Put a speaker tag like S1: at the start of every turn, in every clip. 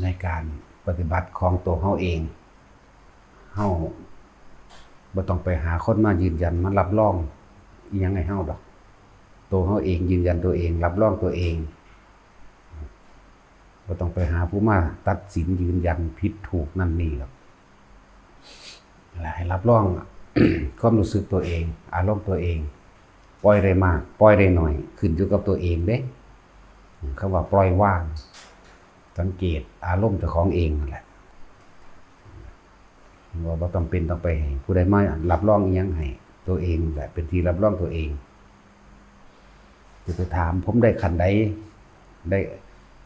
S1: ในการปฏิบัติของตัวเฮาเองเฮาบ่ต้องไปหาคนมายืนยันมารับรองอีหยังให้เฮาดอกตัวเฮาเองยืนยันตัวเองรับรองตัวเองบ่ต้องไปหาผู้มาตัดสินยืนยันผิดถูกนั่นนี่หรอกให้รับรอง ความรู้สึกตัวเองอารมณ์ตัวเองปล่อยได้มากปล่อยได้น้อยขึ้นอยู่กับตัวเองเด้คำว่าปล่อยว่างสังเกตอารมณ์เจ้าของเองนั่นแหละว่าบ่ต้องเป็นต้องไปผู้ใดมารับรองอีหยังให้ตัวเองแหละเป็นที่รับรองตัวเองจะไปถามผมได้คันใดไ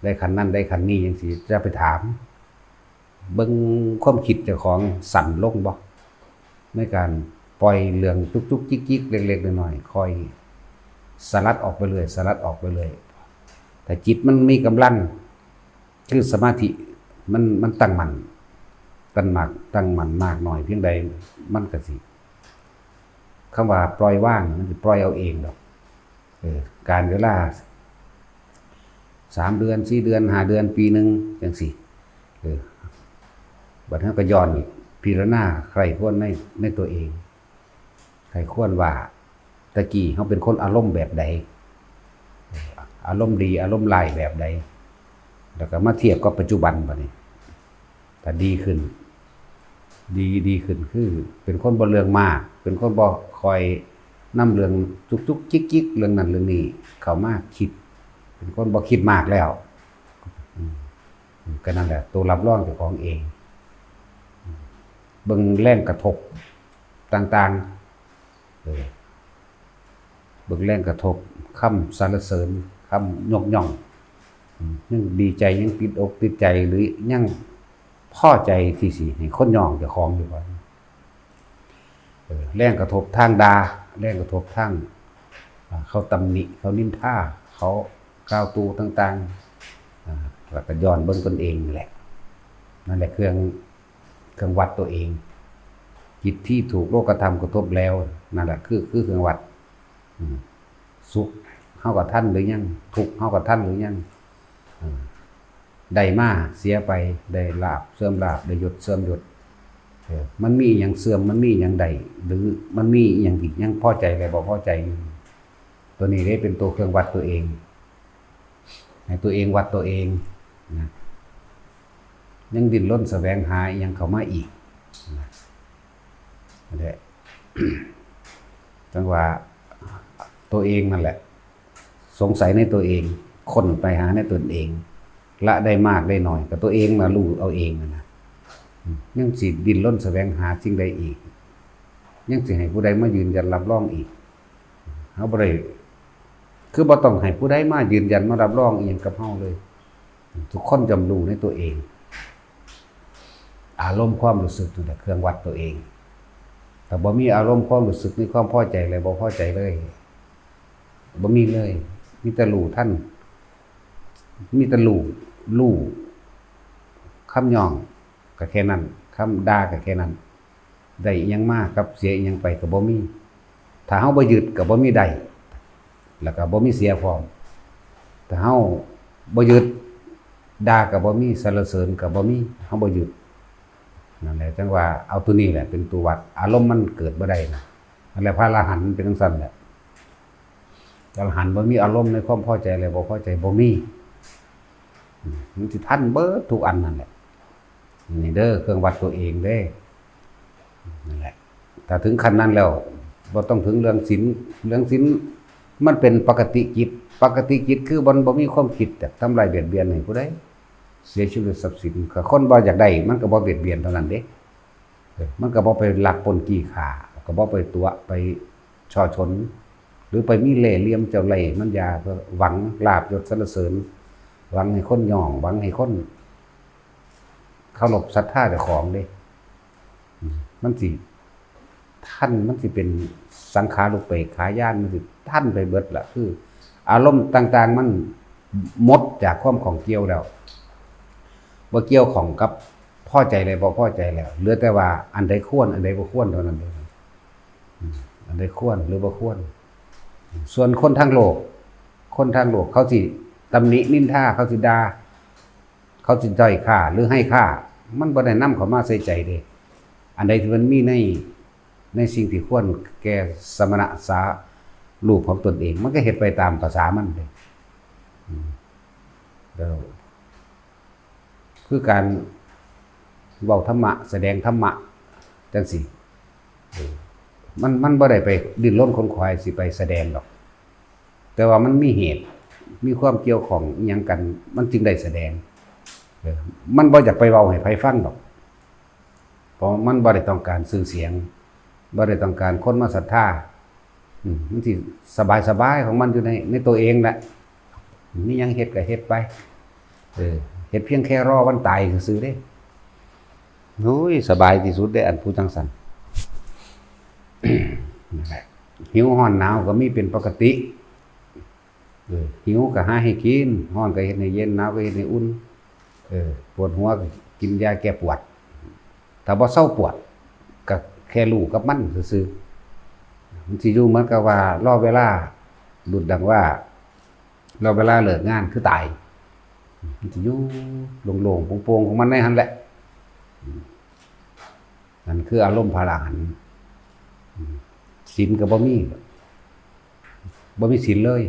S1: ด้คันนั้นได้คันนี้จังซี่จะไปถามเบิ่งความคิดเจ้าของสั่นลงบ่ในการปล่อยเรื่องจุกๆจิกๆเล็กๆน้อยๆค่อยสลัดออกไปเลยสลัดออกไปเลยแต่จิตมันมีกำลังคือสมาธิมันตั้งมั่นตั้งมั่นมากหน่อยเพียงใดมันก็สิคำว่าปล่อยว่างมันสิปล่อยเอาเองดอกการเวลา3 เดือน4 เดือน5 เดือนปีนึงจังซี่บัดนั้นก็ย้อนพิจารณาใครควรในตัวเองใครควรว่าตะกี้เฮาเป็นคนอารมณ์แบบใดอารมณ์ดีอารมณ์ร้ายแบบใดแล้วก็มาเทียบกับปัจจุบันบัดนี้ถ้าดีขึ้นคือเป็นคนบ่เรื่องมากเป็นคนบ่คอยนำเรื่องจุกๆจิกๆเรื่องนั้นเรื่องนี้เข้ามาคิดเป็นคนบ่คิดมากแล้วก็นั่นแหละตัวรับรองเจ้าของเองเบิ่งแรงกระทบต่างๆเบิ่งแรงกระทบคำสรรเสริญคำยกย่องยังดีใจยังติดอกติดใจหรือยังพอใจที่สิให้คนย่องเจ้าของอยู่ว่าแรงกระทบทางด่าแรงกระทบทางเขาตำหนิเขานินทาเขากล่าวตูต่างๆแล้วก็ย้อนเบิ่งตนเองแหละนั่นแหละเครื่องวัดตัวเองจิตที่ถูกโลกธรรมกระทบแล้วนั่นแหละคือเครื่องวัดสุขเฮากับท่านหรือยังทุกข์เฮากับท่านหรือยังได้มาเสียไปได้ลาภเสื่อมลาภได้ยศเสื่อมยศมันมีอย่างเสื่อมมันมีอย่างใดหรือมันมีอย่างที่ยังพอใจอะไรบ่พอใจอยู่ตัวนี้ได้เป็นตัวเครื่องวัดตัวเองให้ตัวเองวัดตัวเองนะยังดิ้นรนแสวงหายังเข้ามาอีกนั่นแหละ จังว่าตัวเองนั่นแหละสงสัยในตัวเองค้นไปหาในตนเองละได้มากได้น้อยกับตัวเองมารู้เอาเองนะยังสิดิ้นรนแสวงหาสิ่งใดอีกยังสิให้ผู้ใดมายืนยันรับรองอีกเฮาบ่ได้คือบ่ต้องให้ผู้ใดมายืนยันมารับรองอีหยังกับเฮาเลยทุกคนจำรู้ในตัวเองอารมณ์ความรู้สึกนั่นแหละเครื่องวัดตัวเองแต่บ่มีอารมณ์ความรู้สึกมีความพอใจเลยบ่พอใจเลยบ่มีเลยมีแต่รู้ท่านมีแต่รู้คำย่องก็แค่นั้นคำด่าก็แค่นั้นได้อีหยังมากกับเสียอีหยังไปก็บ่มีถ้าเฮาบ่ยึดก็บ่มีได้แล้วก็บ่มีเสียพร้อมถ้าเฮาบ่ยึดด่าก็บ่มีสรรเสริญก็บ่มีเฮาบ่ยึดนั่นแหละจังว่าเอาตัวนี้แหละเป็นตัววัดอารมณ์มันเกิดบ่ได้นะนั่นแหละพระอรหันต์เป็นจังซั่นแหละพระอรหันต์บ่มีอารมณ์ในความพอใจอะไรบ่พอใจบ่มีมันสิทันเบิดทุกอันนั่นแหละนี่เด้อเครื่องวัดตัวเองเด้นั่นแหละถ้าถึงขั้นนั้นแล้วบ่ต้องถึงเรื่องศีลมันเป็นปกติจิตคือบ่มีความคิดแต่ทำลายเบียดเบียนให้ผู้ใดเสียชีวิตทรัพย์สินคนบ่อยากได้มันก็บ่เบียดเบียนเท่านั้นเด้มันก็บ่ไปลักปล้นจี้ฆ่าก็บ่ไปตัวไปช่อฉนหรือไปมีเล่ห์เหลี่ยมเจ้าเล่ห์มันยาเพื่อหวังลาภยศสรรเสริญหวังให้คนย่องหวังให้คนเคารพศรัทธาเจ้าของเด้มันสิเป็นสังขารอุเปกขายานมันสิท่านไปเบิดล่ะคืออารมณ์ต่างๆมันหมดจากความของเกี่ยวแล้วบ่เกี่ยวของกับพอใจเลยบ่พอใจแล้วเหลือแต่ว่าอันใดควรอันใดบ่ควรเท่านั้นเองอันใดควรหรือบ่ควรส่วนคนทางโลกเขาสิตำหนินินทาเขาสิด่า เขาสิด้อยค่าหรือให้ค่ามันบ่ได้นำเข้ามาใส่ใจเด้อันใดที่มันมีในสิ่งที่ควรแก่สมณะสารูปของตนเองมันก็เฮ็ดไปตามภาษามันเด้แล้วคือการเว้าธรรมะแสดงธรรมะจังซี่มันบ่ได้ไปดิ้นรนขนขวายสิไปแสดงดอกแต่ว่ามันมีเหตุมีความเกี่ยวข้องอิหยังกันมันจึงได้แสดงมันบ่อยากไปเว้าให้ไผฟังดอกเพราะมันบ่ได้ต้องการชื่อเสียงบ่ได้ต้องการคนมาศรัทธามันสิสบายๆของมันอยู่ในตัวเองแหละมีหยังเฮ็ดก็เฮ็ดไปเฮ็ดเพียงแค่รอวันตายซื่อๆเด้โอ้ยสบายที่สุดได้อันผู้จังซั่น หิวร้อนหนาวก็มีเป็นปกติหิวก็หาให้กินร้อนก็เฮ็ดให้เย็นหนาวก็เฮ็ดให้อุ่นปวดหัวก็กินยาแก้ปวดถ้าบ่เซาปวดก็แค่รู้กับมันซื่อๆมันสิอยู่เหมือนกับว่ารอเวลาดุจดังว่ารอเวลาเลิกงานคือตายมันสิอยู่โล่งๆโปร่งๆของมันในหั่นแหละนั่นคืออารมณ์พระอรหันต์ศีลก็บ่มีศีลเลย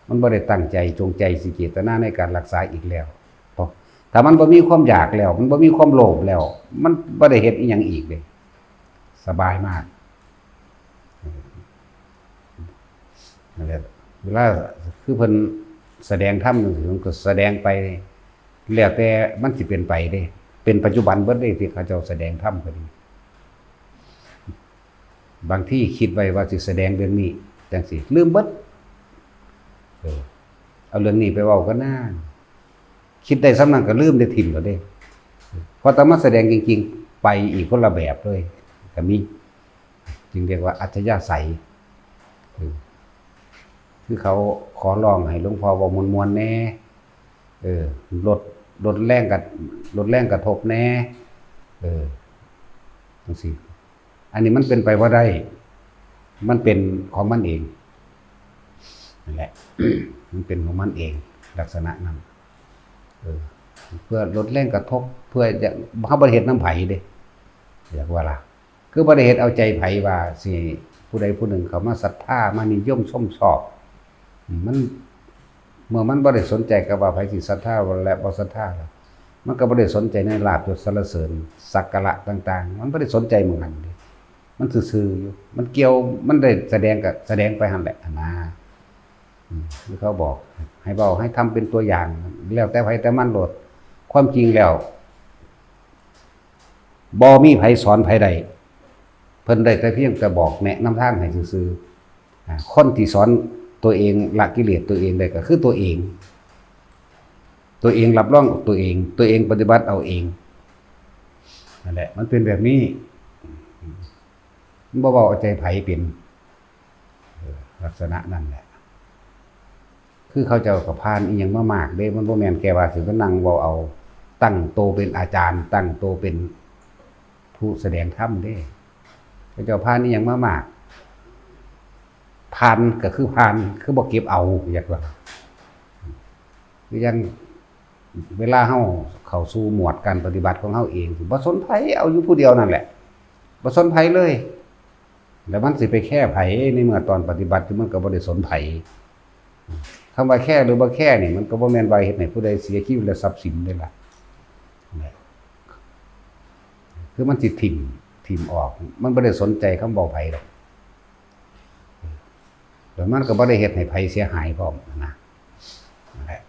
S1: มันบ่ได้ตั้งใจจงใจสิเจตนาในการรักษาอีกแล้วเพราะถ้ามันบ่มีความอยากแล้วมันบ่มีความโลภแล้วมันบ่ได้เฮ็ดอีหยังอีกเลยสบายมากนั่นแหละเวลาคือเพิ่นแสดงธรรมจังซี่มันก็แสดงไปแล้วแต่มันสิเป็นไปเด้เป็นปัจจุบันเบิดเด้ที่เขาเจ้าแสดงธรรมก็ดีบางที่คิดไว้ว่าสิแสดงเรื่องนี้จังซี่ลืมเบิดเอาเรื่องนี้ไปเว้าก็น่าคิดได้สำนั้นก็ลืมได้ทิ่มแล้วเด้พอตอนมาแสดงจริงๆไปอีกคนละแบบเลยก็มีจึงเรียกว่าอัจฉริยะใสคือเขาขอร้องให้หลวงพ่อเว้ามวลๆแน่ลดแรงกระทบแน่จังซี่อันนี้มันเป็นไปบ่ได้มันเป็นของมันเองนั่นแหละ มันเป็นของมันเองลักษณะนั้นเพื่อลดแรงกระทบเพื่อจะเฮาบ่ได้เฮ็ดนำไผเด้เรียกว่าล่ะคือบ่ได้เฮ็ดเอาใจไผว่าสิผู้ใดผู้หนึ่งเขามาศรัทธามานิยมชมชอบมันเมื่อมันบ่ได้สนใจกับว่าไผสิศรัทธาและบ่ศรัทธาแล้วมันก็บ่ได้สนใจในลาภยศสรรเสริญสักการะต่างๆมันบ่ได้สนใจหมู่นั้นเด้มันซื่อๆอยู่มันเกี่ยวมันได้แสดงก็แสดงไปหั่นแหละนะที่เขาบอกให้เว้าให้ทำเป็นตัวอย่างแล้วแต่ไผแต่มันโลดความจริงแล้วบ่มีไผสอนไผใดเพิ่นได้แต่เพียงแต่บอกแนะนำทางให้ซื่อๆคนที่สอนตัวเองละกิเลสตัวเองได้ก็คือตัวเองรับรองตัวเองปฏิบัติเอาเองนั่นแหละมันเป็นแบบนี้มันบ่เว้าเอาใจไผเป็นลักษณะนั่นแหละคือเขาเจ้าก็ผ่านอีหยังมามากเด้มันบ่แม่นแค่ว่าสิมานั่งเว้าเอาตั้งโตเป็นอาจารย์ตั้งโตเป็นผู้แสดงธรรมเด้เขาเจ้าผ่านอีหยังมามากผ่านก็คือผ่านคือบ่เก็บเอาอยากว่าคือยังเวลาเฮาเข้าสู่หมวดการปฏิบัติของเฮาเองบ่สนไผเอาอยู่ผู้เดียวนั่นแหละบ่สนไผเลยแล้วมันสิไปแค่ไผในเมื่อตอนปฏิบัติมันก็บ่ได้สนไผคำว่าแค่หรือบ่แค่นี่มันก็บ่แม่นว่าเฮ็ดให้ผู้ใดเสียชีวิตและทรัพย์สินได้ล่ะคือมันสิทิ่มออกมันบ่ได้สนใจคำเว้าไผดอกแล้วมันก็บ่ได้เฮ็ดให้ไผเสียหายพร้อมนะนั่นแหละ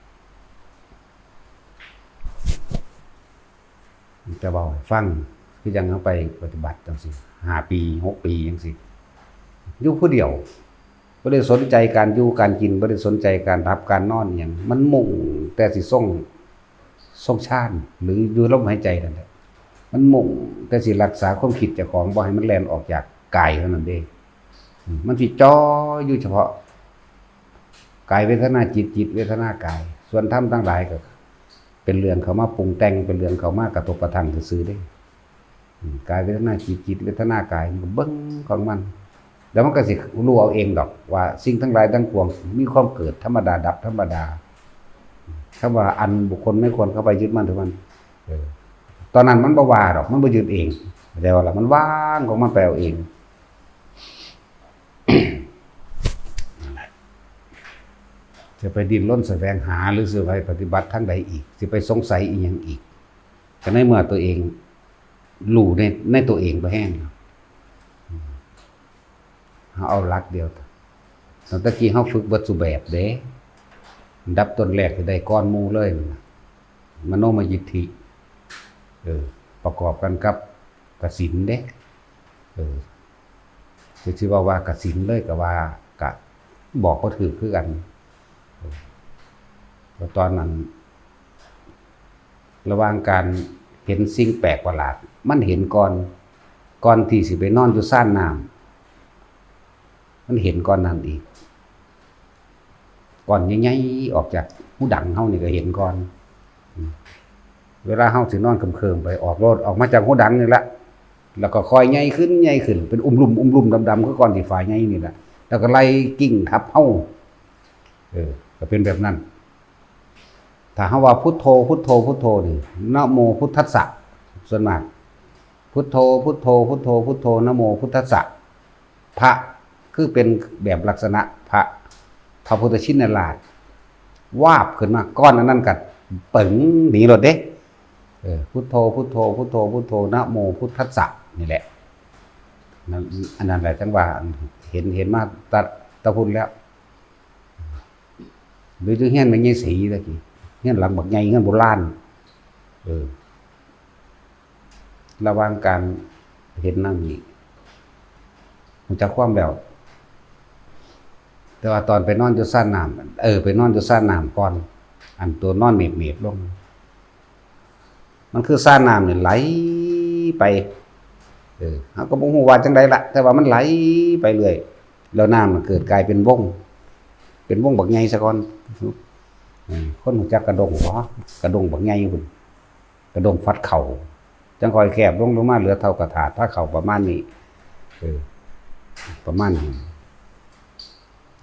S1: จะเว้าให้ฟังคือจังเฮาไปปฏิบัติจังซี่5 ปี6 ปีจังซี่อยู่ผู้เดียวบ่ได้สนใจการอยู่การกินบ่ได้สนใจการรับการนอนหยังมันมุ่งแต่สิส่งชาติหรืออยู่ลมหายใจนั่นแหละมันมุ่งแต่สิรักษาความคิดเจ้าของบ่ให้มันแล่นออกจากกายเท่านั้นเองมันสิจ่ออยู่เฉพาะกายเวทนาจิตเวทนากายส่วนธรรมทั้งหลายก็เป็นเรื่องเขามาปรุงแต่งเป็นเรื่องเขามากระทบกระทั่งซื่อๆเด้กายเวทนาจิตเวทนากายมันเบิ่งของมันแล้วมันก็สิรู้เอาเองดอกว่าสิ่งทั้งหลายทั้งปวงมีความเกิดธรรมดาดับธรรมดา คำว่าอันบุคคลไม่ควรเข้าไปยึดมั่นถือมันตอนนั้นมันบ่ว่าดอกมันบ่ยึดเองแต่ว่าล่ะมันว่างของมันแปลเองจะไปดิ้นรนแสวงหาหรือสิไปปฏิบัติทางใดอีกสิไปสงสัยอีกอย่างอีกก็ในเมื่อตัวเองรู้ในตัวเองไปแห้งเอาหลักเดียวตอนตะกี้เขาฝึกเบิดสุแบบเด้ดับต้นแรกได้ก้อนมูเลยมโนมยิทธิประกอบกันกับกสินเด้คือว่ากสินเลยกับว่ากะบอกก็ถือคือกันตอนนั้นระหว่างการเห็นสิ่งแปลกประหลาดมันเห็นก่อนที่สิไปนอนอยู่ซ่านน้ำมันเห็นก่อนนั้นอีกก่อนใหญ่ๆออกจากหูดังเฮานี่ก็เห็นก่อนเวลาเฮาสินอนเคิมๆไปออกรถออกมาจากหูดังนี่ละแล้วก็ค่อยใหญ่ขึ้นเป็นอุ้มลุ่มดำๆคือก่อนที่ฝ่ายใหญ่นี่แหละแล้วก็ไล่กิ่งทับเฮาก็เป็นแบบนั้นถ้าเฮาว่าพุทโธพุทโธพุทโธนี่นะโมพุทธัสสะส่วนมากพุทโธพุทโธพุทโธพุทโธนะโมพุทธัสสะพระคือเป็นแบบลักษณะพระพุทธชินราชวาบขึ้นมาก้อนนั้นกัดปึ๋งหนีรถเด้พุทโธพุทโธพุทโธพุทโธนะโมพุทธัสสะนี่แหละอันนั้นแหละจังว่าเห็นมาตะพุนแล้วหรือจะเฮี้ยนมันยี่สีตะกี้เฮี้ยนหลังบักใหญ่เฮี้ยนโบราณระหว่างการเห็นนั่งนี่มันจะคว่ำแบบแต่ว่าตอนไปนอนอยู่ซ่านน้ำไปนอนอยู่ซ่านน้ำก่อนอันตัวนอนเมียบลงมันคือซ่านน้ำเนี่ยไหลไปเขาก็บ่ฮู้ว่าจังไดล่ะแต่ว่ามันไหลไปเรื่อยแล้วน้ำมันเกิดกลายเป็นวงบักใหญ่ซะก่อนคนรู้จักกระดงบ่กระดงบักใหญ่พุ่นกระดงฟัดเข่าจังค่อยแคบลงมาเหลือเท่ากระถาถ้าเข่าประมาณนี้ประมาณนี้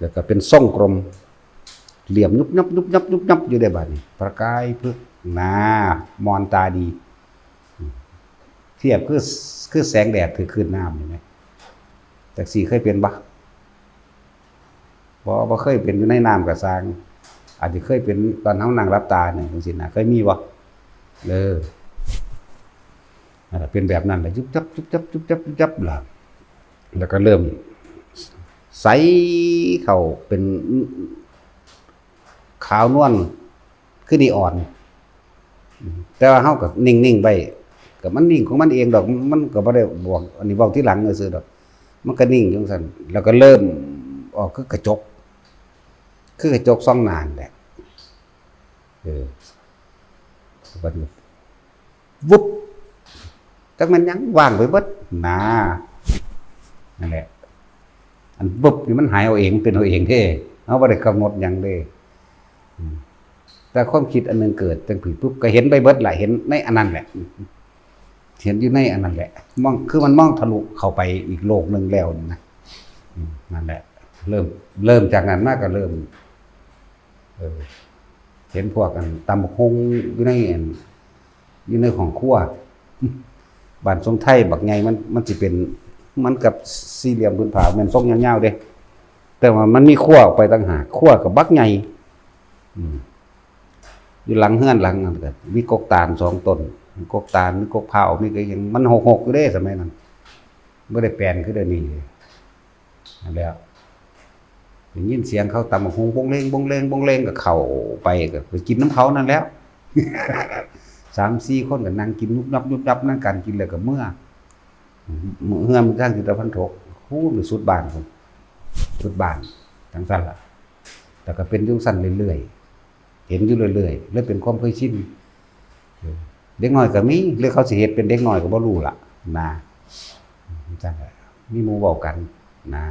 S1: แล้วก็เป็นส่งกลมเหลี่ยมยุบยับอยู่ได้บัดนี้ประกายพึกหน้ามอนตาดีเทียบคือแสงแดดถือขึ้นน้ำเห็นไหมแต่สีเคยเป็นบ่เคยเป็นอยู่ในน้ำกับสร้างอาจจะเคยเป็นตอนเฮานั่งรับตาเนี่ยจังซี่นะเคยมีบ่เป็นแบบนั้นแหละยุบจับล่ะแล้วก็เริ่มใสเข้าเป็นขาวนวลคือนีอ่อนแต่ว่าเฮาก็นิ่งๆไปก็มันนิ่งของมันเองดอกมันก็บ่ได้บอกอันนี้บอกที่หลังซื่อดอกมันก็นิ่งจังซั่นแล้วก็เริ่มออกคือกระจกส่องหน้าแหละบัดนี้วุบจักมันยังว่างไปเบิดนั่นแหละอันวุบนี่มันหายเอาเองเป็นเอาเองเด้เฮาบ่ได้กำหนดหยังเด้แต่ความคิดอันนึงเกิดจังปุ๊บก็เห็นไปเบิดล่ะเห็นในอันนั้นแหละเห็นอยู่ในอันนั้นแหละคือมันมองทะลุเข้าไปอีกโลกนึงแล้วนะนั่นแหละเริ่มจากนั้นมาก็เริ่มเห็นพวกกันตำบักหุ่งอยู่ในของครัวบ้านทรงไทยบักใหญ่มันสิเป็นมันกับสี่เหลี่ยมพื้นผาแม่นทรงยาวๆเด้แต่ว่ามันมีครัวออกไปต่างหากครัวกับบักใหญ่อยู่หลังเฮือนหลังนั่นก็มีกกตาล2ต้นกกตาลมีกกเผามีก็ยังมันหกอยู่เด้สมัยนั้นบ่ได้แปลนคือเดี๋ยวนี้นั่นแล้วได้ยินเสียงเขาตำบักหุ่งบงเลงก็เข้าไปก็ไปกินน้ำเขานั่นแล้ว 3-4 คนก็นั่งกินยุบยับนั่งกันกินแล้วก็เมื่อเฮือนทางทิศตะวันตกฮู้อยู่สุดบ้านพุ่นสุดบ้านจังซั่นล่ะแต่ก็เป็นจังซั่นเรื่อยๆเห็นอยู่เรื่อยๆเลยเป็นความเคยชินเด็กน้อยก็มีหรือเขาสิเฮ็ดเป็นเด็กน้อยก็บ่รู้ล่ะนะจังมีหมู่เว้ากันนะ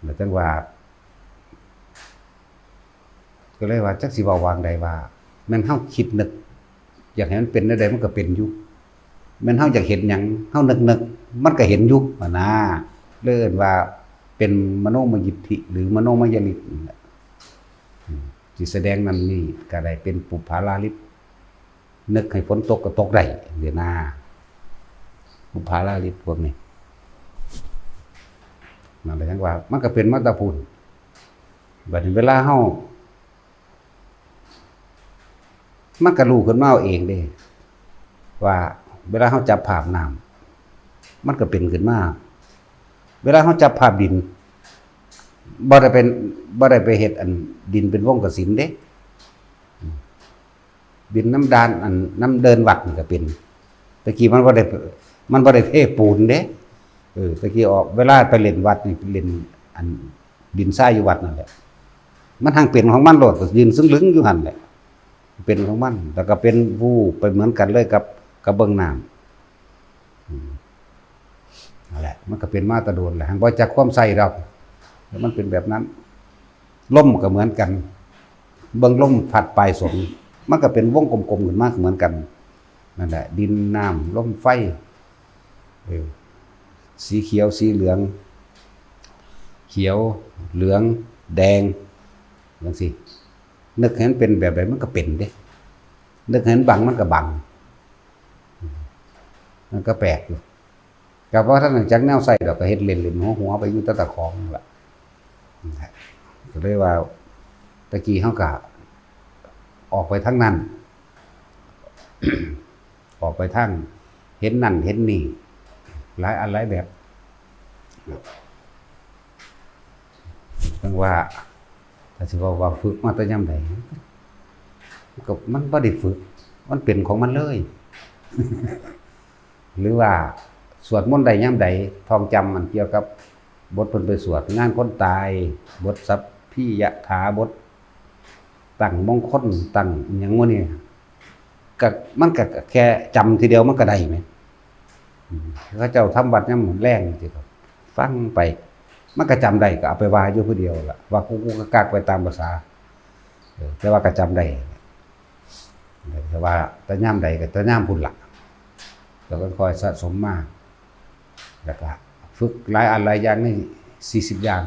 S1: แล้วจังว่าก็เลยว่าจักสิเว้าวางใดว่าแม่นเฮาคิดนึกอยากให้มันเป็นได้มันก็เป็นอยู่แม่นเฮาอยากเห็นหยังเฮานึกมันก็เห็นอยู่นะเอิ้นว่าเป็นมโนมยิทธิหรือมโนมยฤทธิ์ สิแสดงนั่นนี่ก็ได้เป็นปุพพาราลิศนึกให้ฝนตกก็ตกได้เดี๋ยวหน้าปุพพาราลิศพวกนี้นั่นแหละจังว่ามันก็เป็นมาตรพุนบัดนี้เวลาเฮามันก็รู้ขึ้นมาเอาเองเด้ว่าเวลาเฮาจับภาพน้ำมันก็เป็นขึ้นมาเวลาเฮาจับภาพดินบ่ได้ไปเฮ็ดอันดินเป็นวงกสิณเด้ดินน้ำดานอันน้ำเดินวัดนี่ก็เป็นตะกี้มันบ่ได้เทปูนเด้ตะกี้ออกเวลาไปเล่นวัดนี่เล่นอันดินทรายอยู่วัดนั่นแหละมันทางเป็นของมันโลดก็ยืนซึ่งลึงอยู่หั่นแหละเป็นของมันแล้วก็เป็นวูไปเหมือนกันเลยกับเบิ่งน้ำนั่นแหละมันก็เป็นมาตรโดนแหละบ่จักความใส่ดอกแล้วมันเป็นแบบนั้นลมก็เหมือนกันเบิ่งลมพัดปลายสนมันก็เป็นวงกลมๆขึ้นมาเหมือนกันนั่นแหละดินน้ำลมไฟสีเขียวสีเหลืองเขียวเหลืองแดงจังซี่นึกเห็นเป็นแบบใดมันก็เป็นเด้นึกเห็นบังมันก็บังมันก็แปลกอยู่กับว่าท่านจักแนวใส่ดอกก็เฮ็ดเล่นๆหัวๆไปอยู่ตะของนั่นล่ะก็เลยว่าตะกี้เฮาก็ออกไปทางนั้น ออกไปทางเห็นนั่นเห็นนี่หลายอันหลายแบบจังว่าถ้าสิว่าฝึกมาแต่ยามใดก็มันบ่ได้ฝึกมันเป็นของมันเลย หรือว่าสวดมนต์ใดยามใดท่องจำมันเกี่ยวกับบทเพิ่นไปสวดงานคนตายบทสัพพิยถาบทตั้งมงคลตั้งหยังว่านี่ก็มันก็แค่จำทีเดียวมันก็ได้ไหมเขาเจ้าทำวัดยามมื้อแลงสิครับฟังไปมันก็จำได้ก็เอาไปว่าอยู่ผู้เดียวล่ะว่ากูก็กักไปตามภาษาแต่ว่าก็จำได้แต่ว่าแต่ยามใดก็แต่ยามพุ่นล่ะแล้วก็ค่อยสะสมมาแล้วก็ฝึกหลายอันหลายอย่างนี่40อย่าง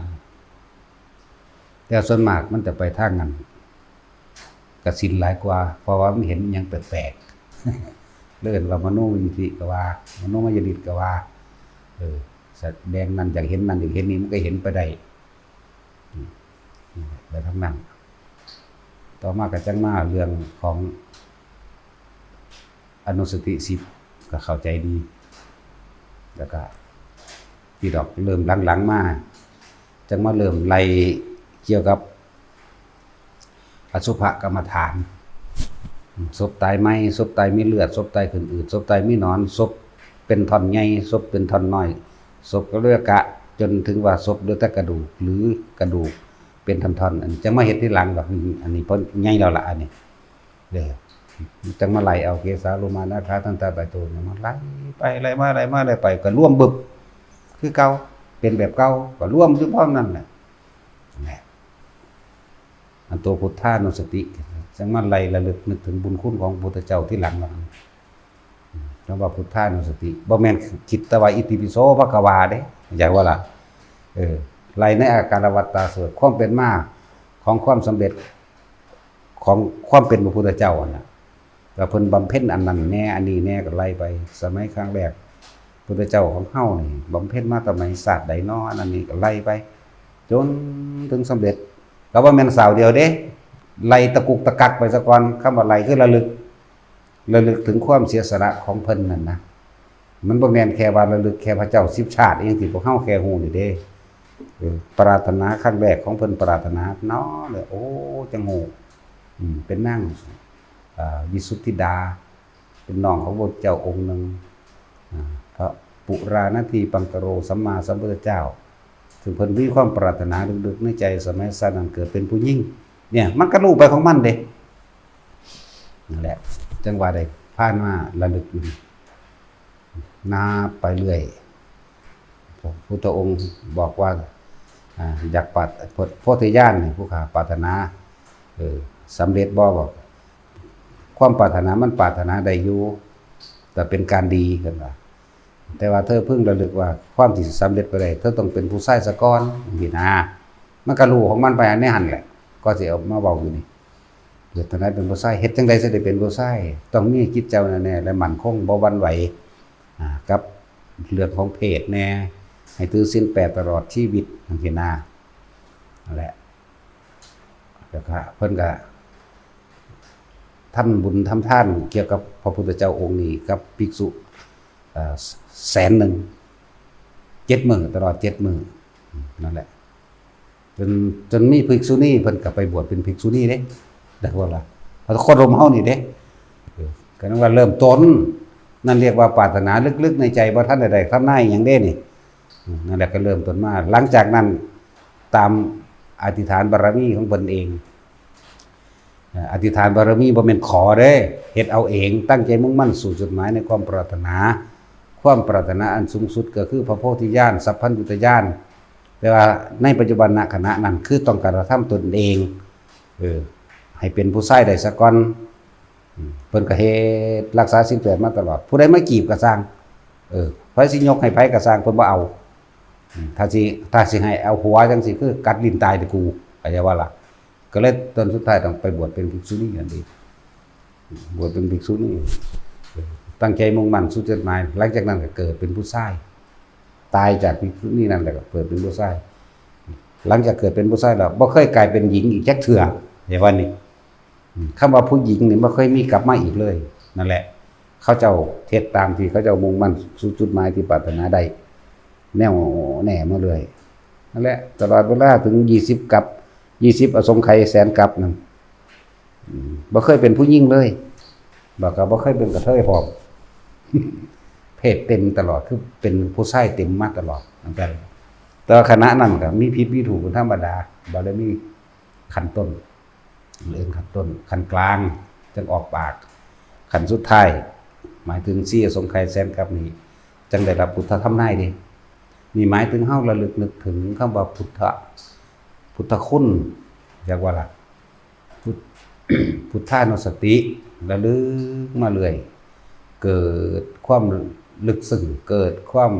S1: แต่ส่วนมากมันจะไปทางนั้นกสิณหลายกว่าเพราะว่ามันเห็นหยังแปลกๆเลื่อนว่ามโนมยิทธิก็ว่ามโนมยดิตก็ว่าแสดงนั้นอยากเห็นนั้นอยากเห็นนี้มันก็เห็นไปได้แล้วทั้งนั้นต่อมาก็จังมาเรื่องของอนุสติ10ก็เข้าใจดีแล้วก็ที่ดอกเริ่มหลังๆมาจังมาเริ่มไล่เกี่ยวกับอสุภกรรมฐานศพตายไหมศพตายมีเลือดศพตายขึ้นอืดศพตายมีหนอนศพเป็นท่อนใหญ่ศพเป็นท่อนน้อยศพก็เลือกะจนถึงว่าศพเหลือแต่กระดูกหรือกระดูกเป็นท่อนๆอันจังมาเฮ็ดที่หลังดอกอันนี้เพิ่นใหญ่แล้วล่ะอันนี้เด้อจังมาไล่เอาเกสาโลมานาคาทันตาใบโตเนี่ยมาไล่ไปไล่มาไปก็ร่วมบึบคือเก่าเป็นแบบเก่าก็ร่วมอยู่พร้อมนั่นแหละอันตัวพุทธานุสติจังมาไล่ระลึกนึกถึงบุญคุณของพระพุทธเจ้าที่หลังนั้นคำว่าพุทธานุสติบ่แม่นคิดแต่ว่าอิติปิโสภควาเด้อยากว่าล่ะไล่ในอาการวัตตาสวดความเป็นมาของความสำเร็จของความเป็นพระพุทธเจ้าน่ะก็เพิ่นบำเพ็ญอันนั้นแน่อันนี้แน่ก็ไล่ไปสมัยครั้งแรกพุทธเจ้าของเฮานี่บำเพ็ญมาแต่ไหนศาสตร์ใดน้ออันนั้นนี่ก็ไล่ไปจนถึงสำเร็จก็ว่าแม่นสาวเดียวเด้ไล่ตะกุกตะกักไปซะก่อนคำว่าไล่คือระลึกถึงความเสียสละของเพิ่นนั่นนะมันบ่แม่นแค่ว่าระลึกแค่พระเจ้า10ชาติเองที่พวกเฮาแค่ฮู้นี่เด้ปรารถนาครั้งแรกของเพิ่นปรารถนาเนาะเลยโอ้จังโหเป็นนางวิสุทธิดาเป็นน้องของพระเจ้าองค์นึงพระปุราณทีปังกโรสัมมาสัมพุทธเจ้าถึงเพิ่นมีความปรารถนาลึกๆในใจสมัยสั้นนั้นเกิดเป็นผู้หญิงเนี่ยมันก็รู้ไปของมันเด้นั่นแหละจังว่าได้ผ่านมาระลึกอยู่นาไปเรื่อยพุทธองค์บอกว่าอยากปัดโพธิญาณผู้ข้าปรารถนาสำเร็จบ่บอกความปรารถนามันปรารถนาได้อยู่แต่เป็นการดีกันว่าแต่ว่าเธอเพิ่งระลึกว่าความที่สำเร็จไปได้เธอต้องเป็นผู้ชายซะก่อนนี่นะมันก็รู้ของมันไปอันนี้หั่นแหละก็สิเอามาเว้าอยู่นี่ เกิดตอนนั้นเป็นผู้ชายเฮ็ดจังได๋สิได้เป็นผู้ชายต้องมีจิตใจแน่ๆและมั่นคงบ่หวั่นไหวกับเรื่องของเพศแน่ให้ถือศีล8ตลอดชีวิตจังซี่นะนั่นแหละแล้วก็เพิ่นก็ทำบุญทำทานเกี่ยวกับพระพุทธเจ้าองค์นี้กับภิกษุแสนหนึ่ง7 มื้อตลอด7 มื้อนั่นแหละจนมีภิกษุณีเพิ่นก็ไปบวชเป็นภิกษุณีเด้ได้ว่าล่ะพระโคดมเฮานี่เด้ก็นั้นว่าเริ่มต้นนั่นเรียกว่าปรารถนาลึกๆในใจบ่ทันได้ทำนายหยังเด้นี่นั่นแหละก็เริ่มต้นมาหลังจากนั้นตามอธิษฐานบารมีของเพิ่นเองอธิษฐานบารมีบ่แม่นขอเด้เฮ็ดเอาเองตั้งใจมุ่งมั่นสู่จุดหมายในความปรารถนาความปรารถนาอันสูงสุดก็คือพระโพธิญาณสัพพัญญุตญาณแต่ว่าในปัจจุบันณขณะนั้นคือต้องการกระทำตนเองให้เป็นผู้ชายได้ซะก่อนเพิ่นก็เฮ็ดรักษาศีล8มาตลอดผู้ใดมาจีบก็สร้างไผสิยกให้ไผก็สร้างเพิ่นบ่เอาถ้าสิให้เอาหัวจังซี่คือกัดลิ้นตายเด้อกูเข้าใจว่าล่ะก็เลยตอนสุดท้ายต้องไปบวชเป็นภิกษุณีนั่นเองบวชเป็นภิกษุณีตั้งใจมุ่งมั่นสู่จุดหมายหลังจากนั้นก็เกิดเป็นผู้ชายตายจากภิกษุณีนั่นแหละก็เกิดเป็นผู้ชายหลังจากเกิดเป็นผู้ชายแล้วบ่เคยกลายเป็นหญิงอีกจักเทื่ออย่างว่านี่คำว่าผู้หญิงนี่บ่เคยมีกลับมาอีกเลยนั่นแหละเขาเจ้าเทศตามที่เขาเจ้ามุ่งมั่นสู่จุดหมายที่ปรารถนาได้แน่วแน่มาเลยนั่นแหละตลอดเวลาถึง20กับ20อสงไขยแสนกับนั่นบ่เคยเป็นผู้หญิงเลยบ่เคยเป็นกระเทยพร้อมเพศเต็มตลอดคือเป็นผู้ชายเต็มมาตลอดนั่นแหละแต่คณะนั้นก็มีผิดมีถูกเป็นธรรมดาบ่ได้มีขั้นต้นเรื่องขั้นต้นขั้นกลางจึงออกปากขั้นสุดท้ายหมายถึง4อสงไขยแสนกับนี้จึงได้รับพุทธธรรมนายดินี่หมายถึงเฮาระลึกนึกถึงคำว่าพุทธคุณเรียกว่าล่ะพุทธานุสติระลึกมาเรื่อยเกิดความลึกซึ้งเกิดความ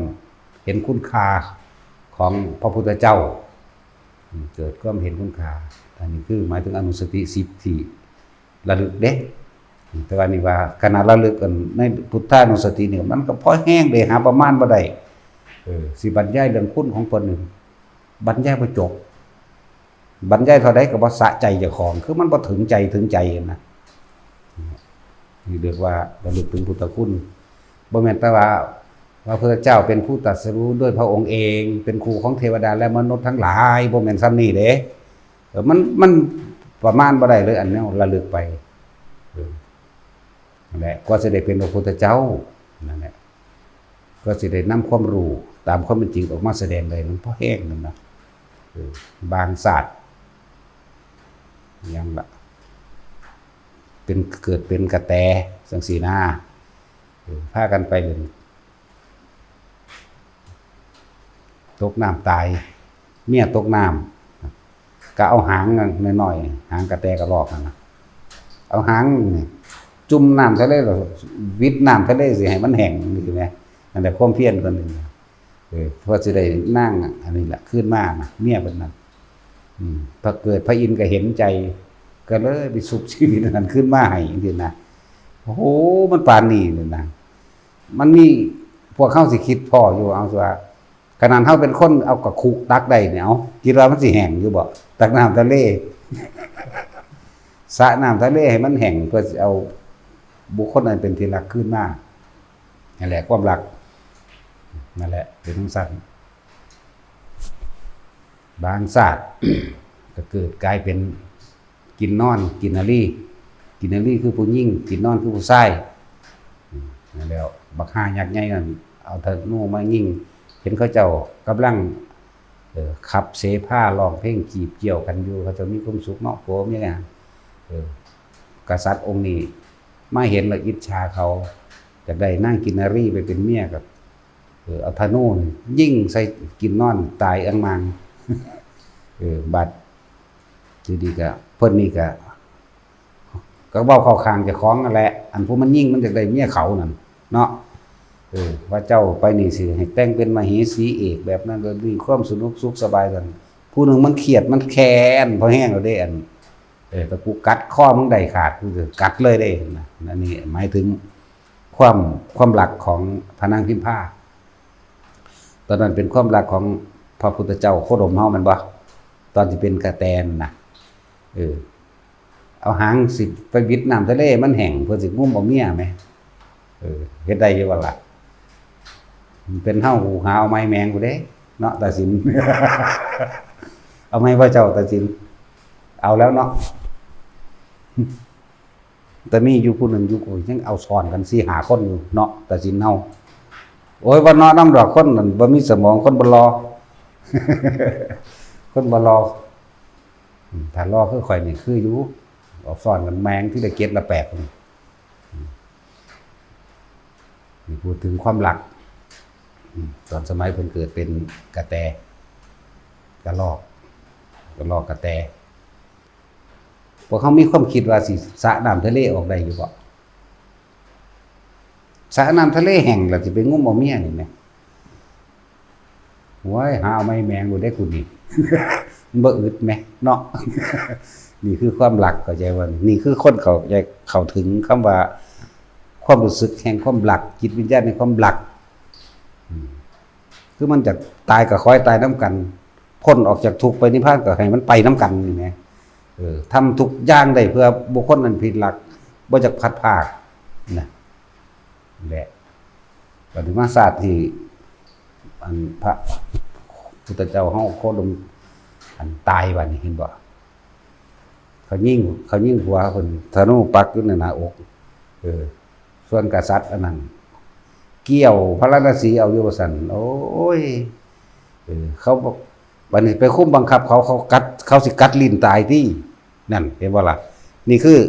S1: เห็นคุณค่าของพระพุทธเจ้าเกิดความเห็นคุณค่าอันนี้คือหมายถึงอนุสติ10ที่ระลึกเด้แต่ว่านี่ว่าขณะระลึกกันในพุทธานุสติเนี่ยมันก็พอแห้งเลยหาประมาณบ่ได้สิบรรยายเรื่องคุณของเพิ่นนึงบรรยายบ่จบบรรยายเท่าใดก็บ่สะใจเจ้าของคือมันบ่ถึงใจนะนี่เรียกว่าระลึกถึงพุทธคุณบ่แม่นแต่ว่าพระพุทธเจ้าเป็นผู้ตรัสรู้ด้วยพระองค์เองเป็นครูของเทวดาและมนุษย์ทั้งหลายบ่แม่นซ้ำนี้เด้มันประมาณบ่ได้เลยอันนี้ระลึกไปนั่นแหละก็จะได้เป็นพระพุทธเจ้านั่นแหละก็สิได้นำความรู้ตามความเป็นจริงออกมาแสดงเลยมันพอแห้งนั่นนะบางศาสตร์ยังละเป็นเกิดเป็นกระแตสังสีหน้าพากันไปเลยตกน้ำตายเมียตกน้ำก็เอาหางน้อยๆหางกระแตกระรอกนะเอาหางจุ่มน้ำทะเลหรอวิดน้ำทะเลสิให้มันแห้งนี่คือไงนั่นแหละความเพียรคนหนึ่งเพราะจะได้นั่งอันนี้แหละขึ้นมานะเมียเป็นนั้นพอเกิดพระอินทร์ก็เห็นใจก็เลยไปสุบชีวิตนั้นขึ้นมาให้จริงๆนะโอ้โหมันปานนี้เลยนะมันมีพวกเข้าสิคิดพ่ออยู่เอาสิว่าขนาดเข้าเป็นคนเอากับคุกตักได้เนี่ยเอาคิดว่ามันสิแห้งอยู่บ่ตักน้ำทะเลสระน้ำทะเลให้มันแห้งเพื่อเอาบุคคลนั้นเป็นที่รักขึ้นมานั่นแหละความรักนั่นแหละเป็นทั้งสั้นบางศาสตร์ก็เกิดกลายเป็นกินนอนกินนารีคือผู้หญิงกินนอนคือผู้ชายนั่นแล้วบักห่ายักษ์ใหญ่นั่นเอาธนูมายิงเห็นเขาเจ้ากำลังขับเสผ้าร้องเพลงจีบเกี่ยวกันอยู่เขาจะมีความสุขเนาะโผมยังไงกษัตริย์องค์นี้มาเห็นแล้วอิจฉาเขาจากได้นั่งกินนารีไปเป็นเมียกับเอาธนูยิ่งใส่กินนอนตายอังมังบัดทีดีก็เพิ่นนี่ก็เว้าเข้าข้างเจ้าของนั่นแหละอันผู้มันยิ่งมันจากได้เมียเขานั่นเนาะว่าเจ้าไปนี่สิให้แต่งเป็นมเหสีเอกแบบนั้นก็มีความสนุกสุขสบายกันผู้หนึ่งมันเครียดมันแค้นพอแห้งแล้วเด้อัน แต่กูกัดข้อมึงได้ขาดกูจะกัดเลยได้นะนั่นนี่หมายถึงความหลักของพระนางพิมพาตอนนั้นเป็นความหลักของพระพุทธเจ้าโคดมเฮามันบ่ตอนที่เป็นกระแตนน่ะเอาหางสิไปวิดน้ำทะเลมันแห้งเพื่อสิงุ้มเอาเมียไหมเฮ็ดได้อยู่ว่าล่ะมันเป็นเฮาหูหาเอาไม้แมงกูเด้เนาะตาสิน เอาไม้พระเจ้าตาสินเอาแล้วเนาะ แต่มีอยู่ผู้หนึ่งอยู่กูยังเอาซ้อนกัน4-5คนอยู่เนาะตาสินเฮาโอ้ยบ่เนาะน้ำดอกคนนั่นบ่มีสมองคนบ่รอ คนบ่รอถ้ารอคือข่อยนี่คืออยู่เอาซ้อนกันแมงที่ได้เก็ดละ8นี่พูดถึงความหลักตอนสมัยเพิ่นเกิดเป็นกระแตกระรอกกระแตพวกเขามีความคิดว่าสิสระน้ำทะเลออกได้อยู่บ่สระน้ำทะเลแห้งแล้วสิไปงุ้มเอาเมียนี่แหมโว้ยหาเอาไม้แมงบ่ได้กูนี่ มันบ่อึดแหมเนาะ นี่คือความหลักเข้าใจว่านี่คือคนเข้าถึงคำว่าความรู้สึกแห่งความหลักจิตวิญญาณในความหลักคือมันจะตายก็คอยตายน้ำกันพ้นออกจากทุกข์ไปนิพพานก็ให้มันไปน้ำกันนี่แหมทำทุกอย่างได้เพื่อบุคคลนั้นผิดหลักบ่จักพัดภาคนะแหละปฏิมาศาสตร์ที่อันพระพุทธเจ้าเฮาโคดมอันตายบัดนี้เห็นบ่เขายิ่งหัวเพิ่นธนูปักอยู่ในหน้าอกส่วนกษัตริย์อันนั้นเกี่ยวพระราชสีเอาอยู่ว่าซั่นโอ้ยเขาบอกบัดนี้ไปคุมบังคับเขาสิกัดลิ้นตายที่นั่นเห็นบ่ล่ะนี่คือ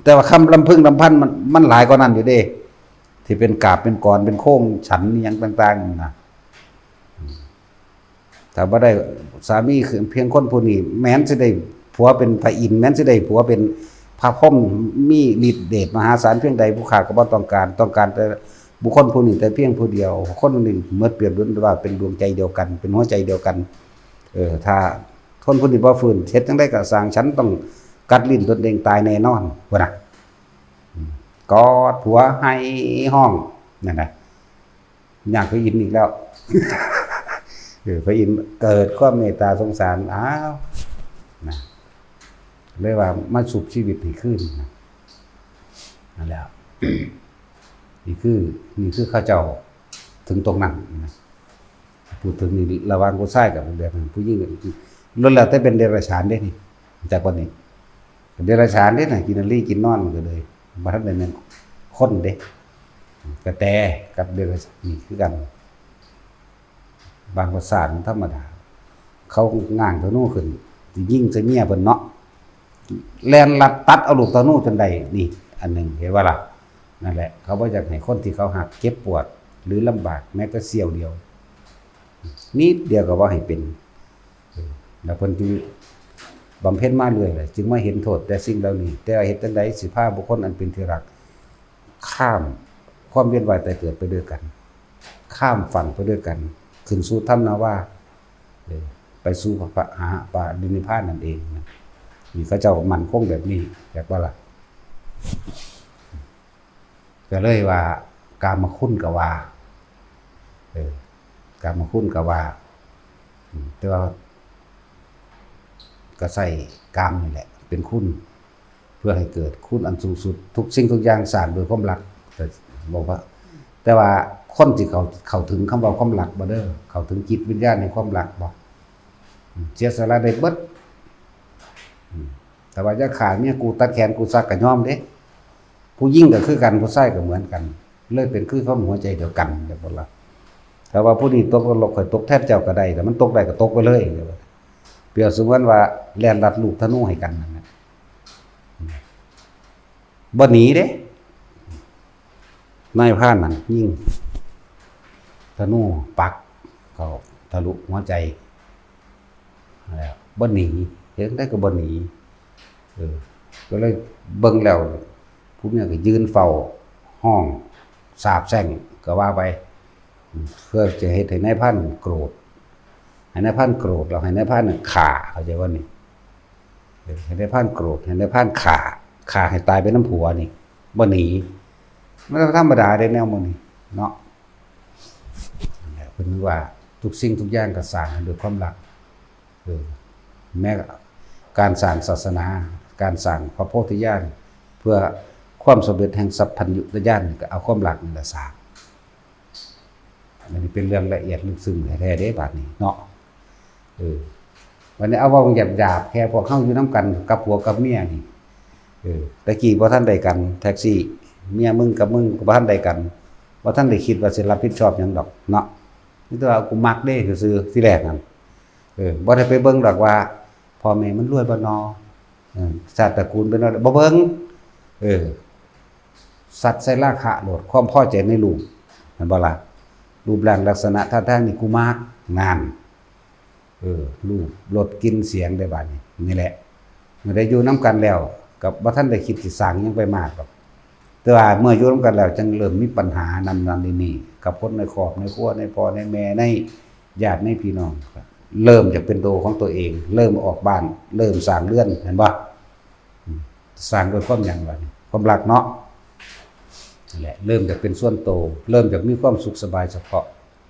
S1: แต่ว่าคำลำพึงลำพันมันหลายกว่านั้นอยู่เด้ที่เป็นกาบเป็นกรเป็นโค้งฉันอหยังต่างๆนะถ้าบ่ได้สามีคือเพียงคนผู้นี้แม้นสิได้ผัวเป็นพระอินทร์แม้นสิได้ผัวเป็นพระพรหมมีฤทธิ์เดชมหาศาลเพียงใดผู้ข้าก็บ่ต้องการแต่บุคคลผู้นี้แต่เพียงผู้เดียวคนหนึ่งเมื่อเปรียบเหมือนว่าเป็นดวงใจเดียวกันเป็นหัวใจเดียวกันถ้าคนผู้นี้บ่ฟื้นเฮ็ดจังได๋ก็สร้างฉันต้องกัดลิ้นตนเองตายแน่นอนว่าน่ะกอดผัวให้ห้องนั่นน่ะอยากไปอินอีกแล้วพระอินทร์เกิดความเมตตาสงสารอ้าวนะเลยว่ามาสุบชีวิตให้ขึ้นนั่นแหละ นี่คือข้าเจ้าถึงตรงนั้นนะพูดถึงนี่ระวังผู้ชายกับแบบผู้หญิงล้วนแล้วแต่เป็นเดรัจฉานเด้นี่จากวันนี้เดรัจฉานเด้น่ะกินอะไรกินนอนก็เลยบ่ทันได้แม่นคนเด้กระแตกับเดรัจฉานนี่คือกันบางภาษาธรรมดาเขาง่างธนูขึ้นสิยิงใส่เมียเพิ่นเนาะแล่นลัดตัดเอาลูกธนูจนได้นี่อันนึงเห็นว่าล่ะนั่นแหละเขาบ่อยากให้คนที่เขาหักเจ็บปวดหรือลำบากแม้แต่เสี้ยวเดียวนิดเดียวก็บ่ให้เป็นแล้วเพิ่นจึงบำเพ็ญมาเรื่อยเลยจึงมาเห็นโทษแต่สิ่งเหล่านี้แต่ว่าเฮ็ดจังได๋สิพาบุคคลอันเป็นที่รักข้ามความเวียนว่ายตายเกิดไปด้วยกันข้ามฝั่งไปด้วยกันขึ้นสู่ธรรมนาวาไปสู่พระป่านิพพานนั่นเองนะนี่เขาเจ้ามั่นคงแบบนี้แบบว่าล่ะก็เลยว่ากามคุณก็ว่ากามคุณก็ว่าแต่ว่าก็ใส่กามนี่แหละเป็นคุณเพื่อให้เกิดคุณอันสูงสุดทุกสิ่งทุกอย่างสร้างโดยความรักแต่บอกว่าแต่ว่าคนที่เขาถึงคำว่าความรักบ่เด้อเขาถึงจิตวิญญาณในความรักบ่เสียสละได้เบิดแต่ว่าจะขาเมียกูตัดแขนกูซักก็ยอมเด้ผู้ยิ่งก็คือกันผู้ชายก็เหมือนกันเลยเป็นคือความหัวใจเดียวกันแบบบ่ล่ะแต่ว่าผู้นี้ตกนรกข่อยตกแทนเจ้าก็ได้แต่มันตกได้ก็ตกไปเลยเปรียบเสมือนว่าแล่นลัดลูกธนูให้กันนั่นน่ะบ่หนีเด้นายพรานนั่นยิงธนูปักเข้าทะลุหัวใจแล้วบ่หนีเห็นได้ก็บ่หนีก็เลยเบิ่งแล้วผู้นี้ก็ยืนเฝ้าห้องสาบแช่งก็ว่าไปเพื่อจะเฮ็ดให้นายพรานโกรธให้นายพรานโกรธแล้วให้นายพรานฆ่าเข้าใจว่านี่ เห็นได้ผ่านโกรธเห็นได้ผ่านขาให้ตายไปน้ำผัวนี่บ่หนีมันธรรมดาได้แนวมันนี่เนาะเพิ่นว่าทุกสิ่งทุกอย่างก็สร้างด้วยความรักแม้การสร้างศาสนาการสร้างพระโพธิญาณเพื่อความสำเร็จแห่งสัพพัญญุตญาณก็เอาความรักนี่แหละสร้างอันนี้เป็นเรื่องละเอียดลึกซึ้งแท้ๆเด้บัดนี้เนาะวันนี้เอาว่าหยาบๆแค่พวกเฮาอยู่นํกันกับผัวกับเมียนี่ตะกี้บ่ทันได้กันแท็กซี่เมียมึงกับมึงก็บ่ทันได้กันบ่ทันได้คิดว่าสิรับผิดชอบหยังดอกเนาะนี่แต่ว่ากูมักเด้ซื่อๆที่แรกนั่นบ่ได้ไปเบิ่งดอกว่าพ่อแม่มันรวยบ่นอชาติตระกูลเป็นบ่เบิ่งสัตว์ใส่ราคะโลดความพอใจในรูปแม่นบ่ล่ะรูปร่างลักษณะท่าทางนี่กูมักงานรูปรสกลิ่นเสียงได้บัดนี้นี่แหละเมื่อได้อยู่นํกันแล้วกับบ่ทันได้คิดสิสร้างหยังไปมากดอกแต่ว่าเมื่ออยู่นํกันแล้วจึงเริ่มมีปัญหานำนี่กับคนในครอบในครัวในพ่อในแม่ในญาติในพี่น้องเริ่มจากเป็นตัวของตัวเองเริ่มออกบ้านเริ่มสร้างเรือนเห็นบ่สร้างด้วยความหยังบัดนี้ความรักเนาะนั่นแหละเริ่มจากเป็นส่วนโตเริ่มจากมีความสุขสบายเฉพาะ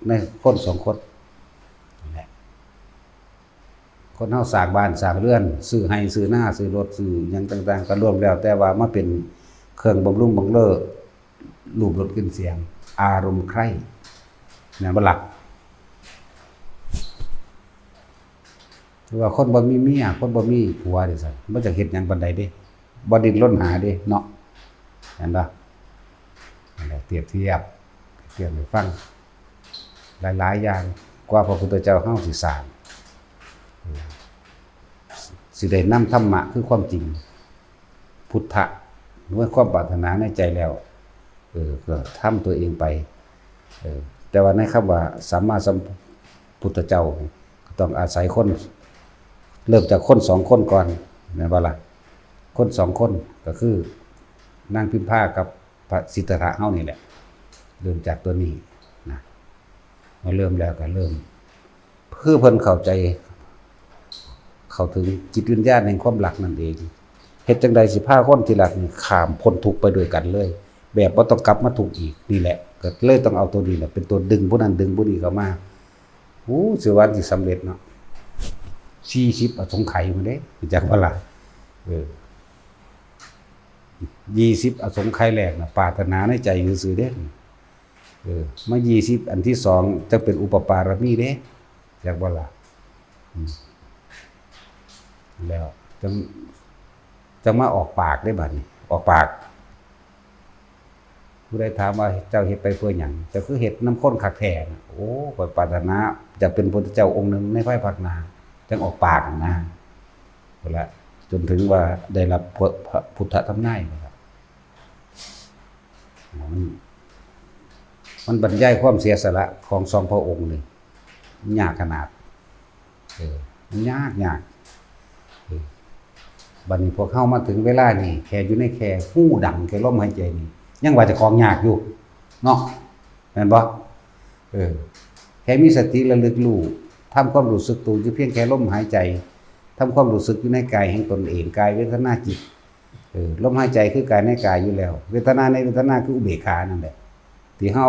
S1: ในคนสองคนนั่นแหละคนเฮาสร้างบ้านสร้างเรือนซื้อให้ซื้อหน้าซื้อรถซื้อหยังต่างๆก็รวมแล้วแต่ว่ามาเป็นเครื่องบำรุงบังเรอรูปรสกลิ่นเสียงอารมณ์ใคร่นั่นบ่ล่ะคือว่าคนบ่มีเมียคนบ่มีผัวนี่ซั่นมันจะเฮ็ดหยังปานใดเด้บ่ดิ้นรนหาเด้เนาะเห็นบ่นั่นแหละเปรียบเทียบให้ฟังหลายๆอย่างกว่าพระพุทธเจ้าเฮาสิสร้างสิได้นำธรรมะคือความจริงพุทธะด้วยความปรารถนาในใจแล้วก็ทำตัวเองไปแต่ว่าในคำว่าสัมมาสัมพุทธเจ้าก็ต้องอาศัยคนเริ่มจากคน2คนก่อนแม่นบ่ล่ะคน2คนก็คือนางพิมพากับพระสิทธัตถะเฮานี่แหละเริ่มจากตัวนี้นะพอเริ่มแล้วก็เริ่มเพื่อเพิ่นเข้าใจเข้าถึงจิตวิญญาณแห่งความรักนั่นเองเฮ็ดจังใดสิพาคนที่รักนี่ข้ามพ้นทุกข์ไปด้วยกันเลยแบบบ่ต้องกลับมาทุกข์อีกนี่แหละก็เลยต้องเอาตัวนี้แหละเป็นตัวดึงผู้นั้นดึงผู้นี้เข้ามาสิว่าสิสำเร็จเนาะ40อสงไขยมาเด้รู้จักบ่ล่ะ20อสงไขยแรกน่ะปรารถนาในใจซื่อๆเด้มา20อันที่2จะเป็นอุปปารมีเด้จักบ่ล่ะแล้วจังมาออกปากได้บัดนี้ออกปากผู้ใดถามว่าเจ้าเฮ็ดไปเพื่อหยังเจ้าคือเฮ็ดน้ำข้นคักแท้น่ะโอ้ข้อยปรารถนาจะเป็นพระพุทธเจ้าองค์หนึ่งในภายภาคหน้าจังออกปากนะพุ่นละจนถึงว่าได้รับพุทธธรรมนายนะครับมันบรรยายความเสียสละของสองพระองค์นี่ยากขนาดมันยากบัดนี้พวกเข้ามาถึงเวลานี่แค่อยู่ในแค่หู้ดังแค่ลมหายใจนี่ยังว่าจะของยากอยู่เนาะแม่นบ่แค่มีสติระลึกรู้ทำความรู้สึกตัวอยู่เพียงแค่ลมหายใจทำความรู้สึกอยู่ในกายแห่งตนเองกายเวทนาจิตลมหายใจคือกายในกายอยู่แล้วเวทนาในเวทนาคืออุเบกขานั่นแหละที่เฮา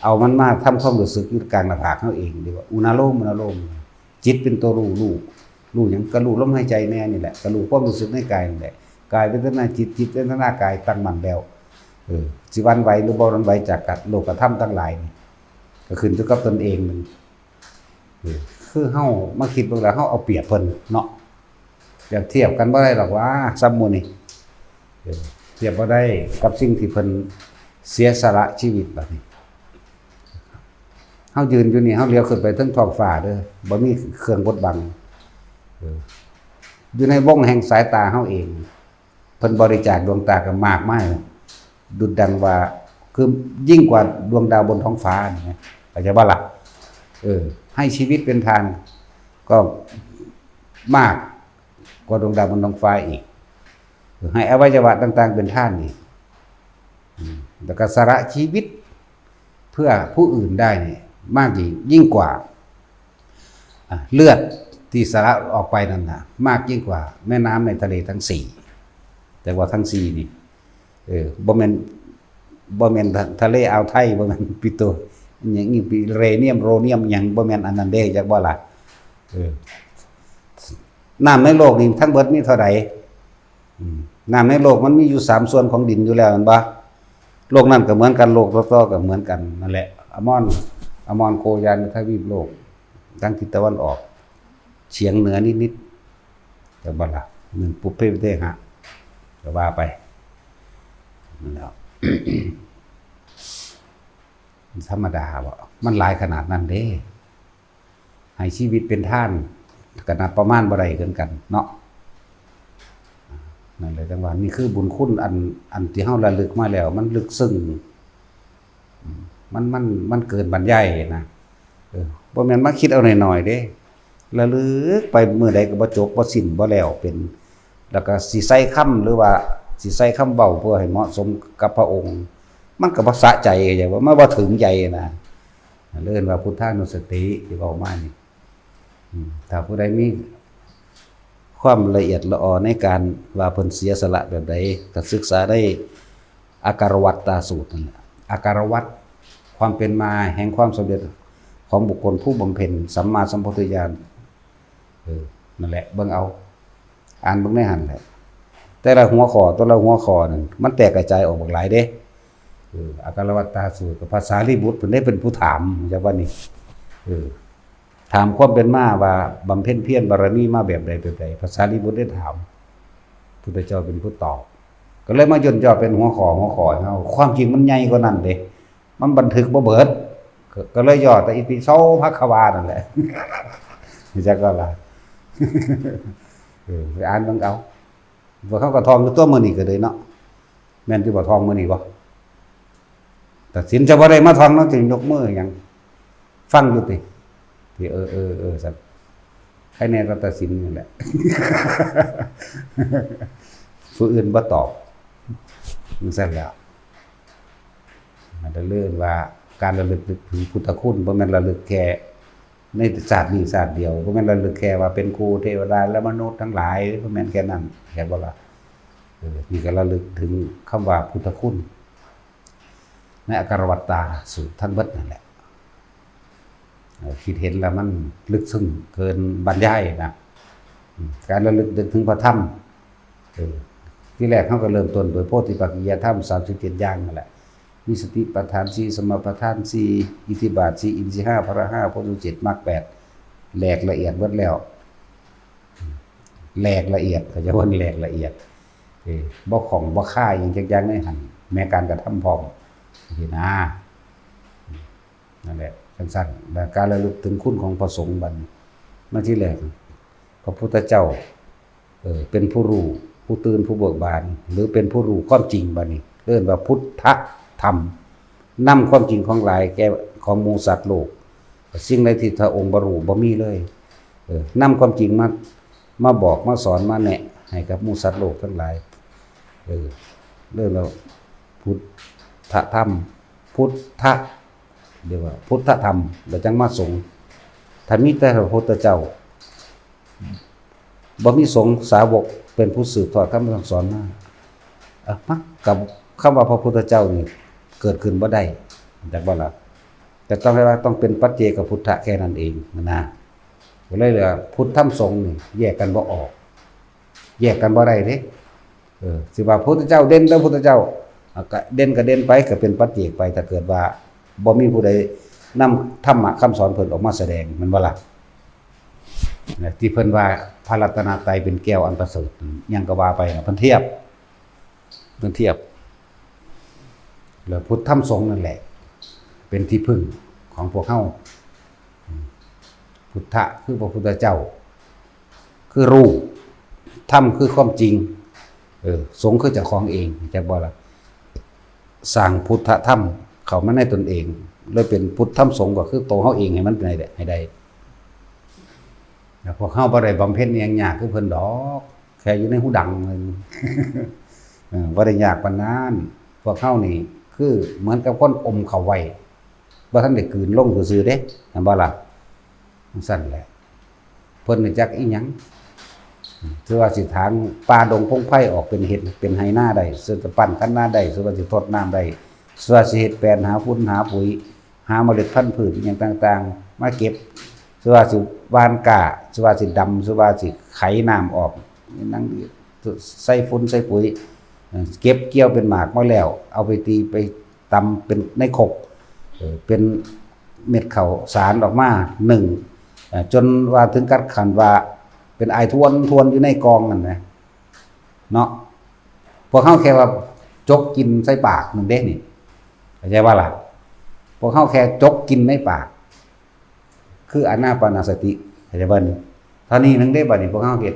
S1: เอามันมาทำความรู้สึกอยู่กลางหน้าผากเฮาเองดีว่าอุณาโลมจิตเป็นตัวรู้หยังก็รู้ลมหายใจแน่นี่แหละก็รู้ความรู้สึกในกายนั่นแหละกายเวทนาจิตเวทนากายตั้งมั่นแล้วสิวันไหวหรือบ่วันไหวจากกัดโลกธรรมทั้งหลายนี่ก็ขึ้นอยู่กับตนเองมันคือเฮามาคิดเบิ่งแล้วเฮาเอาเปรียบเพิ่นเนาะเปรียบเทียบกันบ่ได้หรอกว่าซ้ำหมู่นี่เทียบบ่ได้กับสิ่งที่เพิ่นเสียสละชีวิตบัดนี้เฮายืนอยู่นี่เฮาเลี้ยวขึ้นไปถึงท้องฟ้าเด้อบ่มีเครื่องบดบังอยู่ในวงแห่งสายตาเฮาเองเพิ่นบริจาคดวงตาก็มากมายดุจดังว่าคือยิ่งกว่าดวงดาวบนท้องฟ้านี่เข้าใจบ่ล่ะให้ชีวิตเป็นทานก็มากกว่าดวงดาวบนท้องฟ้าอีกให้อวัยวะต่างๆเป็นทานอีกแล้วก็สละชีวิตเพื่อผู้อื่นได้นี่มากยิ่งกว่าเลือด ที่สาระออกไปนั่นน่ะมากยิ่งกว่าแม่น้ำในทะเลทั้งสี่แต่ว่าทั้งสี่นี่บ่แม่นทะเลอ่าวไทยบ่แม่นปิโตหยังอีปิเรเนียมโรเนียมหยังบ่แม่นอันนั้นเด้จักบ่ล่ะน้ำในโลกนี่ทั้งเบิดมีเท่าใดน้ำในโลกมันมีอยู่3ส่วนของดินอยู่แล้วแม่นบ่โลกนั้นก็เหมือนกันโลกรอบๆก็เหมือนกันนั่นแหละอมอนโคยานทวีปโลกทางทิศตะวันออกเฉียงเหนือนิดๆแต่บ่ล่ะมันปุเพเวเทหะก็ว่าไปนั่นแหละ ธรรมดาบ่มันหลายขนาดนั้นเด้ให้ชีวิตเป็นท่านขนาดประมาณบ่ได้กันเนาะนั่นเลยจังว่านี่คือบุญคุณอันที่เฮาระลึกมาแล้วมันลึกซึ้งมันเกินบรรยายนะบ่แม่นมาคิดเอาหน่อยๆเด้ระลึกไปมื้อใดก็บ่จบบ่สิ้นบ่แล้วเป็นแล้วก็สิใส่คำหรือว่าสิใส่คำเว้าเพื่อให้เหมาะสมกับพระองค์มันก็บ่สะใจอย่างว่ามันบ่ถึงใจนะเรียกว่าพุทธานุสติที่เว้ามานี่ถ้าผู้ใดมีความละเอียดละออในการว่าเพิ่นเสียสละแบบใดก็ศึกษาได้อาการวัตตาสูตรนั่นแหละอาการวัตความเป็นมาแห่งความสำเร็จของบุคคลผู้บำเพ็ญสัมมาสัมโพธิญาณนั่นแหละเบิ่งเอาอ่านเบิ่งในหันแหละแต่ละหัวข้อตัวละหัวข้อนั่นมันแตกกระจายออกหลายเด้อาการวัตตาสูตรภาษาลีบุตรเพิ่นได้เป็นผู้ถามจากว่านี่ถามความเป็นมาว่าบำเพ็ญเพียรบารมีมาแบบใดภาษาลีบุตรได้ถามพุทธเจ้าเป็นผู้ตอบก็เลยมาย่นย่อเป็นหัวข้อเฮาความจริงมันใหญ่กว่านั้นเด้มันบันทึกบ่เบิดก็เลยย่อแต่อิติโสภควานั่นแหละนี่จักก็ล่ะไปอ่านเบิ่งเอาว่าเขาก็ทองอยู่ตัวมื้อนี้ก็เลยเนาะแม่นที่บ่ทองมื้อนี้บ่แต่สินจะบ่ได้มาทองเนาะจึงยกมือหยังฟังอยู่ติที่สัตว์ให้แน่รัตสินนี่แหละผู้อื่นบ่ตอบมันซั่นแล้วมันจะเลื่อนว่าการระลึกถึงพุทธคุณบ่แม่นระลึกแค่ในศาสตร์นี้ศาสตร์เดียวบ่แม่นระลึกแค่ว่าเป็นครูเทวดาและมนุษย์ทั้งหลายบ่แม่นแค่นั้นแค่บ่ล่ะนี่ก็ระลึกถึงคำว่าพุทธคุณในอาการวัตตาสูตรทั้งเบิดนั่นแหละคิดเห็นแล้วมันลึกซึ้งเกินบรรยายนะการระลึกถึงพระธรรมที่แรกเขาก็เริ่มต้นโดยโพธิปักขิยธรรม37อย่างนั่นแหละมีสติปัฏฐาน4สมปัฏฐาน4อิทธิบาท4อินทรีย์5พละ5โพธิ7มรรค8แหลกละเอียดเบิดแล้วแหลกละเอียดเขาจะว่าแหลกละเอียดบ่ของบ่ค่ายอย่างจังๆในหันแม้การกระทำพร้อมนี่นะนั่นแหละสั้นๆและการระลึกถึงคุณของพระสงฆ์บัดมาที่แรกพระพุทธเจ้าเป็นผู้รู้ผู้ตื่นผู้เบิกบานหรือเป็นผู้รู้ความจริงบัดนี้เรียกว่าพุทธธรรมนำความจริงของหลายแก่ของหมู่สัตว์โลกสิ่งใดที่พระองค์บรรลุบ่มีเลยนำความจริงมาบอกมาสอนมาแนะให้กับหมู่สัตว์โลกทั้งหลายเรียกว่าพุทธธรรมพุทธเรียกว่าพุทธธรรมแล้วจังมาสงฆ์ถ้ามีแต่พระพุทธเจ้าบ่มีสงฆ์สาวกเป็นผู้สืบทอดคำสั่งสอนมามักกับคำว่าพระพุทธเจ้านี่เกิดขึ้นบ่ได้จักบ่ล่ะแต่ต้องให้ว่าต้องเป็นปัจเจกพุทธะแค่นั้นเองนะก็เลยว่าพุทธธรรมสงฆ์นี่แยกกันบ่ออกแยกกันบ่ได้เด้สิว่าพระพุทธเจ้าเด่นแล้วพุทธเจ้าก็เด่นก็เด่นไปก็เป็นปัจเจกไปถ้าเกิดว่าบ่มีผู้ใดนำธรรมะคำสอนเพิ่นออกมาแสดงมันบ่ล่ะที่เพิ่นว่าพระรัตนตรัยเป็นแก้วอันประเสริฐยังก็ว่าไปเพิ่นเทียบแล้วพุทธธรรมสงฆ์นั่นแหละเป็นที่พึ่งของพวกเฮาพุทธะคือพระพุทธเจ้าคือรู้ธรรมคือความจริงสงฆ์คือเจ้าของเองจักบ่ล่ะสร้างพุทธธรรมเข้ามาในตนเองเลยเป็นพุทธธรรมสงฆ์ก็คือตัวเฮาเองให้มันได้ให้ได้แล้วพวกเฮาบ่ได้บำเพ็ญอิหยังยากคือเพิ่นดอกแค่อยู่ในหูดังเลยบ่ได้ยากปานนั้นพวกเฮานี่คือเหมือนกับคนอมเข้าไว้บ่ทันได้กลืนลงซื่อๆเด้เห็นบ่ล่ะมันสั่นแหละ เพิ่นจักอีหยังคือว่าสิทางป่าดงพงไผ่ออกเป็นเห็ดเป็นไหหน้าได้สิจะปั้นคันหน้าได้สิว่าสิทดน้ำได้สิว่าสิเฮ็ดแปลนหาฝุ่นหาปุ๋ยหาเมล็ดพันธุ์พืชอย่างต่างๆมาเก็บสิว่าสิหว่านกาสิว่าสิดำสิว่าสิไขน้ำออกนั่งใส่ฝุ่นใส่ปุ๋ยเก็บเกี่ยวเป็นหมากมาแล้วเอาไปตีไปตำเป็นในขกเป็นเม็ดข้าวสารออกมานึ่งจนว่าถึงกัดขันว่าเป็นไอทวนอยู่ในกองนั่นนะเนาะพวกเขาแค่ว่าจกกินใส่ปากมันเด้นี่เข้าใจว่าล่ะพวกเขาแค่จกกินในปากคืออานาปานสติเข้าใจบ่นี่เท่านี้นึงได้บ่นี่พวกเขาเฮ็ด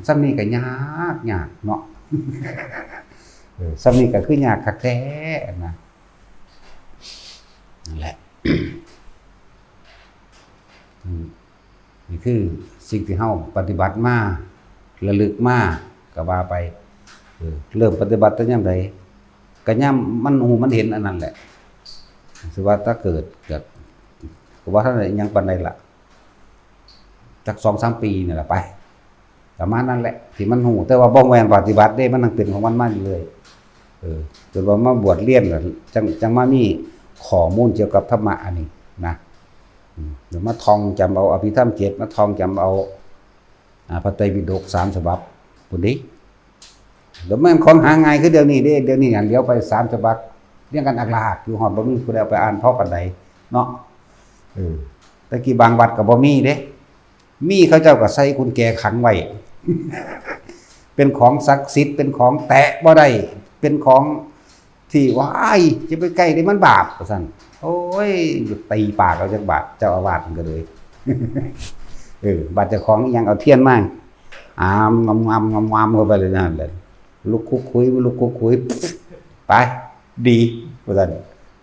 S1: ซ้ำนี้ก็ยากเนาะซ้ำนี้ก็คือยากคักแท้นะนั่นแหละนี่คือสิ่งที่เฮาปฏิบัติมาระลึกมาก็ว่าไปเริ่มปฏิบัติตั้งยามใดก็ยามมันหูมันเห็นอันนั้นแหละสิว่าถ้าเกิดก็ว่าท่านยังปานใดล่ะจัก 2-3 ปีนี่ล่ะไปประมาณนั้นแหละที่มันหูแต่ว่าบ่แม่นปฏิบัติได้มันยังเป็นของมันมาอยู่เลยจนว่ามาบวชเรียนแล้วจังมามีข้อมูลเกี่ยวกับธรรมะอันนี้นะเดี๋ยวมาท่องจำเอาอภิธรรม7มาท่องจำเอาพระไตรปิฎก3ฉบับพุ่นดิเดี๋ยวมันของหาง่ายคือเดี๋ยวนี้เด้เดี๋ยวนี้อันเดียวไป3ฉบับเรียงกันอักลากอยู่ฮอดบ่มีผู้ใดเอาไปอ่านพอปานใดเนาะแต่กี้บางวัดก็บ่มีเด้มีเขาเจ้าก็ใส่กุญแจขังไว้ เป็นของศักดิ์สิทธิ์เป็นของแตะบ่ได้เป็นของที่ว้ายจะไปใกล้ได้มันบาปว่าซั่นโอ้ยตีปากเอาจักบาทเจ้าอาวาสมันก็เลย บาดเจ้าของอีหยังเอาเทียนมาอามงามเข้าไปเลยนั่นแหละลุกคุกคุยไปดีว่าซั่น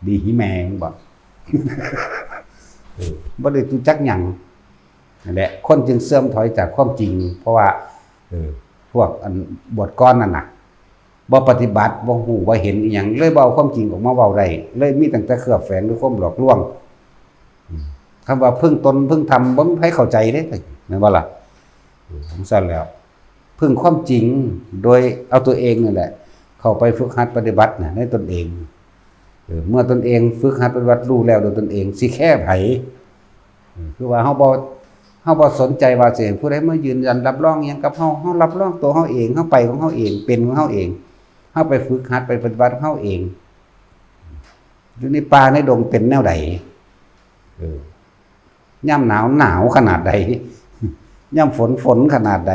S1: ดีหิแมงบ่ บ่ได้รู้จักหยังนั่นแหละคนจึงเสื่อมถอยจากความจริงเพราะว่าพวกอันบวชก้อนนั่นน่ะบ่ปฏิบัติบ่ฮู้บ่เห็นอีหยังเลยบ่เอาความจริงออกมาเว้าได้เลยมีตั้งแต่เคลือบแฝงด้วยความหลอกลวงคำว่าพึ่งตนพึ่งธรรมบ่มีใครเข้าใจเด้แม่นบ่ล่ะผมสั่นแล้วพึ่งความจริงโดยเอาตัวเองนั่นแหละเข้าไปฝึกหัดปฏิบัติน่ะในตนเองเมื่อตนเองฝึกหัดปฏิบัติรู้แล้วโดยตนเองสิแค่ไผคือว่าเฮาบ่สนใจว่าสิผู้ใดมายืนยันรับรองหยังกับเฮารับรองตัวเฮาเองเฮาไปของเฮาเองเป็นของเฮาเองเฮาไปฝึกหัดไปปฏิบัติของเฮาเองอยู่ในป่าในดงเป็นแนวใดยามหนาวขนาดใดยามฝนขนาดใด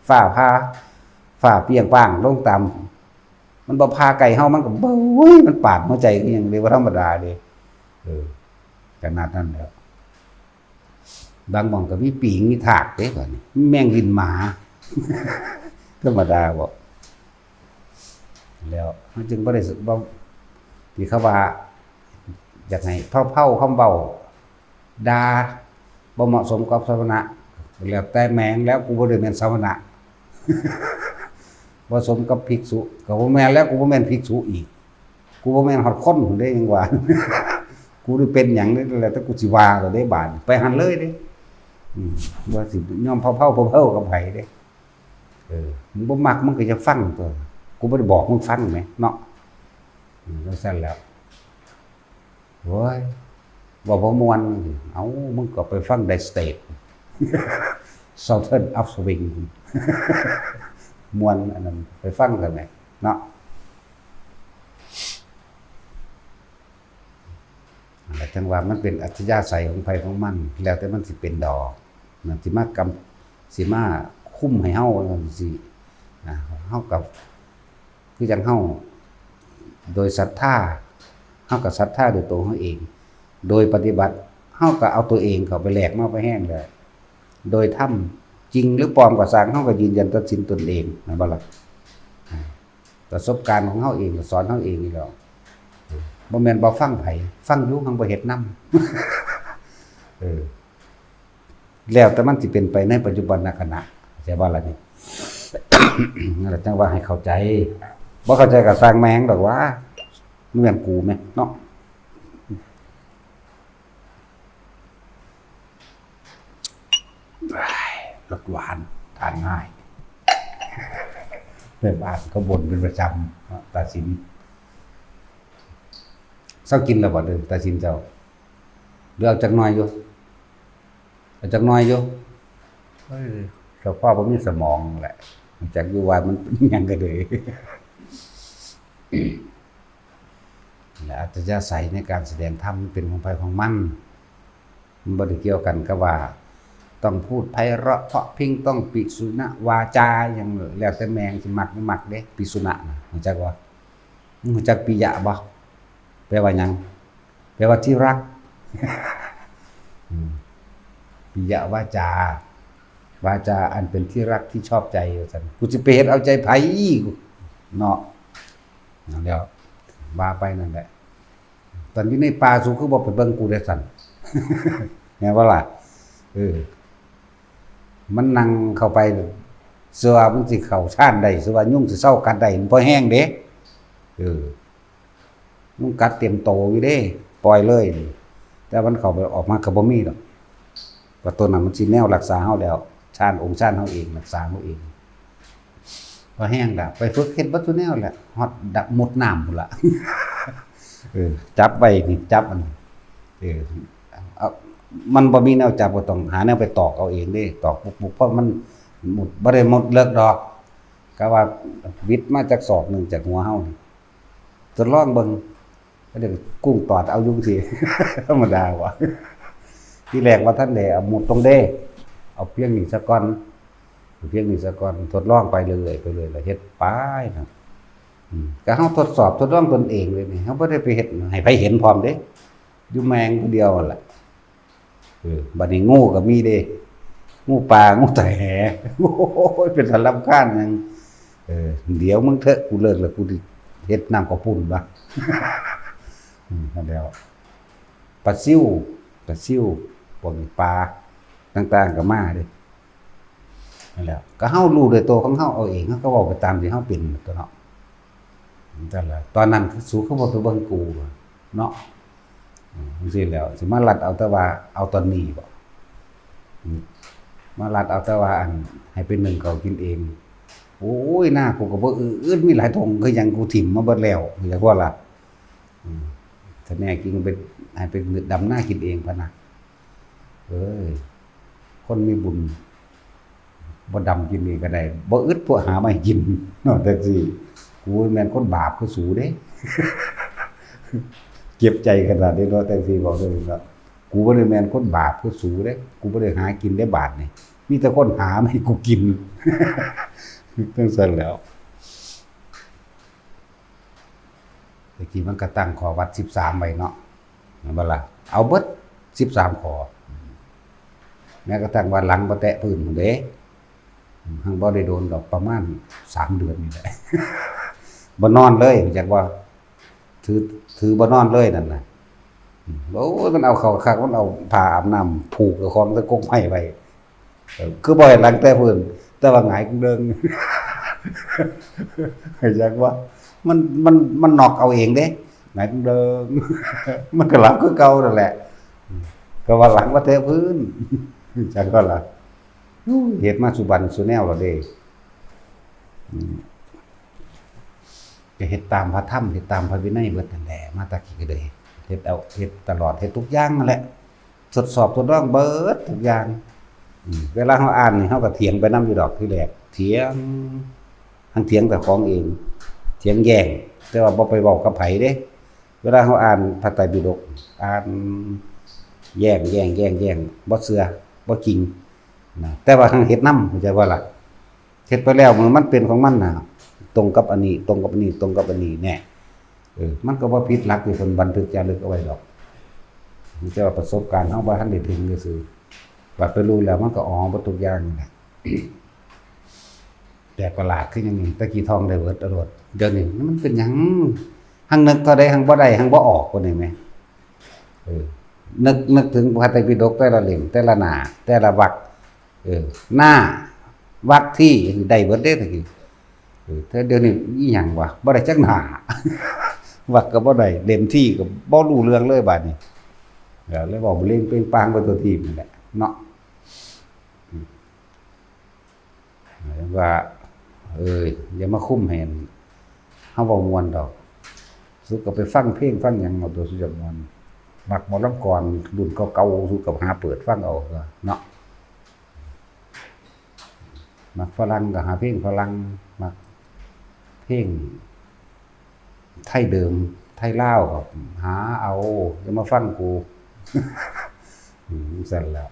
S1: ฟ้าเปรี้ยงป้างลงตามมันบ่พาไก่เฮามันก็โอ้ยมันปาดหัวใจก็ยังเรียกว่าธรรมดาเด้ขนาดนั้นแล้วบางหม่องก็มีปีงมีถากเด้ก่อนแมงวินหมา ธรรมดาบ่แล้วมันจึงบ่ได้บ่ที่เขาว่าอยากให้เผาคำเว้าด่าบ่เหมาะสมกับสมณะแล้วแต่แมงแล้วกูบ่ได้แม่นสมณะ บ่สมกับภิกษุก็บ่แม่นแล้วกูบ่แม่นภิกษุอีกกูบ่แม่นฮอดคนพุ่นเด้ยังว่า กูได้เป็นหยังนี่แหละแต่กูสิว่าก็ได้บาดไปหันเลยเด้ว่าสิยอมเผากับไผเด้มึงบ่มักมึงก็จะฟังตัวกูบ่ได้บอกมึงฟังแหมเนาะแล้วซั่นแล้วโอ้ยบ่ม่วนเอ้ามึงก็ไปฟังได้สเตท Southern Upswing ม่วนอันนั้นไปฟังกันแหมเนาะแต่จังว่ามันเป็นอัจฉริยะใสของไผของมันแล้วแต่มันสิเป็นดอกมันสิมาคุ้มให้เฮาสิเฮากับคือจังเฮาโดยศรัทธาเฮาก็ศรัทธาด้วยตัวเฮาเองโดยปฏิบัติเฮาก็เอาตัวเองเข้าไปแลกมาไปแห้งเลยโดยทำจริงหรือปลอมก็สร้างเฮาก็ยืนยันตัดสินตนเองนะบ่ล่ะประสบการณ์ของเฮาเองสอนเฮาเองนี่แหละบ่แม่นบ่ฟังไผฟังอยู่หังบ่เฮ็ดนำ แล้วแต่มันสิเป็นไปในปัจจุบันขณะใช่บ่ล่ะนี่ นั่นแหละจังว่าให้เข้าใจบ่เข้าใจก็สร้างแมงดอกว่ามันแม่นกูแม่เนาะ รสหวานทานง่ายแม่บ้านก็บ่นเป็นประจำตาสินเศร้ากินแล้วบ่เด้อตาสินเจ้าเลือกจักหน่อยอยู่เอาจักหน่อยอยู่เฮ้ยเจ้าพ่อบ่มีสมองแหละจักอยู่ว่ามันเป็นหยังก็เลยและอัตยาศัยในการแสดงธรรมเป็นของไปของมันบ่ได้เกี่ยวกันกับว่าต้องพูดไพเราะเพราะพิงต้องปิสุณวาจาอย่างแล้วแต่แมงสิมักบ่มักเด้ปิสุณะน่ะรู้จักบ่รู้จักปิยะบ่แปลว่าหยังแปลว่าที่รักปิยวาจาวาจาอันเป็นที่รักที่ชอบใจว่าซั่นกูสิไปเฮ็ดเอาใจไผเนาะนั่นแล้วว่าไปนั่นแหละตอนอยู่ในป่าสูคือบ่ไปเบิ่งกูได้สั่นแม่นบ่ล่ะมันนั่งเข้าไปเสื้อมันสิเข้าชานได้สิว่ายุงสิเซากัดได้มันบ่แห้งเด้ยุงกัดเต็มโตอยู่เด้ปล่อยเลยแต่มันเข้าไปออกมาก็บ่มีดอกเพราะตัวนั้นมันสิแนวรักษาเฮาแล้วชานองค์ชานเฮาเองรักษาเฮาเองพอแห้งแล้วไปฝึกเฮ็ดบ่ทุแนวแหละฮอดดักมุดน้ำพุ่นล่ะจับไว้นี่จับมันเอามันบ่มีแนวจับบ่ต้องหาแนวไปตอกเอาเองเด้ตอกปุกๆเพราะมันหมดบ่ได้หมดเลิกดอกก็ว่าวิทย์มาจากศอกนึงจากหัวเฮานี่ทดลองเบิ่งก็เดี๋ยวกุ้งตอดเอาอยู่สิธรรมดาวะที่แรกว่าท่านได้เอาหมดตรงเด้เอาเพียงนี้ซะก่อนทดลองไปเรื่อยแล้วเฮ็ดไปนะก็เฮาทดสอบทดลองตนเองเลยนี่เฮาบ่ได้ไปเฮ็ดให้ไผเห็นพร้อมเด้อยู่แมงผู้เดียวนั่นแหละบัดนี้งูก็มีเด้งูปลางูไตแหโอ้ยเป็นสารพัดหยังเดี๋ยวมึงเถอะกูเลิกแล้วกูสิเฮ็ดน้ำข้าวปุ้นบ่นั่นแล้วปลาซิ่วพวกปลาต่างๆก็มาเด้นั่นแหละก็เฮารู้ด้วยตัวของเฮาเอาเองเฮาก็เว้าไปตามที่เฮาเป็นตัวเนาะนั่นแหละตอนนั้นสู้เขาบ่ไปเบิ่งกูเนาะจังซี่แล้วสิมาลัดเอาแต่ว่าเอาตอนนี้บ่มาลัดเอาแต่ว่าอันให้เป็นหนึ่งเขากินเองโอ้ยหน้ากูก็บ่อื้อมีหลายทงคือหยังกูถิ่มมาเบิดแล้วอยากว่าล่ะถ้าแน่กินไปให้ไปดำหน้ากินเองพะนะคนมีบุญบ่ดำกินนี่ก็ได้บ่อึดพวกหามาให้กินเนาะจังซี่กูแม่นคนบาปคือสูเด้เก็บใจขนาดนี้เนาะจังซี่บอกเลยเนาะกูบ่ได้แม่นคนบาปคือสูเด้กูบ่ได้หากินได้บาทนี่มีแต่คนหามาให้กูกินจังซั่นแล้วตะกี้มันก็ตั้งขอวัด13ไว้เนาะบ่ล่ะเอาเบิด13ขอแม้กระทั่งว่าหลังบ่แตะพื้นพุ่นเด้หังบ่ได้โดนดอกประมาณ3เดือนนี่แหละบ่นอนเลยจักว่าถือบ่นอนเลยนั่นน่ะโอ้ยมันเอาเข้าคักมันเอาผ้าอาบน้ำผูกกับของตะกกไม้ไว้คือบ่เห็นหลังแต่พื้นแต่ว่าหงายกูเดิงจักว่ามันนอกเอาเองเด้หงายกูเดิงมันก็หลับคือเก่านั่นแหละก็ว่าหลังว่าแต่พื้นจักก็ล่ะเฮ็ดมาสุบันสุแนวแล้วเด้ก็เฮ็ดตามพระธรรมเฮ็ดตามพระวินัยเบิดนั่นแหละมาตะกี้ก็เลยเฮ็ดตลอดเฮ็ดทุกอย่างนั่นแหละทดสอบทดลองเบิดทุกอย่างเวลาเฮาอ่านนี่เฮาก็เถียงไปนำอยู่ดอกที่แรกเถียงทั้งเถียงแต่ของเองเถียงแย้งแต่ว่าบ่ไปเว้ากับไผเด้เวลาเฮาอ่านพระไตรปิฎกอ่านแย้งบ่เชื่อบ่จริงนะแต่ว่าทางเฮ็ดนำเข้าใจบ่ล่ะเฮ็ดไปแล้วมันเป็นของมันน่ะตรงกับอันนี้ตรงกับอันนี้ตรงกับอันนี้แน่มันก็บ่ผิดหลักที่เพิ่นบันทึกจารึกเอาไว้ดอกมันจะว่าประสบการณ์เฮาบ่ทันได้ถึงซื่อว่าไปรู้แล้วมันก็อ๋อบ่ทุกอย่างนี่แหละแต่ประหลาดคือหยังนี่ตะกี้ท่องได้เบิดตลอดเดี๋ยวนี้มันเป็นหยังหังนึกเท่าใดหังบ่ได้หังบ่ออกคนนี้แหมนึกถึงพระไตรปิฎกแต่ละเล่มแต่ละหน้าแต่ละวรรคหน้าวรรคที่ได้เบิดเด้ตะกี้แต่เดี๋ยวนี้อีหยังวะบ่ได้จักหน้าวรรคก็บ่ได้เล่มที่ก็บ่รู้เรื่องเลยบัดนี้เลยบอกเล่นเป้งปางไปตัวทีมนั่นแหละเนาะ ว่าอย่ามาคุ้มแหนเฮาบ่ม่วนดอกสุกก็ไปฟังเพลงฟังหยังเอาตัวสุจักม่วนมักหมอลำก่อนรุ่นเก่าๆสุกก็หาเปิดฟังเอาเนาะมักฝรั่งก็หาเพลงฝรั่งมักเพลงไทยเดิมไทยลาวก็หาเอาอย่ามาฟังกูสั่นแล้ว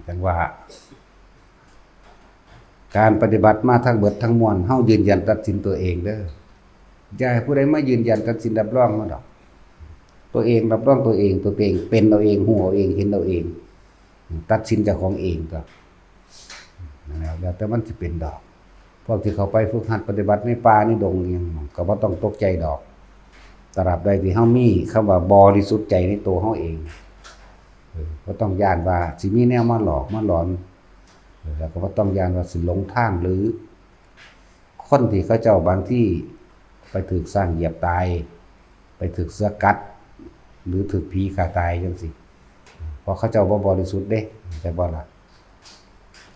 S1: จังว่าการปฏิบัติมาทั้งเบิดทั้งมวลเฮายืนยันตัดสินตัวเองเด้ออย่าให้ผู้ใดมายืนยันตัดสินรับรองมาดอกตัวเองรับรองตัวเองเป็นเอาเองฮู้เอาเองเห็นเอาเองตัดสินเจ้าของเองก็นั่นแหละแล้วแต่มันสิเป็นดอกพวกที่เขาไปฝึกหัดปฏิบัติในป่าในดงอิหยังก็บ่ต้องตกใจดอกตราบใดที่เฮามีคำว่าบริสุทธิ์ใจในตัวเฮาเองบ่ต้องย้านว่าสิมีแนวมาหลอกมาหลอนแล้วก็บ่ต้องย้านว่าสิหลงทางหรือคนที่เขาเจ้าบางที่ไปถูกสร้างเหยียบตายไปถูกเสือกัดหรือถูกผีฆ่าตายจังซี่เพราะเขาเจ้าบ่บริสุทธิ์เด้แต่บ่ล่ะ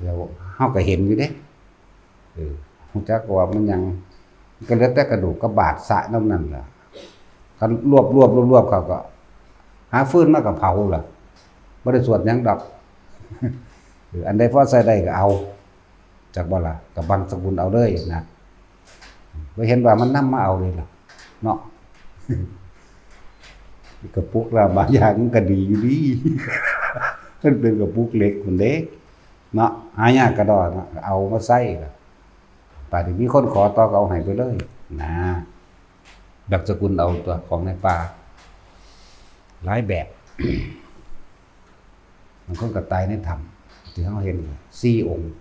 S1: แล้วเฮาก็เห็นอยู่เด้ฮู้จักว่ามันยังก็เหลือแต่กระดูกกับบาดสะนำนั่นล่ะคันรวบเขาก็หาฟืนมาก็เผาล่ะบ่ได้สวดหยังดอกอันใดพอใส่ได้ก็เอาจักบ่ล่ะก็บังสกุลเอาเลยนะบ่เห็นว่ามันนำมาเอาเลยล่ะเนาะกระปุกละบางอย่างมันก็ดีอยู่ดีมันเป็นกระปุกเล็กคนเด้เนาะหายากกระดอนเอามาใส่ล่ะป่าที่มีคนขอต่อก็เอาให้ไปเลยนะบักสกุลเอาตัวของในป่าหลายแบบมันคนก็ตายในถ้ำที่เฮาเห็น4องค์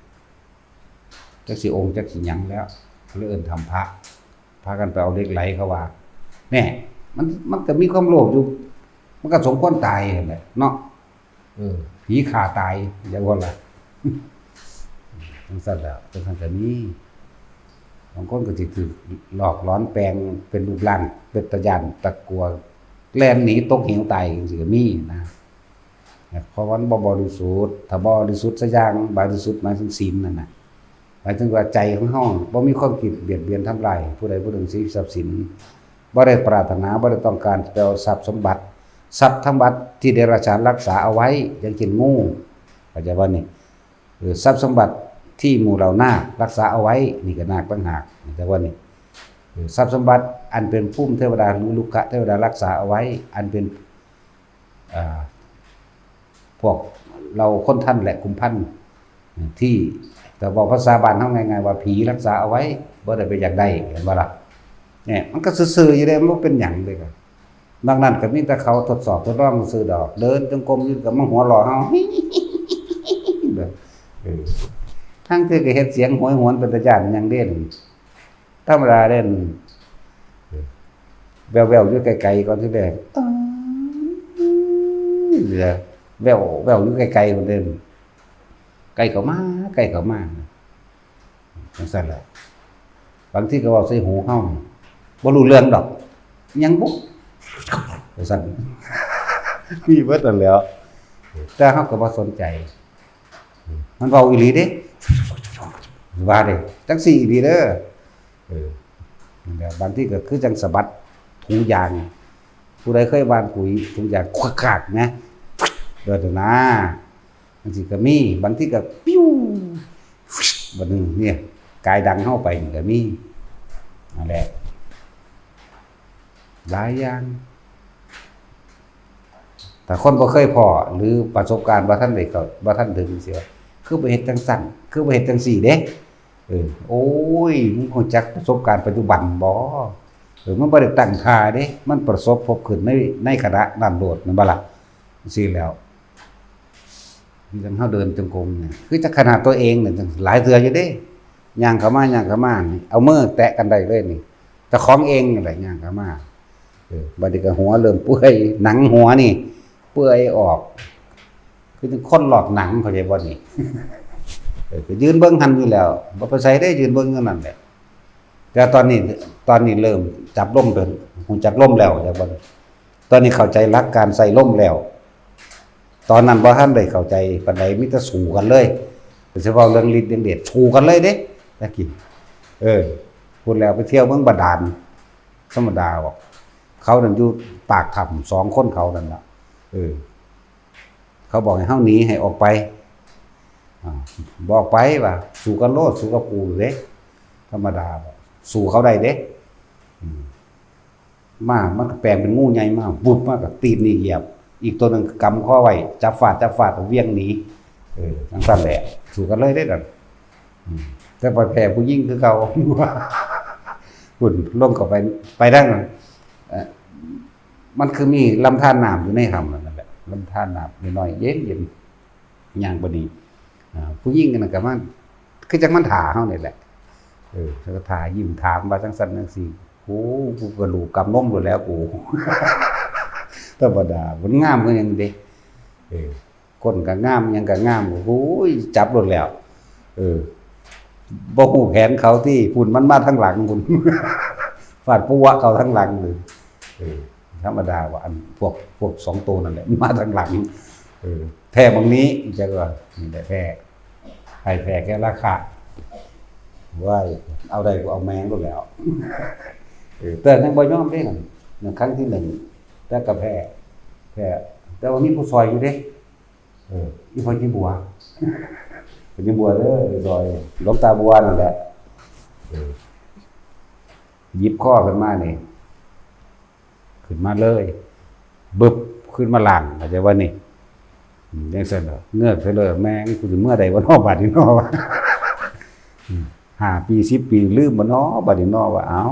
S1: จักสิองค์จักสิหยังแล้วเลยเอิ้นทำพระกันไปเอาเหล็กไหลเขาว่าแน่มันก็มีความโลภอยู่มันก็สมควรตายนั่นแหละเนาะผีฆ่าตายอย่างว่าล่ะจังซั่นแล้วจังซั่นก็มีบางคนก็สิถูกหลอกหลอนแปลงเป็นรูปร่างเป็นตะยันตะกลัวแล่นหนีตกเหวตายจังซี่ก็มีนะเพราะว่าบ่บริสุทธิ์ถ้าบริสุทธิ์ซะอย่างบริสุทธิ์หมายถึงศีลนั่นน่ะหมายถึงว่าใจของเฮาบ่มีความคิดเบียดเบียนทำลายผู้ใดผู้หนึ่งสิทรัพย์สินบ่ได้ปรารถนาบ่ได้ต้องการจะเอาทรัพย์สมบัติทรัพย์ทั้งบัตรที่เดรัจฉานรักษาเอาไว้อย่างเช่นงูเข้าใจบ่นี่ทรัพย์สมบัติที่หมู่เหล่านาครักษาเอาไว้นี่ก็นาคต่างหากแต่ว่านี่ทรัพย์สมบัติอันเป็นภูมิเทวดาหรือลูกะเทวดารักษาเอาไว้อันเป็นพวกเราคนท่านและคุมพันที่แต่บอกภาษาบ้านเฮาง่ายๆว่าผีรักษาเอาไว้บ่ได้ไปอยากได้เห็นบ่ล่ะเนี่ยมันก็ซื่อๆอยู่ได้มันบ่เป็นหยังเลยก็ดังนั้นก็มีแต่เขาทดสอบทดลองซื่อดอกเดินจงกรมอยู่ก็มาหัวเราะเฮาทั้งที่ก็เฮ็ดเสียงโหยหวนเป็นตาย้านหยังเด่นธรรมดาเด่นแว่วๆอยู่ไกลๆก่อนที่แรกแว่วอยู่ไกลๆคนเดินไกลเข้ามาจังซั่นแหละบางทีก็เว้าใส่หูเฮาบ่รู้เรื่องดอกยังบ่จังซั่นมีเบิดนั่นแหล้วแต่เฮาก็บ่สนใจมันเว้าอีหลีเด้ว่าเด้จังซี่อีหลีเด้อนั่นแหละบางทีก็คือจังสะบัดถุงยางผู้ใดเคยวางปุ๋ยถุงยางควักๆนะเด้อนะบางทีก็มีบางทีก็ปิ้วบัดนึงเนี่ยกายดังเข้าไปก็มีนั่นแหละหลายอย่างแต่คนบ่เคยพอหรือประสบการณ์บ่ทันได้ก็บ่ทันถึงเสียคือบ่เฮ็ดจังซั่นคือบ่เฮ็ดจังซี่เด้โอ้ยมึงรู้จักประสบการณ์ปัจจุบันบ่มันบ่ได้ตั้งค่าเด้มันประสบพบขึ้นในขณะนั้นโลดนั่นบ่ล่ะจังซี่แล้วจังเฮาเดินจงกรมเนี่ยคือจักขนาดตัวเองเนี่ยหลายเทื่ออยู่เด้ย่างเข้ามาเอามือแตะกันได้เลยนี่แต่ของเองนั่นแหละย่างเข้ามาบัดนี้ก็หัวเริ่มเปื่อยหนังหัวนี่เปื่อยออกคือจังคนหลอกหนังเข้าใจบ่นี่ก็ยืนเบิ่งหันอยู่แล้วบ่ไปใส่ได้ยืนเบิ่งอยู่นั่นแหละแต่ตอนนี้เริ่มจับลมเดินฮู้จักลมแล้วจักบ่ตอนนี้เข้าใจหลักการใส่ลมแล้วตอนนั้นบ่ทันได้เข้าใจปานใดมีแต่สู้กันเลย เฉพาะเรื่องฤทธิ์เรื่องเดชสู้กันเลยเด้ตะกี้พูดแล้วไปเที่ยวเมืองบาดาลธรรมดาบอกเขานั่นอยู่ปากถ้ำ2คนเขานั่นล่ะเขาบอกให้เฮาหนีให้ออกไปบอกไปว่าสู้กันโลดสู้กับกูเด้ธรรมดาบอกสู้เขาได้เด้มันก็แปลงเป็นงูใหญ่มากบุบมากกับตีนนี่เหยียบอีกตัวนึงกำข้อไว้จับฟาดเวียงหนีทั้งสั้นแหละสู้กันเลยได้ดันแต่ปล่อยแผ่ผู้ยิ่งคือเขาหุ่นลงเข้าไปดั้งมันคือมีลำธารน้ำอยู่ในถ้ำนั่นแหละลำธารน้ำน้อยๆเย็นอย่างพอดีผู้ยิ่งกันกับมันคือจังมันถ่าเขาเนี่ยแหละแล้วก็ถ่ายิ้มถามว่าจังสันจังสี่กูกระดูกกำนมหมดแล้วกูธรรมดามันงามก็ยังเด็กคนก็งามยังก็งามโอ้ยจับหมดแล้วบ่ฮู้แผนเขาที่ฝุ่นมันมาทั้งหลังคุณฟาดปัวเขาทั้งหลังเลยธรรมดาว่าอันพวก2ตัวนั่นแหละมาทั้งหลังแพ้บางนี้จะก็นี่แหละแพ้ใครแพ้แค่ราคาว่าเอาได้ก็เอาแมงก็แล้วแต่ยังบ่ยอมได้นั่นครั้งที่1แต่ก็แพ้แต่ว่ามีผู้ซอยอยู่เด้อีพอจิบัวเป็นบัวเด้อซอยหลวงตาบัวนั่นแหละหยิบข้อขึ้นมานี่ขึ้นมาเลยบึบขึ้นมาหลังเข้าใจว่านี่ยังซั่นเงือกซะเลยแม่งกูสิเมื่อใดบ่น้อบาดนี้น้อว่า5 ปี10 ปีลืมบ่น้อบาดนี้น้อว่าเอา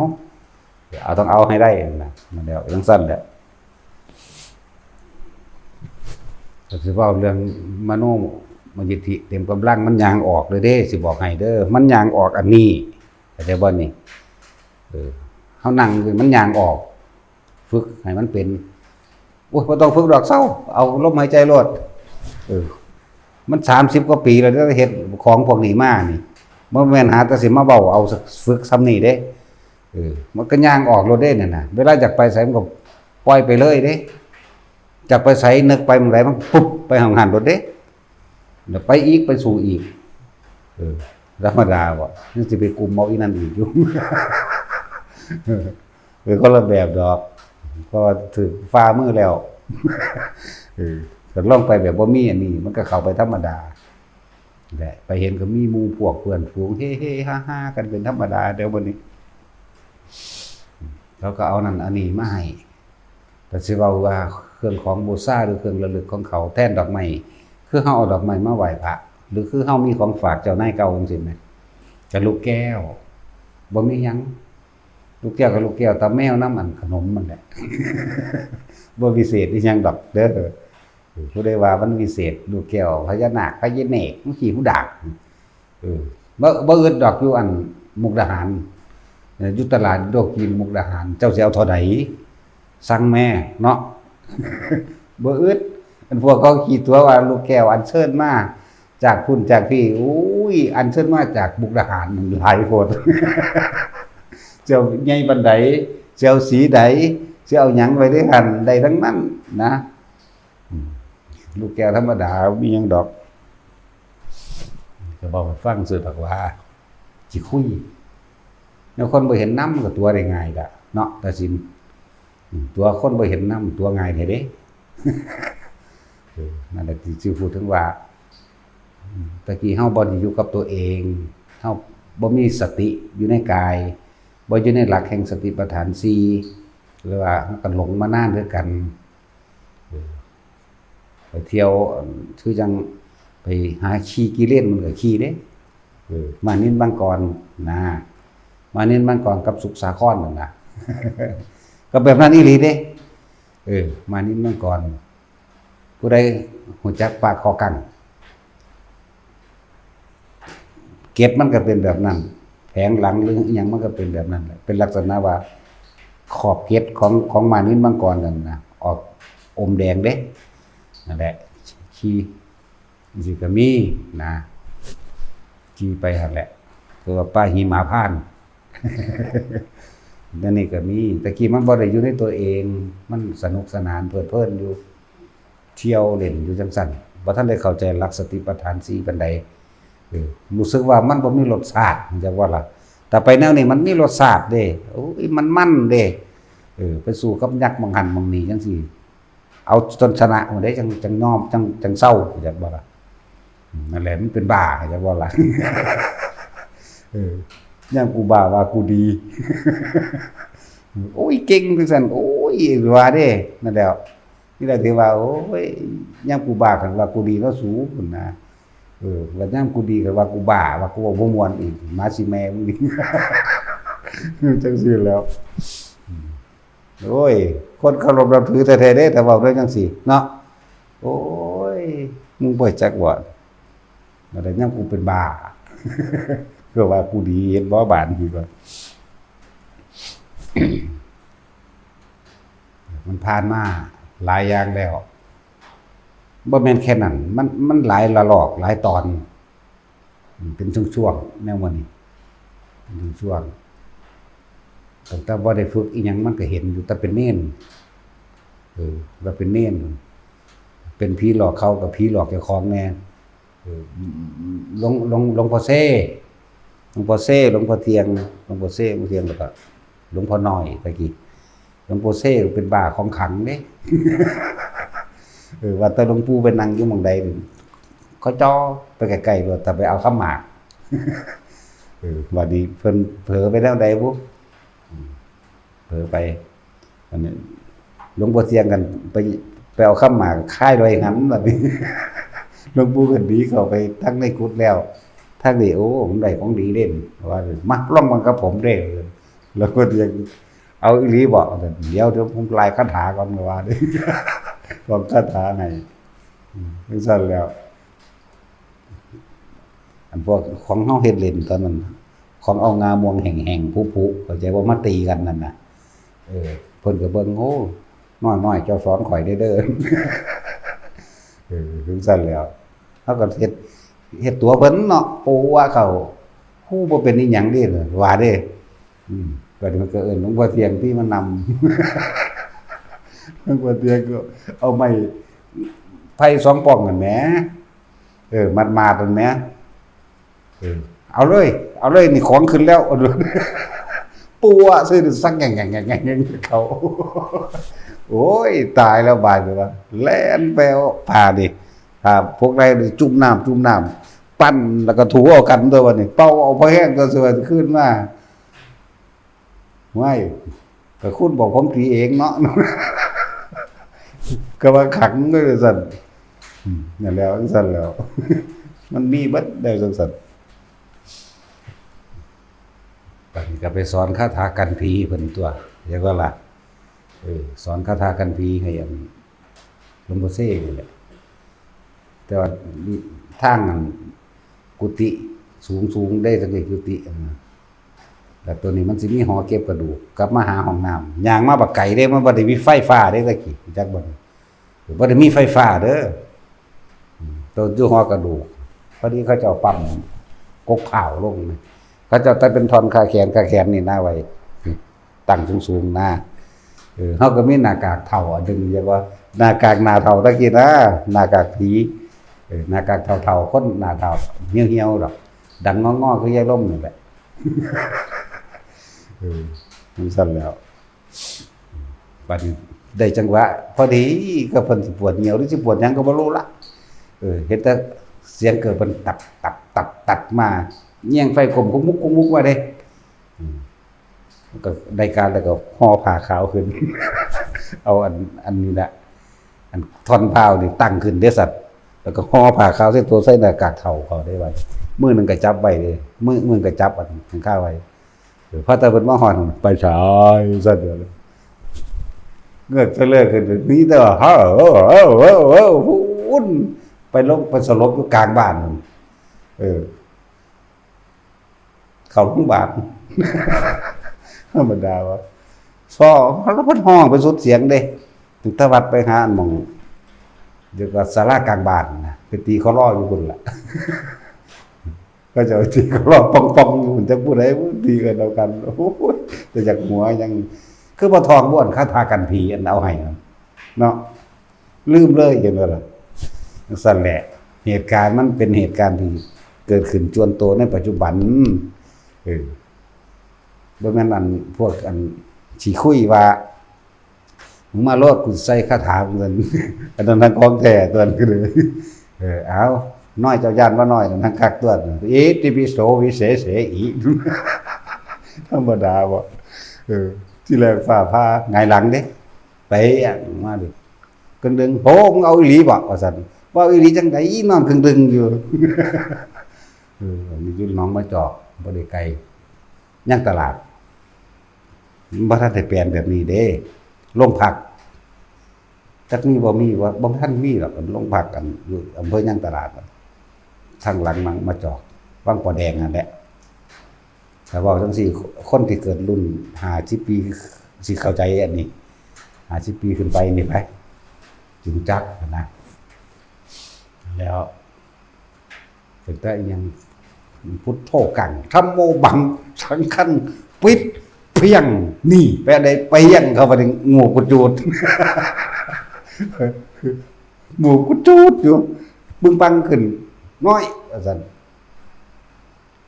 S1: ต้องเอาให้ได้นะมันแล้วจังซั่นแหละก็สิเว้าเรื่องมโนมยิทธิเต็มกำลังมันยางออกเลยเด้สิบอกให้เด้อมันยางออกอันนี้เข้าใจบ่นี่เฮานั่งมันยางออกฝึกให้มันเป็นโอ้ยบ่ต้องฝึกดอกเซาเอาลมหายใจโลดมัน30กว่าปีแล้วได้เฮ็ดของพวกนี้มานี่บ่แม่นหาแต่สิมาเว้าเอาฝึกซ้ำนี่เด้มันก็ย่างออกโลดเด้นั่นน่ะเวลาอยากไปไสมันก็ปล่อยไปเลยเด้อยากไปไสนึกไปเมื่อไหร่มันปุ๊บไปหังหันโลดเด้เดี๋ยวไปอีกไปสู่อีกธรรมดาบ่นี่สิไปกลุ่มเอาอีนั่นอีกอยู่คนละแบบดอกก็ถึงฟ้ามือแล้วก็ลองไปแบบบ่มีอันนี้มันก็เข้าไปธรรมดาแหละไปเห็นก็มีหมู่พวกเพื่อนฝูงเฮ้ๆฮ่าๆกันเป็นธรรมดาเดี๋ยวบัดนี้แล้วก็เอานั่นอันนี้มาให้แต่สิเว้าว่าเครื่องของบูชาหรือเครื่องระลึกของเขาแทนดอกไม้คือเฮาเอาดอกไม้มาไหว้พระหรือคือเฮามีของฝากเจ้านายเก่าจังซี่แหมกะลูกแก้วบ่มีหยังลูกแก้วกับลูกแก้วตาแมวน้ำอันขนมมันแหละบ่วิเศษอีหยังดอกเด้อผู้ใดว่ามันวิเศษลูกแก้วพญานาคพญาเนกมันขี้หูดากบ่อึดดอกอยู่อันมุกดาหารอยู่ตลาดโลกกินมุกดาหารเจ้าสิเอาเท่าใดสั่งแม่เนาะบ่อึดอันพวกเขาขี้ตัวว่าลูกแก้วอัญเชิญมาจากพุ่นจากพี่อุ้ยอัญเชิญมาจากมุกดาหารหลายโพดเจ้าใหญ่บันไดเจ้าสีใดสิเอาหยังไว้ได้หั่นได้ทั้งนั้นนะลูกแก้วธรรมดามีหยังดอกก็บอกฟังซื่อดอกว่าสิคุยแล้วคนบ่เห็นน้ำก็ตัวได้ง่ายล่ะเนาะตาสินตัวคนบ่เห็นน้ำตัวง่ายแท้เด้นั่นแหละที่ชื่อพูดถึงว่าตะกี้เฮาบ่ได้อยู่กับตัวเองเฮาบ่มีสติอยู่ในกายบ่อยู่ในหลักแห่งสติปัฏฐาน4หรือว่าก็หลงมานานด้วยกันไปเที่ยวคือจังไปหาขี่กิเลสมันก็ขี่เด้มานินบางกรนะมานินบางกรกับสุขสาครนั่นน่ะก็แบบนั้นอีหลีเด้มานินบางกรผู้ใดฮู้จักปากคอกันเก็บมันก็เป็นแบบนั้นแผงหลังหรืออีหยังมันก็เป็นแบบนั้นแหละเป็นลักษณะว่าขอบเกล็ดของมานินบางกรนั่นน่ะออกอมแดงเด้นั่นแหละขี่สิก็มีนะขี่ไปหั่นแหละคือว่าป้าหิมาพานนั่นนี่ก็มีตะกี้มันบ่ได้อยู่ในตัวเองมันสนุกสนานเพลิดเพลินอยู่เที่ยวเล่นอยู่จังซั่นบ่ทันได้เข้าใจหลักสติปัฏฐาน4ปานใด รู้สึกว่ามันบ่มีรสชาติจังว่าล่ะแต่ไปแนวนี้มันมีรสชาติเด้โอ้ยมันเด้ไปสู้กับยักษ์มังหันมังนีจังซี่เอาจนชนะบ่ได้จังยอมจังเศร้าจังว่าล่ะนั่นแหละมันเป็นบ้าจังว่าล่ะย่างกูบ้าว่ากูดีโอ้ยเก่งจังซั่นโอ้ยว่าเด้นั่นแหละนี่แหละที่ว่าโอ้ยย่างกูบ้ากันว่ากูดีแล้วสูพุ่นนะว่าย่างกูดีกันว่ากูบ้าว่ากูบ่ม่วนอีกมาสิแม่มึงนี่จังซี่แล้วโอ้ยคนเคารพนับถือแท้ๆเด้แต่เว้าเรื่องจังซี่เนาะโอ้ยมึงบ่จักว่าแต่ย่างกูเป็นบ้าก็ว่ากูดีเห็นบ่บานคือว่ามันผ่านมาหลายอย่างแล้วบ่แม่นแค่นั้นมันหลายระลอกหลายตอนเป็นช่วงๆแนววันนี้เป็นช่วงตั้งแต่บ่ได้ฝึกอีหยังมันก็เห็นอยู่แต่เป็นเน้นว่าเป็นเน้นเป็นผีหลอกเขากับผีหลอกเจ้าของแน่หลวงพ่อเซ่หลวงพ่อเซ่หลวงพ่อเทียงหลวงพ่อเซ่หลวงพ่อเทียงแล้วก็หลวงพ่อน้อยตะกี้หลวงพ่อเซ่เป็นบ้าของขังเด้ว่าแต่หลวงปู่ไปนั่งอยู่หม้องใดเขาจ้อไปไกลๆเลยแต่ไปเอาข้าวหมากว่าดีเพิ่นเผลอไปแล้วใดบ่เผลอไปอันนี้หลวงพ่อเทียงกันไปเอาข้าวหมากค่ายไว้งั้นแบบนี้หลวงปู่ก็ดีเข้าไปทั้งในกุฏแล้วทั้งนี่โอ้ผมได้ของดีเด่นว่ามาลองมันกับผมเด้แล้วก็ยังเอาอีหลีบอกเดี๋ยวผมลายคาถาก่อนว่าดิลองคาถาไหนจังซั่นแล้วอันพวกของเฮาเฮ็ดเล่นตอนนั้นของเอางามวงแห่งๆพุๆเข้าใจว่ามาตีกันนั่นน่ะเพิ่นก็เบิ่งโอ้น้อยๆเจ้าสอนข่อยเด้อจังซั่นแล้วเฮาก็เฮ็ดตัวเพิ่นเนาะโอ้ว่าเขาฮู้บ่เป็นอีหยังเด้ว่าเด้ก็มันก็หลวงพ่อเทียงที่มันนำหลวงพ่อเทียงก็เอาไม้ไผ่2ป่องนั่นแหมมาดๆนั่นแหมเอาเลยนี่ของขึ้นแล้วปัวซื้อสักแง่งๆเขาโอ้ยตายแล้วบาดเลยว่าแล่นไปเอาผ่าดิพวกใดจุ่มน้ำปั้นแล้วก็ถูเอากันตัววันนี้เป่าเอาพอแห้งตัวสวยขึ้นมาไม่ก็คุณบอกผมตีเองเนาะก็ว่าขังก็สั่นนั่นแล้วสั่นแล้วมันมีบัดได้สั่นปันก็ไปสอนคาถากันผีเพิ่นตัวเรียกว่าล่ะสอนคาถากันผีให้หลวงพ่อเซ่นี่แหละแต่ว่าทางกุฏิสูงได้สักกุฏิแต่ตัวนี้มันสิมีหอเก็บกระดูกกลับมาหาห้องน้ำย่างมาบักไก่เด้มันบ่ได้มีไฟฟ้าเด้ตะกี้จักบ่บ่ได้มีไฟฟ้าเด้อตัวอยู่หอกระดูกพอดีเขาเจ้าปั๊มกกเผาลงเขาเจ้าแต่เป็นท่อนคาแขนนี่หน้าไว้ตั้งสูงๆหน้าเฮาก็มีหน้ากากเฒ่าดึงเรียกว่าหน้ากากหน้าเฒ่าตะกี้นะหน้ากากผีหน้ากากเฒ่าๆคนหน้าเฒ่าเหี่ยวๆดอกดังงอๆคือยายล่มนี่แหละมันสั่นแล้วบัดนี้ได้จังหวะพอดีก็เพิ่นสิปวดเหนียวหรือสิปวดหยังก็บ่รู้ละเห็นแต่เสียงเกิดเพิ่นตัดมาแย่งไฟกลมกุมุกว่าเด้ก็ได้การแล้วก็ห่อผ้าขาวขึ้นเอาอันนี้ละอันท่อนเผานี่ตั้งขึ้นเด้อสัตว์แล้วก็ห่อผ้าขาวใส่ตัวใส่หน้ากากเฒ่าเขาได้ไว้มือนึงก็จับไว้เลยมือก็จับอันข้าไว้พอตะเพิ่นมาฮอดไปฉายซะเด้อเงือกซะเลยขึ้นนี่แต่ว่าหุ่นไปลงไปสลบอยู่กลางบ้านเข้าโรงพยาบาลธรรมดาว่าซ้อแล้วเพิ่นฮ้องไปสุดเสียงเด้ถึงตะวัดไปหาอันหม่องเดี๋ยวก็ศาลากลางบ้านนะไปตีเขาล้ออยู่พุ่นล่ะก็จะตีเขาล้อป่องๆอยู่จักผู้ใดตีกันเอากันโอ้ยแต่จากหัวยังคือบ่ทองบ่อนคาถากันผีอันเอาให้เนาะลืมเลยเห็นบ่ล่ะสั่นแหละเหตุการณ์มันเป็นเหตุการณ์ที่ เกิดขึ้นจวนโตในปัจจุบันบ่แม่นอันพวกอันสิคุยว่ามึงมาโลดกูใส่คาถาเงินอันนั้นของแท้ตัวนั้นคือเลยเอาน้อยเจ้าย่านว่าน้อยนั่นคักตัวอิติปิโสวิเศษเสอิธรรมดาบ่ที่แรกฟ้าผ่าหงายหลังเด้ไปมาดิกึ่งดึงโหมึงเอาอีหลีบ่ว่าซั่นว่าอีหลีจังได๋นอนกึ่งดึงอยู่มีอยู่หนองมาจอกบ่ได้ไกลย่างตลาดบ่ทันได้เปลี่ยนแบบนี้เด้โรงพักจักมีบ่มีว่าบ่ทันมีหรอกโรงพักกันอยู่อำเภอย่างตลาดทางหลังมังมาจอกวังปอแดงนั่นแหละแต่ว่าจังซี่คนที่เกิดรุ่น50ปีสิเข้าใจอันนี้50ปีขึ้นไปนี่ไปจึงจักนะแล้วถึงได้ยังพุทโธกังธัมโมบังสังฆังปิดเพียงนี่แปลได้เพียงเข้าไปในงูกุจูดงูกุจูดอยู่บึ้งปังขึ้นน้อยว่าซั่น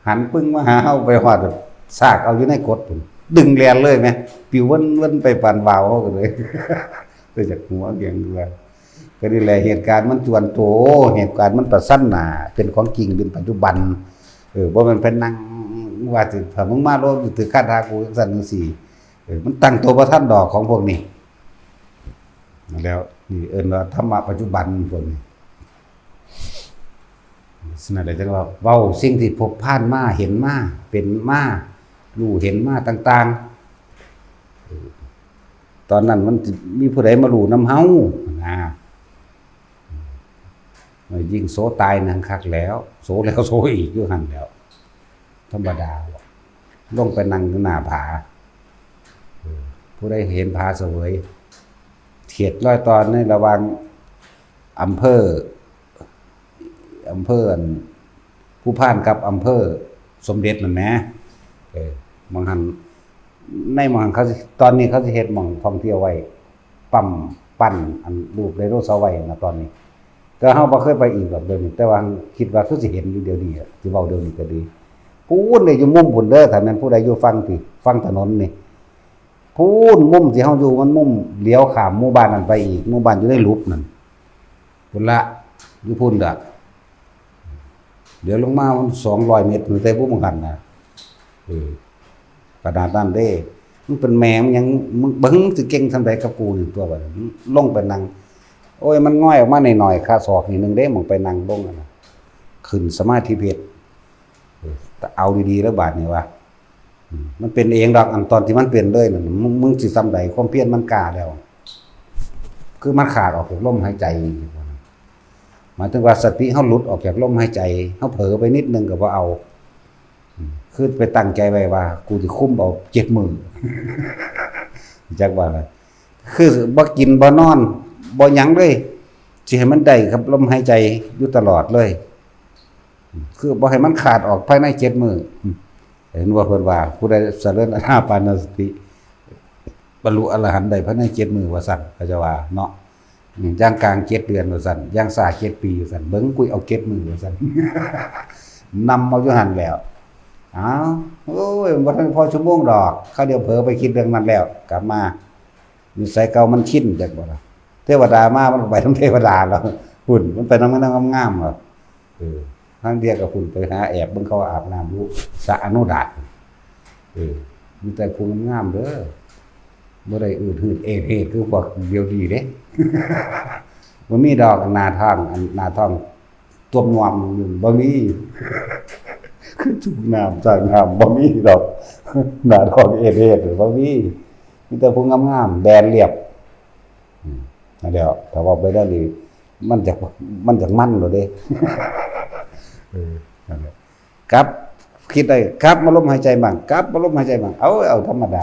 S1: หันปึ้งมาหาเฮาไปฮอดซากเอาอยู่ในกดพุ่นดึงแลนเลยแม่ปิววนๆไปปานวาวเฮาก็เลยไปจากหัวเกียงด้วยก็นี่แหละเหตุการณ์มันจวนโตเหตุการณ์มันประสันหน้าเป็นของจริงเป็นปัจจุบันบ่แม่นเพิ่นนั่งว่าสิถ้ามึงมาโลดถือคาถากูจังซั่นจังซี่มันตั้งตัวบ่ทันดอกของพวกนี้แล้วนี่เอิ้นว่าธรรมะปัจจุบันพวกนี้นั่นแหละจังว่าเว้าสิ่งที่พบผ่านมาเห็นมาเป็นมารู้เห็นมาต่างๆตอนนั้นมันมีผู้ใดมารู้นำเฮานะยิ่งโสตายนั่นคักแล้วโสแล้วโสอีกอยู่หั่นแล้วธรรมดาลงไปนั่งหน้าผาผู้ใดเห็นผาเสวยเขตร้อยตอนในระหว่างอำเภอผู้พานกับอำเภอสมเด็จนั่นแหมบางหันในบางหันเขาตอนนี้เขาสิเฮ็ดหม่องท่องเที่ยวไว้ปั๊มปั้นอันรูปไดโนเสาร์ไว้นะตอนนี้แต่เฮาบ่เคยไปอีกดอกเดี๋ยวนี้แต่ว่าคิดว่าคือสิเห็นอยู่เดี๋ยวนี้สิเว้าเดี๋ยวนี้ก็ดีพูนนี่อยู่มุมพุ่นเด้อถ้าแม่นผู้ใดอยู่ฝั่งที่ฝั่งถนนนี่พูนมุมที่เฮาอยู่มันมุมเลี้ยวข้ามหมู่บ้านนั้นไปอีกหมู่บ้านอยู่ในลุบนั่นพุ่นละอยู่พุ่นเด้อเดี๋ยวลงมามัน200เมตรแต่บ่มองกันนะขนาดนั้นเด้มึงเป็นแม่มึงยังมึงเบิ่งสิเก่งซำใดกับกูนี่ตัวบัดลงไปนั่งโอ้ยมันง่อยออกมาหน่อยๆค่าศอกนี่นึงเด้มึงไปนั่งลงน่ะขึ้นสมาธิเพชรเอาดีๆแล้วบาดนี่ว่ามันเป็นเองดอกอันตอนที่มันเปลี่ยนเลยนั่นมึงสิซำใดความเพียรมันกล้าแล้วคือมันขาดออกจากลมหายใจหมายถึงว่าสติเฮาหลุดออกจากลมหายใจเฮาเผลอไปนิดนึงก็บ่เอาคือไปตั้งใจไว้ว่ากูสิคุมเอา7มื้อจักว่าล่ะคือบ่กินบ่นอนบ่หยังเลยสิให้มันได้กับลมหายใจอยู่ตลอดเลยคือบ่ให้มันขาดออกภายใน7มื้อเห็นว่าเพิ่นว่าผู้ใดเจริญอานาปานสติบรรลุอรหันต์ได้ภายใน7มื้อว่าซั่นเขาจะว่าเนาะย่างกลาง7เดือนว่าซั่นย่างซ่า7ปีว่าซั่นเบิ่งกุยเอา7มื้อว่าซั่นนำเอาอยู่หั่นแล้วอ้าวโอ้ยบ่ทันพอชั่วโมงดอกเขาเดี๋ยวเผลอไปคิดเรื่องนั้นแล้วกลับมานิสัยเก่ามันชินจักบ่ล่ะเทวดามามันไปทั้งเทวดาแล้วหุ่นมันไปนำงามๆเหรอทางเดียวกับหุ่นไปหาแอบเบิ่งเขาอาบน้ำอยู่สระอนุดาตมีแต่ผู้งามเด้อบ่ได้อืดหืดเอเฮคือพวกเดียวดีเด้บ่มีดอกหน้าท้องตัวงอมอยู่บ่มีคือจุกน้ำจากน้ำบ่มีดอกหน้าท้องเอเฮหรือบ่มีแต่ผู้งามๆแบนเรียบนั่นแหละถ้าว่าไปได้นี่มันจะมั่นโลดเด้นั่นแหละครับคิดได้ครับมาลมหายใจบ้างครับมาลมหายใจบ้างเอาธรรมดา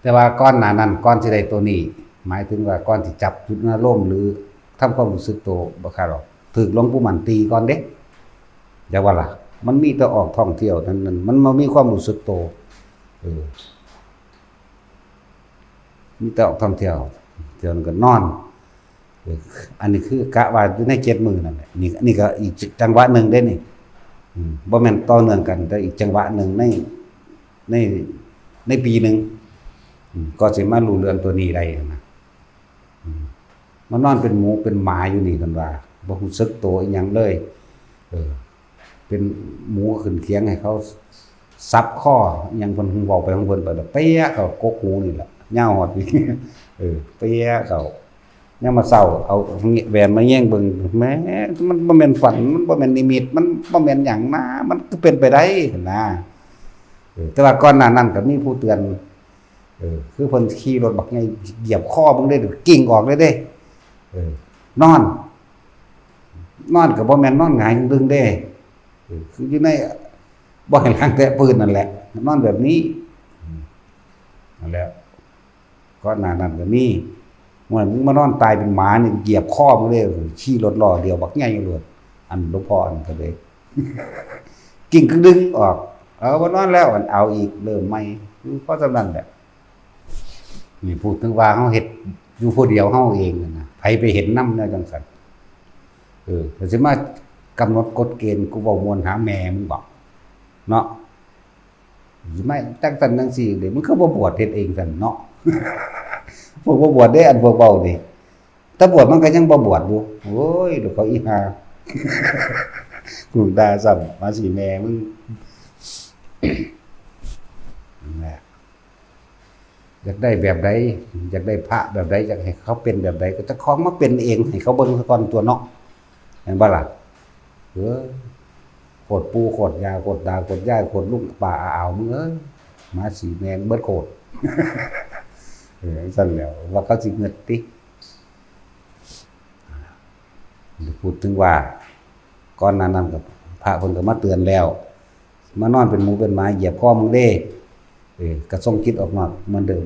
S1: แต่ว่าก้อนหน้านั้นก้อนที่ได้ตัวนี้หมายถึงว่าก้อนที่จับจุดอารมณ์หรือทำความรู้สึกตัวบ่ค่าหรอกถึกหลวงปู่มั่นตีก่อนเด้อย่าว่าล่ะมันมีแต่ออกท่องเที่ยวนั้นมันบ่มีความรู้สึกตัวมีแต่ออกท่องเที่ยวก็นอน เอออันนี้คือกะว่าอยู่ใน7มื้อนั่นแหละนี่ก็อีกจังหวะหนึ่งเด้นี่บ่แม่นต่อเนื่องกันแต่อีกจังหวะหนึ่งในในปีหนึ่งก็สิมารู้เรื่องตัวนี้ได้นะมันนอนเป็นหมูเป็นหมาอยู่นี่กันว่าบ่รู้สึกตัวอีหยังเลยเป็นหมูขึ้นเคียงให้เขาซับข้ออิหยังเพิ่นเว้าไปของเพิ่นไปแล้วเปี้ยเขากกหูนี่ล่ะยาวฮอดนี่เปี้ยเขายามมาเช้าเอาแหวนมาแย่งเบิ่งแหมมันบ่แม่นฝันมันบ่แม่นนิมิตมันบ่แม่นหยังนะมันคือเป็นไปได้นะแต่ว่าก่อนหน้านั้นก็มีผู้เตือนคือเพิ่นขี่รถบักใหญ่เหยียบคอมึงได้กิ่งออกเลยเด้นอนก็บ่แม่นนอนหงายดึงเด้คืออยู่ในบ่ให้ล้างแต่ปืนนั่นแหละนอนแบบนี้นั่นแหละก่อนหน้านั้นก็มีมึงมานอนตายเป็นหมานี่เหยียบคอมึงเลยขี่รถล้อเดียวบักใหญ่เลยอันหลวงพ่ออันก็เลยกิ่งก็ดึงออกบ่นอนแล้วอันเอาอีกเริ่มใหม่คือเพราะฉะนั้นแหละนี่พูดถึงว่าเฮาเฮ็ดอยู่ผู้เดียวเฮาเองนะไผไปเห็นนำแนวจังซั่นก็สิมากำหนดกฎเกณฑ์กูเว้ามวลหาแม่มึงบอกเนาะสิไม่จังซั่นจังซี่เด้มึงคือบ่บวชเฮ็ดเองซั่นเนาะพวกบ่บวชได้อันเบาๆนี่ถ้าบวชมันก็ยังบ่บวชอยู่โอ้ยเดี๋ยวเขาอีหากูด่าซ้ำมาสิแม่มึงนั่นอยากได้แบบใดอยากได้พระแบบใดอยากให้เขาเป็นแบบใดก็จะคล้องมาเป็นเองให้เขาเบิ่งก่อนตัวเนาะเห็นบ่ล่ะโคตรปูโคตรยาโคตรดาโคตรย่าโคตรลุงป่าอ่าวมึงเอ้ยมาสีแมงเบิดโคตรสั่นแล้วว่าเขาสิเงิดติพูดถึงว่าก่อนนั้นกับพระเพิ่นก็มาเตือนแล้วมานอนเป็นหมูเป็นหมาเหยียบคอมึงเด้ก็ส่งจิตออกนอกเหมือนเดิม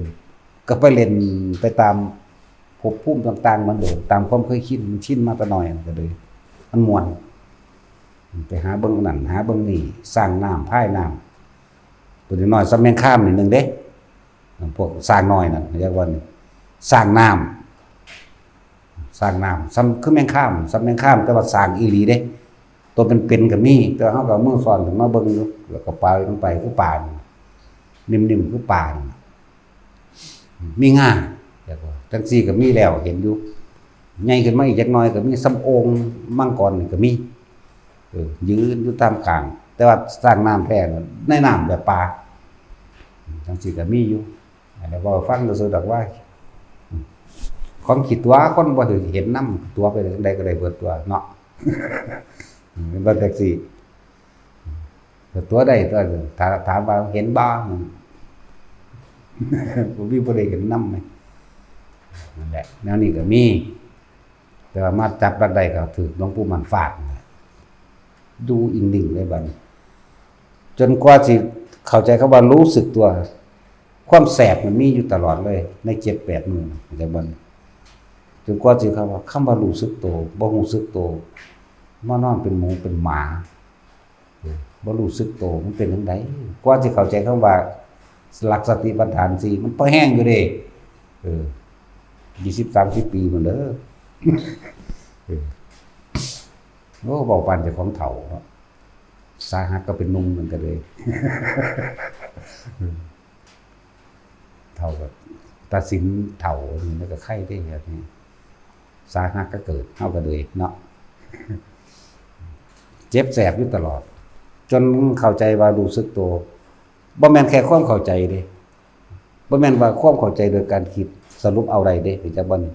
S1: ก็ไปเล่นไปตามภพภูมิต่างๆเหมือนเดิมตามความเคยคิดมันชินมาแต่น้อยก็เลยมันม่วนไปหาเบิ่งนั่นหาเบิ่งนี่สร้างน้ำพายน้ำตัวน้อยซ้ำแม่งข้ามนิดนึงเด้พวกสร้างน้อยนั่นเรียกว่าสร้างน้ำซ้ำคือแม่งข้ามซ้ำแม่งข้ามแต่ว่าสร้างอีหลีเด้ตัวเป็นๆก็มีแต่เฮาก็มือสอนถึงมาเบิ่งอยู่แล้วก็ปล่อยลงไปคือป่านิ่มๆคือป่ามีง่าเรียกว่าจังซี่ก็มีแล้วเห็นอยู่ใหญ่ขึ้นมาอีกจักหน่อยก็มีสำโองมังกรนี่ก็มียืนอยู่ตามกลางแต่ว่าสร้างน้ำแท้ในน้ำแบบปลาจังซี่ก็มีอยู่แล้วว่าฟังซื่อๆดอกว่าของขี้ตัวคนบ่เห็นน้ำตัวไปจังได๋ก็ได้เบิดตัวเนาะเป็นบ่จังซี่ตัวใดตัวถามว่าเห็นบ่บ่มีบ่ได้เห็นน้ำมั้ยนั่นแหละแนวนี้ก็มีแต่ว่ามาจับบัดใดก็ถูกหลวงปู่มันฟาดดูอิงดิ่งเลยบัดนี้จนกว่าสิเข้าใจคำว่ารู้สึกตัวความแสบมันมีอยู่ตลอดเลยใน 7-8 มื้อจังบัดจนกว่าสิคำว่ารู้สึกตัวบ่รู้สึกตัวมานอนเป็นหมูเป็นหมาบ่รู้สึกตัวมันเป็นจังได๋กว่าสิเข้าใจคำว่าหลักสติปัฏฐาน4มันพอแห้งอยู่เด้20-30 ปีพุ่นเด้อโอ้บอกปานเจ้าของเฒ่าเนาะสาหัสก็เป็นหนุ่มเหมือนกันเลยเฒ่าแบบตัดสินเฒ่ามันก็ไข้ได้แบบนี้สาหัสก็เกิดเฮาก็เลยเนาะเจ็บแสบอยู่ตลอดจนเข้าใจว่ารู้สึกตัวบ่แม่นแค่ความเข้าใจเด้บ่แม่นว่าความเข้าใจโดยการคิดสรุปเอาได้เด้จักบ่นี่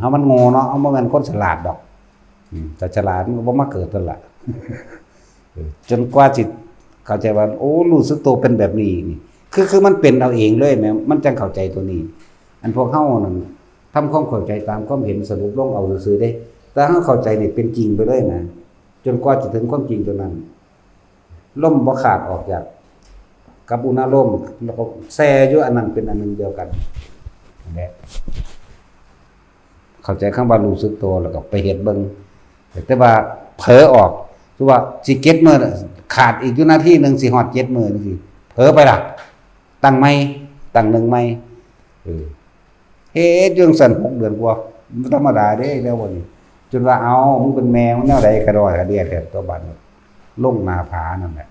S1: เฮามันโง่เนาะเฮาบ่แม่นคนฉลาดดอกแต่ฉลาดมันก็บ่มาเกิดนั่นล่ะจนกว่าจิตเข้าใจว่าโอ้รู้สึกตัวเป็นแบบนี้นี่คือมันเป็นเอาเองเลยแม่มันจังเข้าใจตัวนี้อันพวกเฮานั่นทำความเข้าใจตามความเห็นสรุปลงเอาซื่อๆเด้แต่เฮาเข้าใจนี่เป็นจริงไปเลยนะจนกว่าจะถึงความจริงตัวนั้นล่มบ่ขาดออกจากกับอุณหภูมิแล้วก็แซ่อยู่อันนั้นเป็นอันนึงเดียวกันนั่นแหละเข้าใจคำว่ารู้สึกตัวแล้วก็ไปเฮ็ดเบิ่งแต่ว่าเผลอออกคือว่าสิเก็บมื้อขาดอีกอยู่นาทีนึงสิฮอด7มื้อจังซี่เผลอไปล่ะตั้งใหม่ตั้งหนึ่งใหม่เฮ็ดอยู่ซั่น6 เดือนกว่า มันธรรมดาเด้แล้ววันนี้จนว่าเอามึงเป็นแมวแนวใดกระดอยกระเดียดแต่ตัวบัดลงหน้าผานั่นแหละ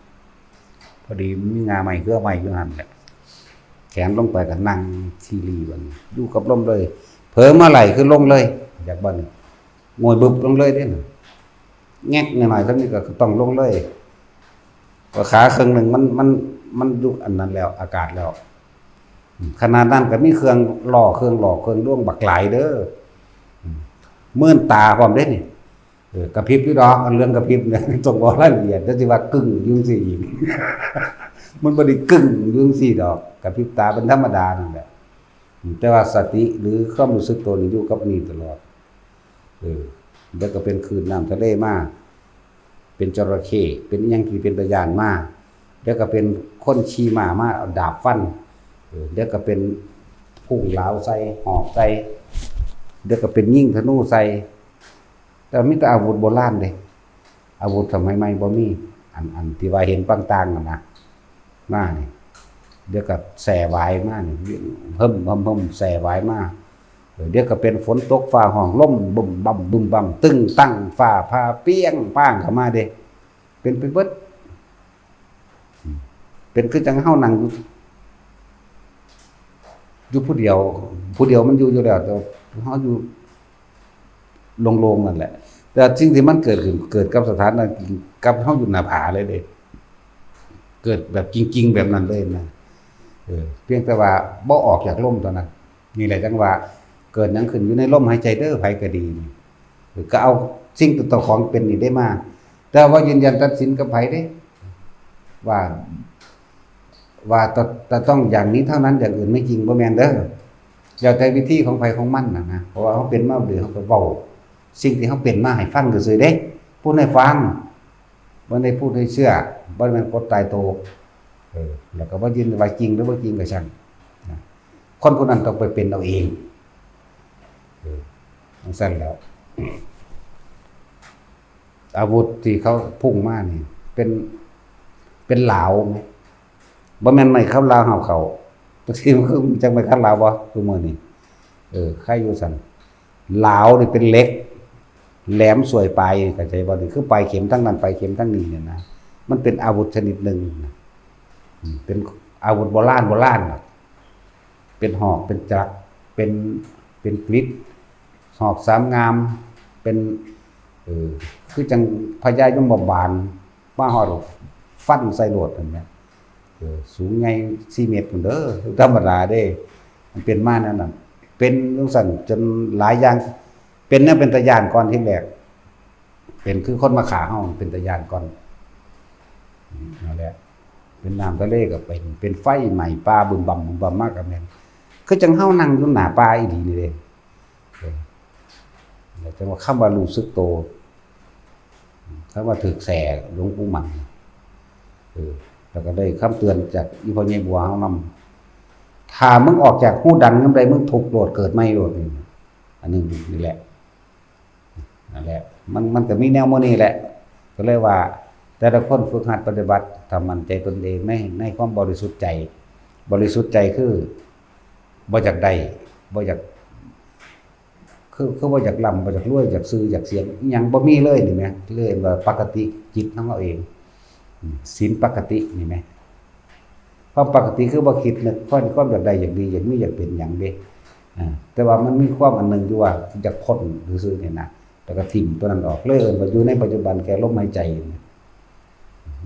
S1: พอดีมีงาใหม่เครือใหม่อยู่หั่นแหละแขนลงไปก็นั่งซีรีส์บัดนี้อยู่กับลมเลยเผลอเมื่อไหร่คือลงเลยอยากบัดนี้งวยบึบลงเลยเด้น่ะแงกหน่อยๆเท่านี้ก็ต้องลงเลยว่าขาครึ่งหนึงมันอยู่อันนั้นแล้วอากาศแล้วขนาดนั้นก็มีเครื่องหล่อเครื่องหลอกเครื่องล่วงบักหลายเด้อมื่นตาพร้อมเด้นี่กระพริบอยู่ดอกอันเรื่องกระพริบเนี่ยต้องบอกรายละเอียดแล้วสิว่ากึ่งยุ่งสิอีกมันบ่ได้กึ่งยุ่งสิดอกกระพริบตาเป็นธรรมดานั่นแหละแต่ว่าสติหรือความรู้สึกตัวนี่อยู่กับนี่ตลอดแล้วก็เป็นคลื่นน้ำทะเลมาเป็นจระเข้เป็นอิหยังที่เป็นตะยานมาแล้วก็เป็นคนขี่ม้ามาเอาดาบฟันเดี๋ยวก็เป็นพุ่งเหลาใส่หอกใส่เดี๋ยวก็เป็นยิ่งธนูใส่แต่มีแต่อาวุธโบราณเด้อาวุธสมัยใหม่บ่มีอันที่ว่าเห็นปังต่างๆน่ะมานี่เดี๋ยวก็แส่หวายมานี่เพิ่มแส่หวายมาเดี๋ยวก็เป็นฝนตกฟ้าห้องลมบึ้มบั่มตึ้งตั้งฟ้าผ่าเปี้ยงป้างเข้ามาเด้เป็นไปเบิดเป็นคือจังเฮานั่งอยู่ผู้เดียวมันอยู่แล้วแต่เฮาอยู่โล่งๆนั่นแหละแต่สิ่งที่มันเกิดขึ้นเกิดกับสถานนั้นกับเฮาอยู่หน้าผาเลยเด้เกิดแบบจริงๆแบบนั้นเลยนะเพียงแต่ว่าบ่ออกจากลมตอนนั้นนี่แหละจังว่าเกิดหยังขึ้นอยู่ในลมหายใจเด้อไผก็ดีก็เอาสิ่งตัวของเป็นนี่ได้มาแต่ว่ายืนยันตัดสินกับไผเด้ว่าต้องอย่างนี้เท่านั้นอย่างอื่นไม่จริงบ่แม่นเด้อแล้วแต่วิธีของไผของมันนะเพราะว่าเขาเป็นมาเดือเขาก็เว้าสิ่งที่เขาเป็นมาให้ฟังซื่อๆเด้พูดให้ฟังบ่ได้พูดให้เชื่อบ่แม่นกดตายโตแล้วก็บ่ยืนว่าจริงหรือบ่จริงก็ช่างคนผู้นั้นต้องไปเป็นเอาเองมันสั่นแล้วอาวุธที่เขาพุ่งมานี่เป็นเหลาไหมบ่แม่นไม่เข้าลาวเฮาเขาบางทีมันคือจังไปคันลาวบ่คือมื้อนี้ใครอยู่ซั่นลาวนี่เป็นเหล็กแหลมสวยปลายเข้าใจบ่นี่คือปลายเข็มทั้งนั้นปลายเข็มทั้งนี้เนี่ยนะมันเป็นอาวุธชนิดหนึ่งเป็นอาวุธโบราณเป็นหอกเป็นจักรเป็นกฤษหอกสามงามเป็นคือจังพญายมบาลมาฮอดฟันใส่โลดนั่นแหละสูงไง4 เมตรพุ่นเด้อธรรมดาเด้มันเป็นมานั่นน่ะเป็นจังซั่นจนหลายอย่างเป็นเนี่ยเป็นตะยานก่อนที่แรกเป็นคือคนมาขาเฮาเป็นตะยานก่อนนั่นแหละเป็นน้ำทะเลก็เป็นไฟใหม่ปลาบึมบั่มมากก็แม่นคือจังเฮานั่งอยู่หน้าป่าอีหลีนี่เด้แล้วจังว่าคำว่ารู้สึกโตคำว่าถึกแสหลวงปู่มั่นแล้วก็ได้คำเตือนจากอีพ่อใหญ่บัวเฮานำถ้ามึงออกจากหูดังนำใดมึงทุกข์โลดเกิดใหม่โลดนี่อันนี้นี่แหละนั่นแหละมันก็มีแนวโมนี้แหละก็เลยว่าแต่ละคนฝึกหัดปฏิบัติทำมันใจตนเองในความบริสุทธิ์ใจคือบ่อยากได้บ่อยากคือบ่อยากร่ำบ่อยากรวยอยากซื้ออยากเสียงอิหยังบ่มีเลยนี่แหมเลยว่าปกติจิตของเราเองศีลปกตินี่แหมความปกติคือบ่คิดนึกความอยากได้อยากดีอยากมีอยากเป็นหยังเด้แต่ว่ามันมีความอันนึงอยู่ว่าอยากพ้นซื่อๆนี่นะแล้วก็ทิ้งตัวนั้นออกเลยว่าอยู่ในปัจจุบันแค่ลมหายใจ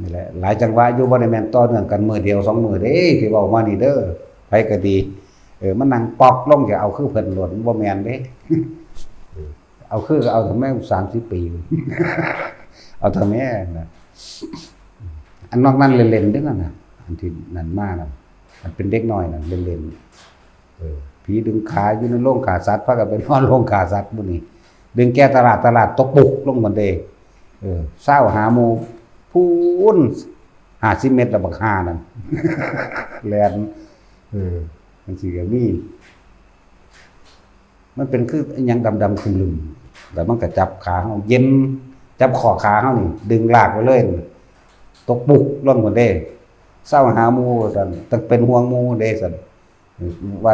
S1: นี่แหละหลายจังหวะอยู่บ่ได้แม่นต่อเนื่องกันมื้อเดียว2มื้อเด้ที่เว้ามานี่เด้อไผก็ดีมันนั่งปอกลงจะเอาคือเพิ่นโลดบ่แม่นเด้เอาคือก็เอาทำไม30 ปีเอาทำไมนะอันนอกนั้นเล่นๆเด้อน่ะอันที่นั่นมาน่ะมันเป็นเด็กน้อยน่ะเล่นๆผีดึงขาอยู่ในโรงฆ่าสัตว์พากันไปนอนโรงฆ่าสัตว์มื้อนี้ดึงแก้ตลาดตกปุกลงบันไดเช้าหาหมู่พูน50 เมตรละบักห่านั่นแล่นมันสิก็มีมันเป็นคืออิหยังดำๆคุมลึมแต่มันก็จับขาเฮาเย็นจับข้อขาเฮานี่ดึงลากไปเลยตกปุกลงบันไดเช้าหาหมู่ซั่นต้องเป็นห่วงหมู่เด้ซั่นว่า